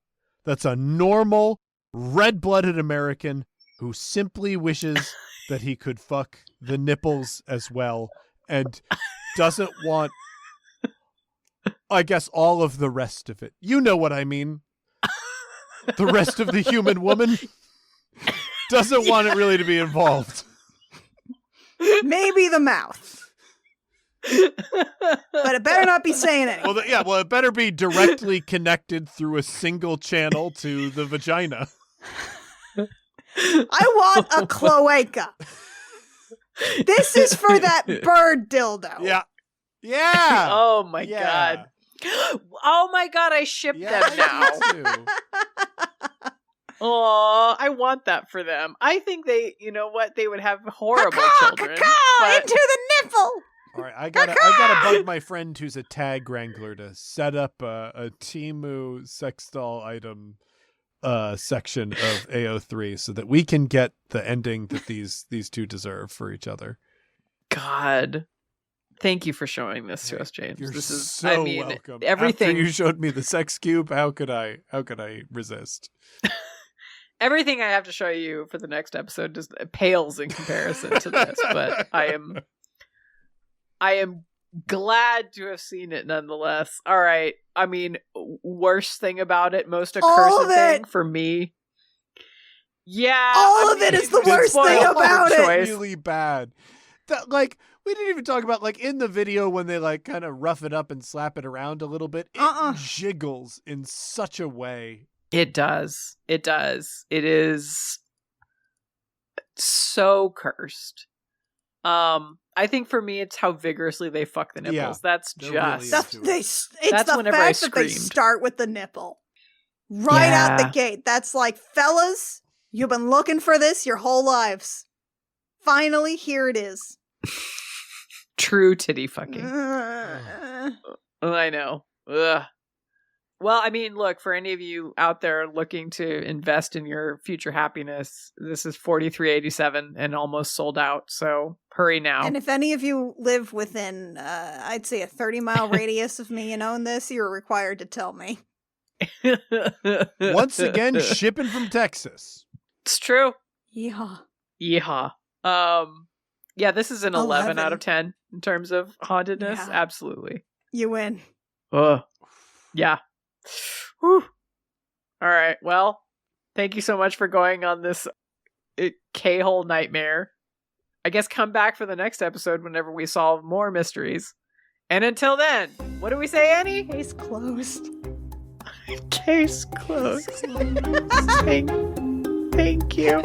Speaker 2: That's a normal, red-blooded American who simply wishes that he could fuck the nipples as well and doesn't want, I guess, all of the rest of it. You know what I mean. The rest of the human woman doesn't want it really to be involved.
Speaker 6: Maybe the mouth. But it better not be saying anything.
Speaker 2: Well, it better be directly connected through a single channel to the vagina.
Speaker 6: I want a cloaca. This is for that bird dildo.
Speaker 2: Yeah. Yeah.
Speaker 1: Oh my god. Oh my god, I ship them now. Oh, I want that for them. I think they, you know what, they would have horrible children.
Speaker 6: Caw,
Speaker 1: but
Speaker 6: into the nipple.
Speaker 2: All right, I gotta bug my friend who's a tag wrangler to set up a Temu sex doll item section of AO3 so that we can get the ending that these two deserve for each other.
Speaker 1: God, thank you for showing this to us, James.
Speaker 2: You're
Speaker 1: This is
Speaker 2: so welcome.
Speaker 1: Everything
Speaker 2: After you showed me the sex cube, how could I resist?
Speaker 1: Everything I have to show you for the next episode just pales in comparison to this, but I am glad to have seen it nonetheless. All right. I mean, worst thing about it, most accursed thing for me. Yeah.
Speaker 6: All of it is the worst thing about it.
Speaker 2: It's really bad. That, like, we didn't even talk about, like, in the video when they, like, kind of rough it up and slap it around a little bit. It jiggles in such a way.
Speaker 1: It does. It does. It is so cursed. I think for me, it's how vigorously they fuck the nipples.
Speaker 2: Yeah,
Speaker 1: that's
Speaker 2: really
Speaker 1: just
Speaker 6: it's
Speaker 1: that's
Speaker 6: the
Speaker 1: whenever
Speaker 6: fact
Speaker 1: I
Speaker 6: that they
Speaker 1: screamed.
Speaker 6: start with the nipple right out the
Speaker 1: Yeah.
Speaker 6: gate. That's like, fellas, you've been looking for this your whole lives. Finally, here it is.
Speaker 1: True titty fucking. I know. Ugh. Well, I mean, look, for any of you out there looking to invest in your future happiness, this is $43.87 and almost sold out. So hurry now.
Speaker 6: And if any of you live within, I'd say, a 30-mile radius of me and own this, you're required to tell me.
Speaker 2: Once again, shipping from Texas.
Speaker 1: It's true.
Speaker 6: Yeah.
Speaker 1: Yeehaw. Yeah, this is an 11 out of 10 in terms of hauntedness.
Speaker 6: Yeah.
Speaker 1: Absolutely.
Speaker 6: You win.
Speaker 1: Ugh. Yeah. Whew. All right. Well, thank you so much for going on this K-hole nightmare. I guess come back for the next episode whenever we solve more mysteries. And until then, what do we say, Annie?
Speaker 6: Case closed.
Speaker 1: Case closed. Thank you.